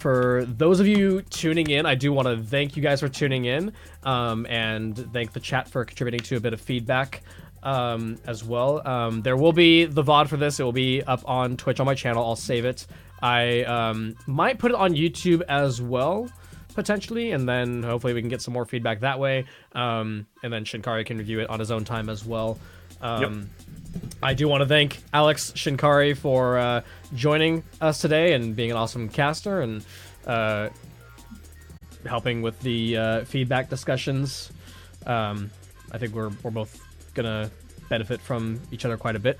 For those of you tuning in, I do want to thank you guys for tuning in, and thank the chat for contributing to a bit of feedback as well. There will be the VoD for this. It will be up on Twitch on my channel. I'll save it. I might put it on YouTube as well, potentially, and then hopefully we can get some more feedback that way. And then Shinkari can review it on his own time as well. I do want to thank Alex Shinkari for joining us today and being an awesome caster and helping with the feedback discussions. I think we're both gonna benefit from each other quite a bit.